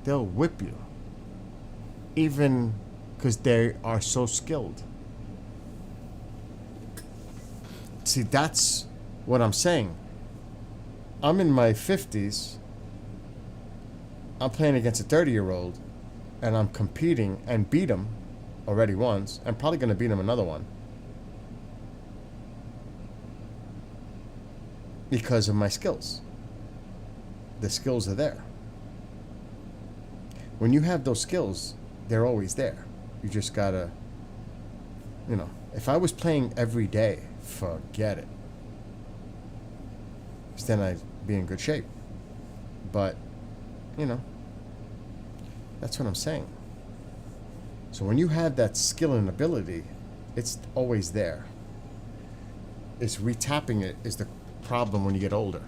They'll whip you. Even because they are so skilled. See, that's what I'm saying. I'm in my 50s. I'm playing against a 30-year-old. And I'm competing and beat him already once. I'm probably going to beat him another one. Because of my skills. The skills are there. When you have those skills, they're always there. You just gotta You know, if I was playing every day, forget it. 'Cause then I'd be in good shape. But, you know, that's what I'm saying. So when you have that skill and ability, it's always there. It's retapping it is the problem when you get older.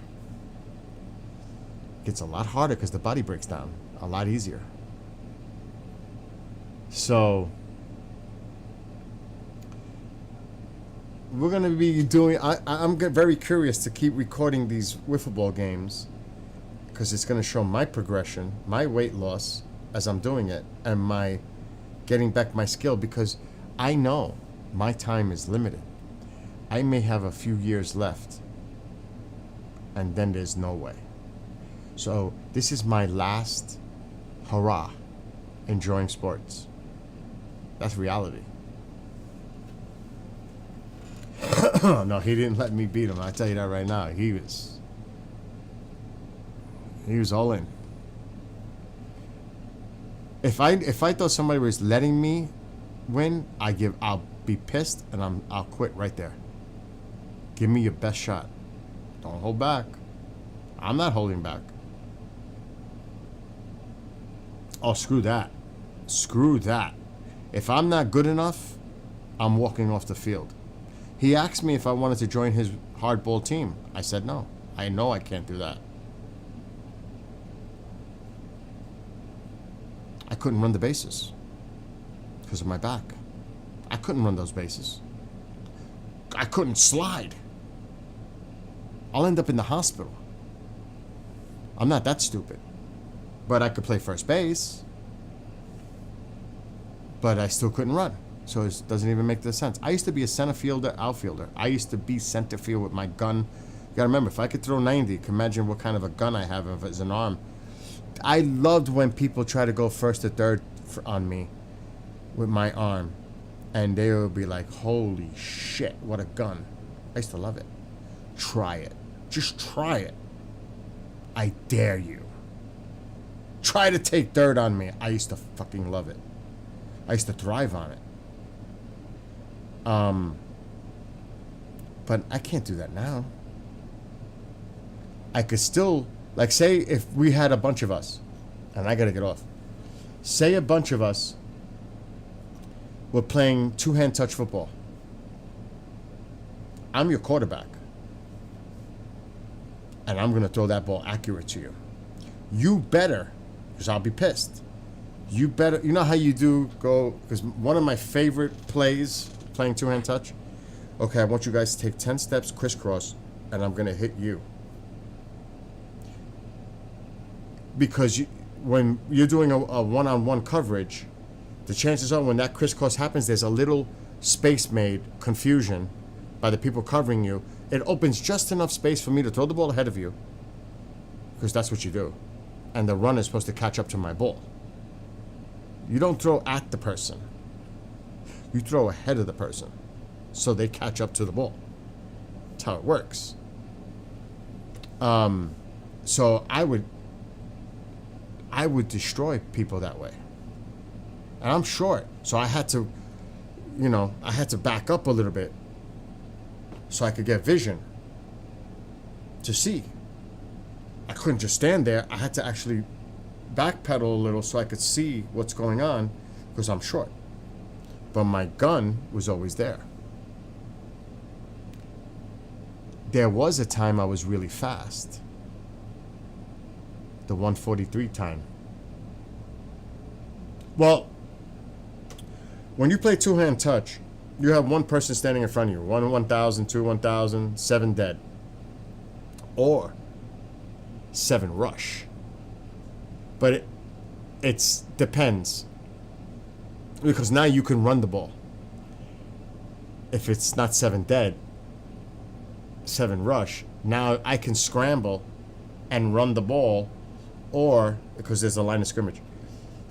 It gets a lot harder because the body breaks down a lot easier. So we're going to be doing, very curious to keep recording these wiffle ball games because it's going to show my progression, my weight loss as I'm doing it, and my getting back my skill, because I know my time is limited. I may have a few years left, and then there's no way. So this is my last hurrah enjoying sports. That's reality. No, he didn't let me beat him. I tell you that right now. He was all in. If I thought somebody was letting me win, I'll be pissed and I'll quit right there. Give me your best shot. Don't hold back. I'm not holding back. Oh, screw that. Screw that. If I'm not good enough, I'm walking off the field. He asked me if I wanted to join his hardball team. I said no. I know I can't do that. I couldn't run the bases because of my back. I couldn't run those bases. I couldn't slide. I'll end up in the hospital. I'm not that stupid. But I could play first base. But I still couldn't run. So it doesn't even make the sense. I used to be a center fielder, outfielder. I used to be center field with my gun. You gotta remember, if I could throw 90, you can imagine what kind of a gun I have if it's an arm. I loved when people try to go first or third on me with my arm. And they would be like, holy shit, what a gun. I used to love it. Try it. Just try it. I dare you. Try to take third on me. I used to fucking love it. I used to thrive on it. But I can't do that now. I could still, like, say if we had a bunch of us, and I gotta get off. Say a bunch of us were playing two-hand touch football. I'm your quarterback. And I'm gonna throw that ball accurate to you. You better, because I'll be pissed. You better, you know how you do go, because one of my favorite plays, playing two-hand touch, okay, I want you guys to take 10 steps crisscross, and I'm going to hit you. Because when you're doing a one-on-one coverage, the chances are when that crisscross happens, there's a little space made, confusion by the people covering you. It opens just enough space for me to throw the ball ahead of you, because that's what you do. And the runner is supposed to catch up to my ball. You don't throw at the person. You throw ahead of the person so they catch up to the ball. That's how it works. So I would destroy people that way. And I'm short, so I had to, I had to back up a little bit so I could get vision to see. I couldn't just stand there. I had to actually backpedal a little so I could see what's going on because I'm short. But my gun was always there. There was a time I was really fast. The 143 time. Well, when you play two-hand touch, you have one person standing in front of you. 1,000, 2, 1,000, 7 dead. Or 7 rush. But it depends. Because now you can run the ball. If it's not 7 dead, 7 rush, now I can scramble and run the ball, or because there's a line of scrimmage.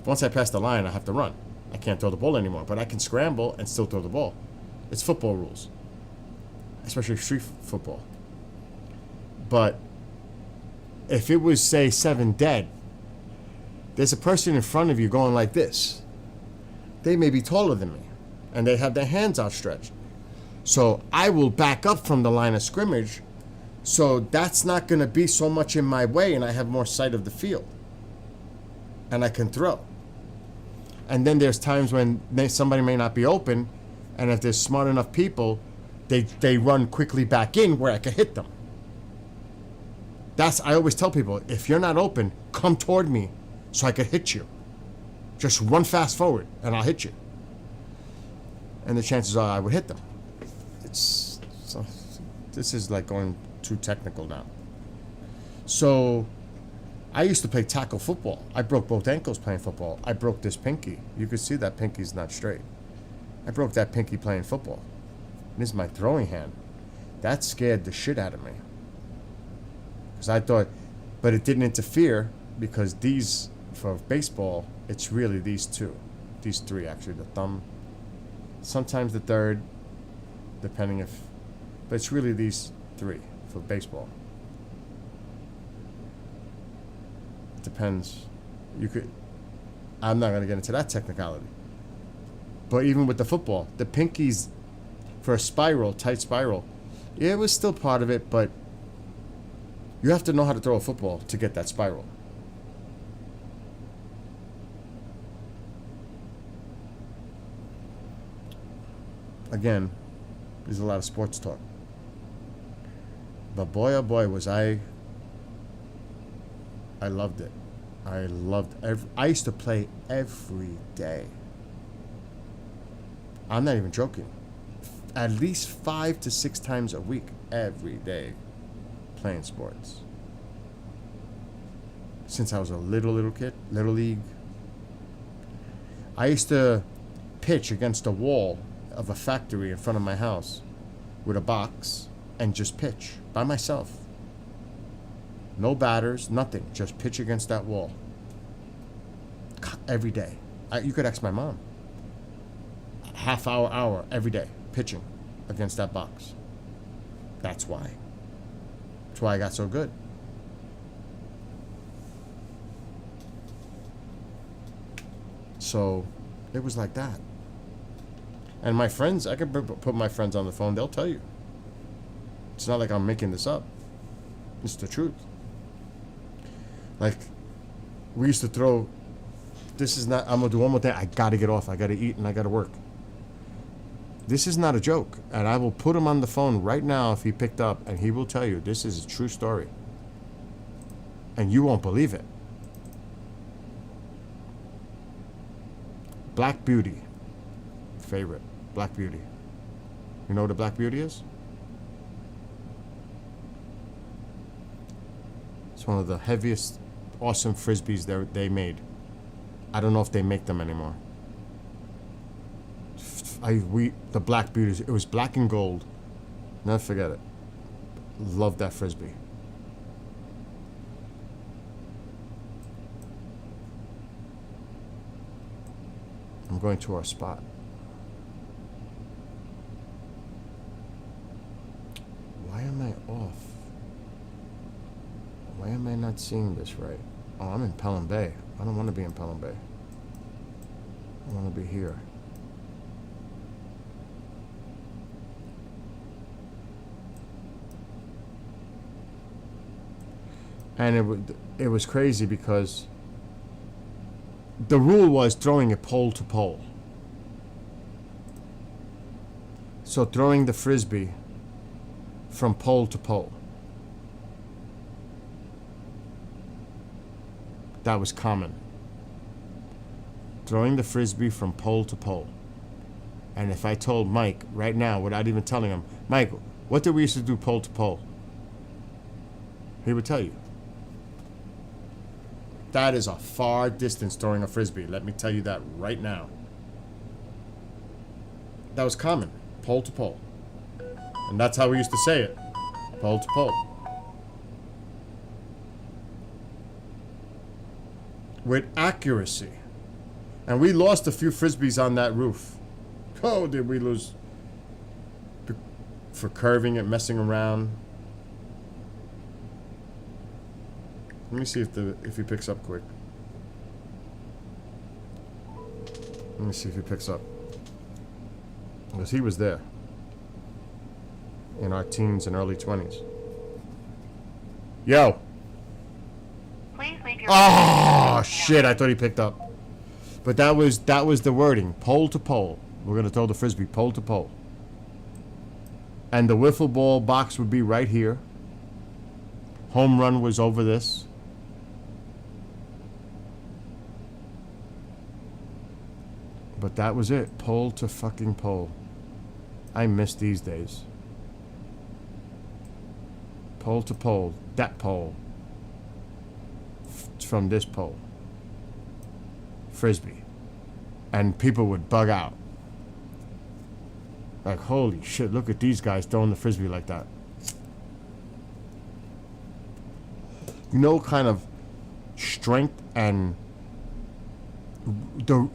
Once I pass the line, I have to run. I can't throw the ball anymore, but I can scramble and still throw the ball. It's football rules, especially street football. But if it was, say, 7 dead, there's a person in front of you going like this. They may be taller than me. and they have their hands outstretched. So I will back up from the line of scrimmage, so that's not going to be so much in my way, and I have more sight of the field, and I can throw. And then there's times when somebody may not be open, and if there's smart enough people, they run quickly back in where I can hit them. I always tell people, if you're not open, come toward me so I can hit you. Just run fast forward, and I'll hit you. And the chances are I would hit them. This is like going too technical now. So I used to play tackle football. I broke both ankles playing football. I broke this pinky. You could see that pinky's not straight. I broke that pinky playing football. This is my throwing hand. That scared the shit out of me. Because I thought, but it didn't interfere because these, for baseball, it's really these three actually, the thumb, sometimes the third, depending if, but it's really these three for baseball. It depends. I'm not going to get into that technicality. But even with the football, the pinkies for a spiral, tight spiral, yeah, it was still part of it, but you have to know how to throw a football to get that spiral. Again, there's a lot of sports talk. But boy, oh boy, was I loved it. I used to play every day. I'm not even joking. At least 5 to 6 times a week, every day, playing sports. Since I was a little kid, little league. I used to pitch against a wall of a factory in front of my house with a box and just pitch by myself. No batters, nothing. Just pitch against that wall. Every day. You could ask my mom. Half hour, every day, pitching against that box. That's why. That's why I got so good. So, it was like that. And my friends, I could put my friends on the phone, they'll tell you. It's not like I'm making this up. It's the truth. Like, we used to throw, this is not, I'm going to do one more thing. I got to get off. I got to eat and I got to work. This is not a joke. And I will put him on the phone right now if he picked up, and he will tell you this is a true story. And you won't believe it. Black Beauty. Favorite. Black Beauty. You know what a Black Beauty is? It's one of the heaviest, awesome frisbees they made. I don't know if they make them anymore. The Black Beauties, it was black and gold. Never forget it. Love that frisbee. I'm going to our spot. Why am I off? Why am I not seeing this right? Oh, I'm in Pelham Bay. I don't want to be in Pelham Bay. I want to be here. And it was crazy because the rule was throwing it pole to pole. So throwing the frisbee from pole to pole. That was common. Throwing the frisbee from pole to pole. And if I told Mike right now, without even telling him, Mike, what did we used to do pole to pole? He would tell you. That is a far distance throwing a frisbee. Let me tell you that right now. That was common. Pole to pole. And that's how we used to say it. Pole to pole. With accuracy. And we lost a few frisbees on that roof. Oh, did we lose. For curving it, messing around. Let me see if he picks up quick. Let me see if he picks up. Because he was there in our teens and early 20s. Yo! Please leave your Oh, shit, I thought he picked up. But that was the wording, pole to pole. We're going to throw the frisbee pole to pole. And the wiffle ball box would be right here. Home run was over this. But that was it. Pole to fucking pole. I miss these days. Pole to pole. That pole. From this pole. Frisbee. And people would bug out. Like, holy shit, look at these guys throwing the frisbee like that. You know, kind of strength and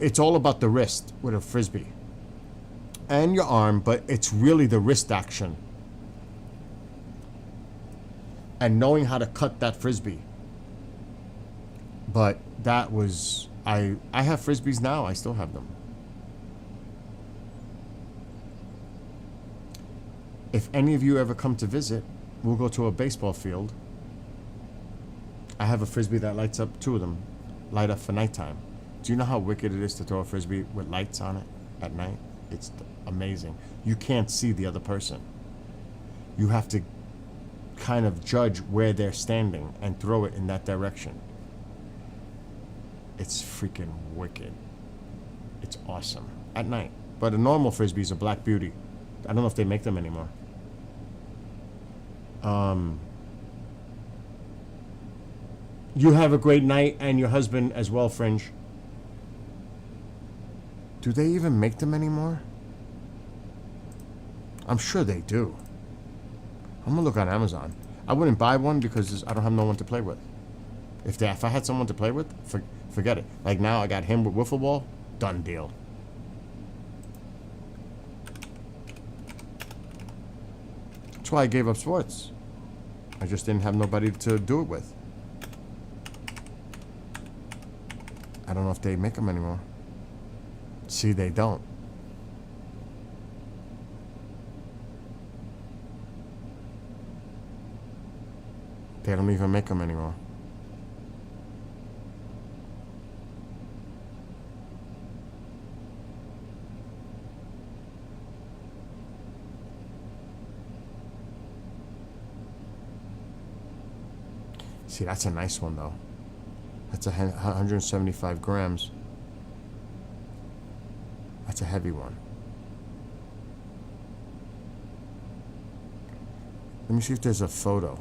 it's all about the wrist with a frisbee and your arm, but it's really the wrist action and knowing how to cut that frisbee. But that was I have frisbees now. I still have them. If any of you ever come to visit, we'll go to a baseball field. I have a frisbee that lights up, 2 of them light up for nighttime. Do you know how wicked it is to throw a frisbee with lights on it at night? It's amazing. You can't see the other person. You have to kind of judge where they're standing and throw it in that direction. It's freaking wicked. It's awesome. At night. But a normal frisbee is a Black Beauty. I don't know if they make them anymore. You have a great night, and your husband as well, Fringe. Do they even make them anymore? I'm sure they do. I'm gonna look on Amazon. I wouldn't buy one because I don't have no one to play with. If I had someone to play with, forget it. Like now, I got him with wiffle ball. Done deal. That's why I gave up sports. I just didn't have nobody to do it with. I don't know if they make them anymore. See, they don't. They don't even make them anymore. See, that's a nice one, though. That's 175 grams. That's a heavy one. Let me see if there's a photo.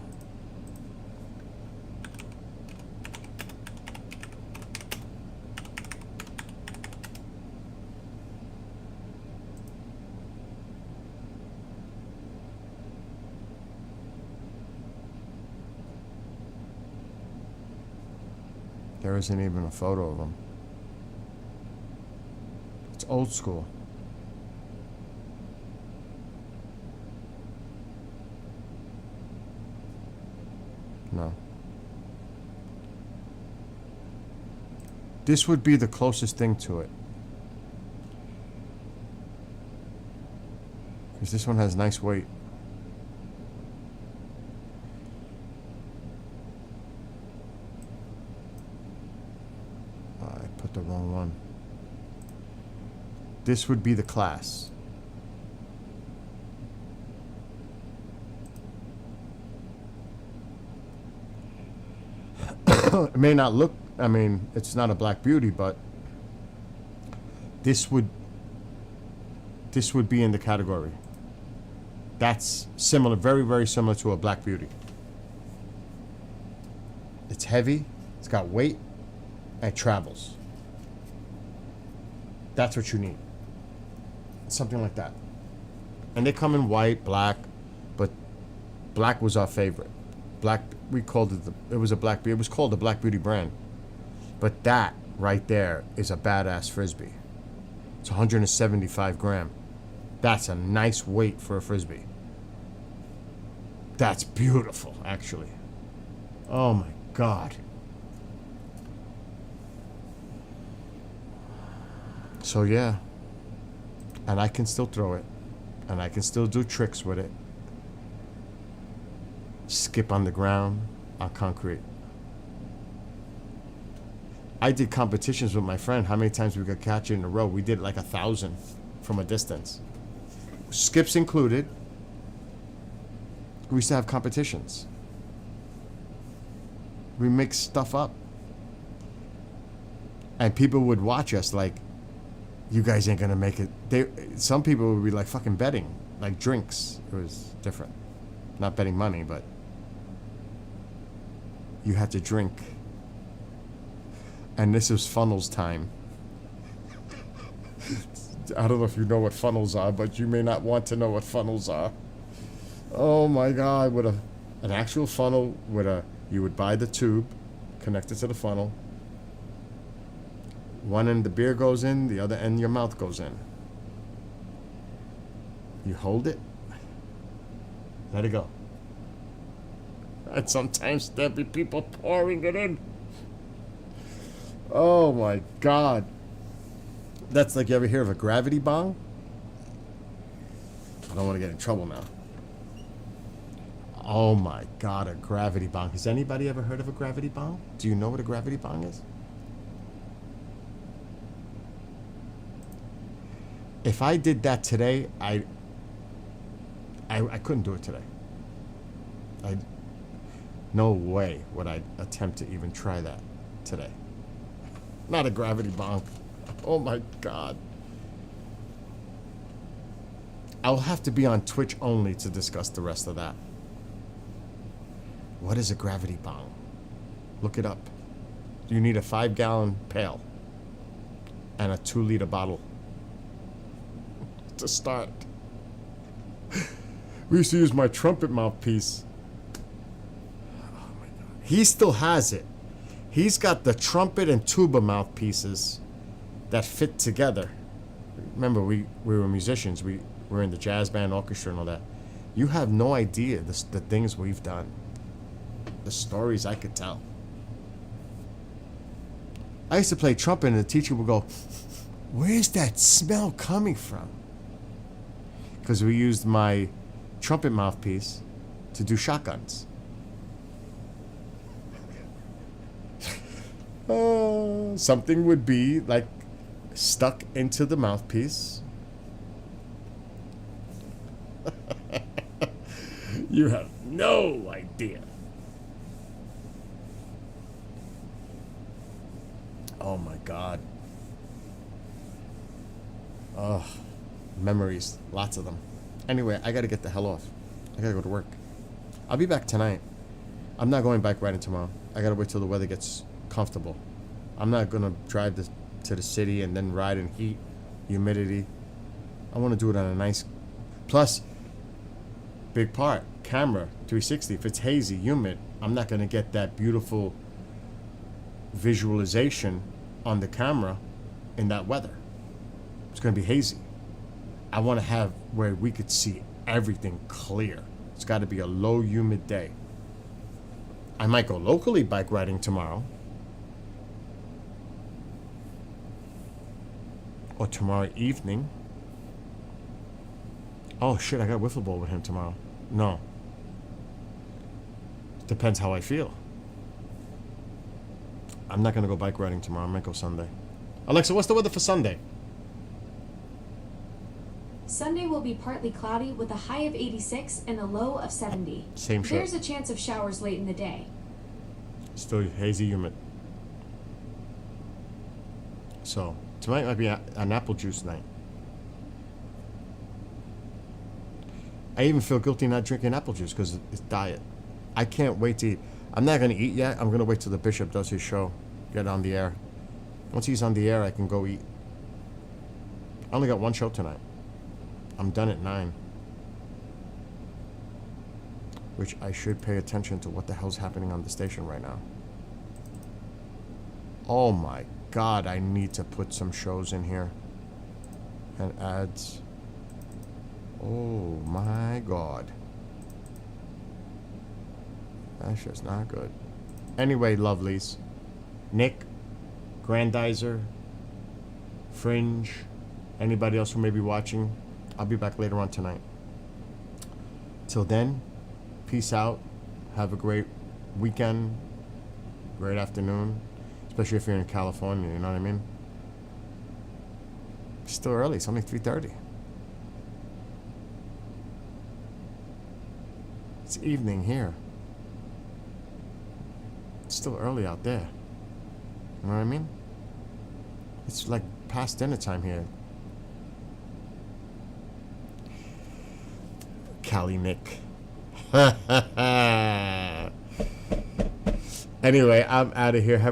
There isn't even a photo of them. It's old school. No. This would be the closest thing to it. Because this one has nice weight. I put the wrong one. This would be the class. It may not look, I mean, it's not a Black Beauty, but this would be in the category. That's similar, very, very similar to a Black Beauty. It's heavy, it's got weight, and it travels. That's what you need. Something like that. And they come in white, black, but black was our favorite. Black, we called it it was a Black Beauty. It was called the Black Beauty brand. But that right there is a badass frisbee. It's 175 gram. That's a nice weight for a frisbee. That's beautiful, actually. Oh my God. So yeah. And I can still throw it. And I can still do tricks with it. Skip on the ground, on concrete. I did competitions with my friend. How many times we could catch it in a row? We did like 1,000 from a distance. Skips included. We used to have competitions. We make stuff up. And people would watch us like, you guys ain't gonna make it. Some people would be like fucking betting, like drinks. It was different. Not betting money, but you had to drink. And this was funnels time. I don't know if you know what funnels are, but you may not want to know what funnels are. Oh my God, with an actual funnel you would buy the tube, connect it to the funnel. One end the beer goes in, the other end your mouth goes in. You hold it, let it go. And sometimes there'll be people pouring it in. Oh my God. That's like, you ever hear of a gravity bong? I don't want to get in trouble now. Oh my God, a gravity bong. Has anybody ever heard of a gravity bong? Do you know what a gravity bong is? If I did that today, I couldn't do it today. No way would I attempt to even try that today. Not a gravity bong. Oh my God. I'll have to be on Twitch only to discuss the rest of that. What is a gravity bong? Look it up. You need a 5-gallon pail and a 2-liter bottle to start. We used to use my trumpet mouthpiece. Oh my God. He still has it. He's got the trumpet and tuba mouthpieces that fit together. Remember, we were musicians. We were in the jazz band, orchestra, and all that. You have no idea the things we've done. The stories I could tell. I used to play trumpet, and the teacher would go, "Where's that smell coming from?" Because we used my trumpet mouthpiece to do shotguns. Something would be like stuck into the mouthpiece. You have no idea. Oh my God. Oh, memories, lots of them. Anyway, I gotta get the hell off. I gotta go to work. I'll be back tonight. I'm not going bike riding tomorrow. I gotta wait till the weather gets comfortable. I'm not gonna drive to the city and then ride in heat, humidity. I want to do it on a nice. Plus, big part, camera 360. If it's hazy, humid, I'm not gonna get that beautiful visualization on the camera in that weather. It's gonna be hazy. I want to have where we could see everything clear. It's got to be a low humid day. I might go locally bike riding tomorrow. Or tomorrow evening. Oh shit, I got wiffle ball with him tomorrow. No. Depends how I feel. I'm not gonna go bike riding tomorrow. I might go Sunday. Alexa, what's the weather for Sunday? Sunday will be partly cloudy with a high of 86 and a low of 70. Same shit. There's a chance of showers late in the day. Still hazy, humid. So, tonight might be an apple juice night. I even feel guilty not drinking apple juice because it's diet. I can't wait to eat. I'm not going to eat yet. I'm going to wait till the bishop does his show. Get on the air. Once he's on the air, I can go eat. I only got one show tonight. I'm done at 9. Which I should pay attention to what the hell's happening on the station right now. Oh my God, I need to put some shows in here. And ads. Oh my God. That's just not good. Anyway, lovelies. Nick, Grandizer, Fringe, anybody else who may be watching, I'll be back later on tonight. Till then, peace out. Have a great weekend, great afternoon, especially if you're in California, you know what I mean? It's still early, it's only 3:30. It's evening here. It's still early out there. You know what I mean? It's like past dinner time here. Cali Nick. Anyway, I'm out of here. Have